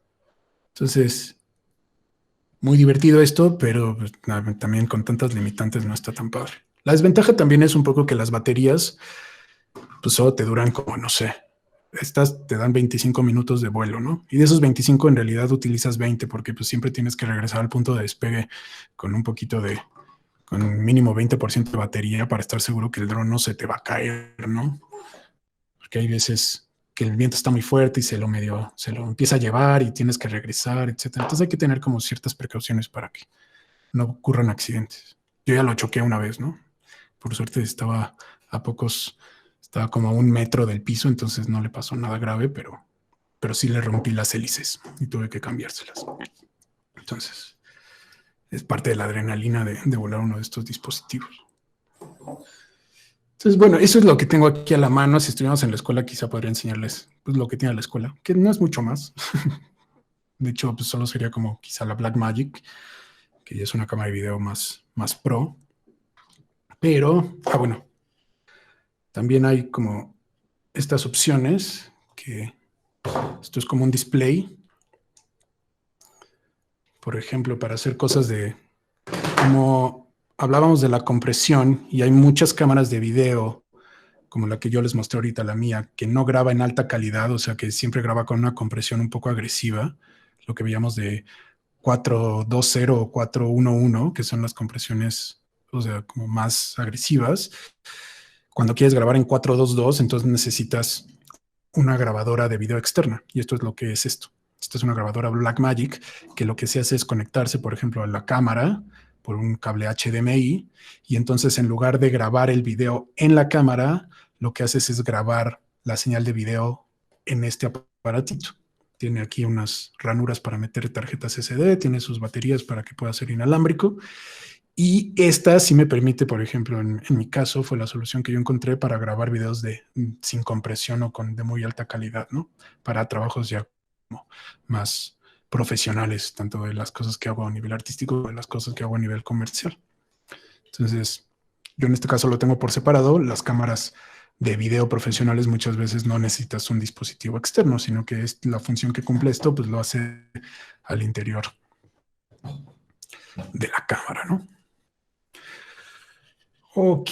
Entonces, muy divertido esto, pero pues, también con tantas limitantes no está tan padre. La desventaja también es un poco que las baterías, pues solo te duran como, no sé, estas te dan 25 minutos de vuelo, ¿no? Y de esos 25 en realidad utilizas 20 porque pues siempre tienes que regresar al punto de despegue con un poquito con mínimo 20% de batería para estar seguro que el dron no se te va a caer, ¿no? Porque hay veces que el viento está muy fuerte y se lo empieza a llevar y tienes que regresar, etcétera. Entonces hay que tener como ciertas precauciones para que no ocurran accidentes. Yo ya lo choqué una vez, ¿no? Por suerte estaba como a 1 metro del piso, entonces no le pasó nada grave, pero sí le rompí las hélices y tuve que cambiárselas. Entonces, es parte de la adrenalina de volar uno de estos dispositivos. Entonces, bueno, eso es lo que tengo aquí a la mano. Si estuviéramos en la escuela, quizá podría enseñarles pues, lo que tiene la escuela, que no es mucho más. De hecho, pues solo sería como quizá la Blackmagic, que ya es una cámara de video más pro. Pero, bueno, también hay como estas opciones, que esto es como un display, por ejemplo, para hacer cosas como hablábamos de la compresión, y hay muchas cámaras de video, como la que yo les mostré ahorita, la mía, que no graba en alta calidad, o sea, que siempre graba con una compresión un poco agresiva, lo que veíamos de 420 o 411, que son las compresiones, o sea, como más agresivas. Cuando quieres grabar en 422, entonces necesitas una grabadora de video externa. Y esto es lo que es esto. Esta es una grabadora Blackmagic que lo que se hace es conectarse, por ejemplo, a la cámara por un cable HDMI y entonces en lugar de grabar el video en la cámara, lo que haces es grabar la señal de video en este aparatito. Tiene aquí unas ranuras para meter tarjetas SD, tiene sus baterías para que pueda ser inalámbrico. Y esta sí me permite, por ejemplo, en mi caso, fue la solución que yo encontré para grabar videos sin compresión o de muy alta calidad, ¿no? Para trabajos ya como más profesionales, tanto de las cosas que hago a nivel artístico como de las cosas que hago a nivel comercial. Entonces, yo en este caso lo tengo por separado. Las cámaras de video profesionales muchas veces no necesitas un dispositivo externo, sino que es la función que cumple esto, pues lo hace al interior de la cámara, ¿no? Ok,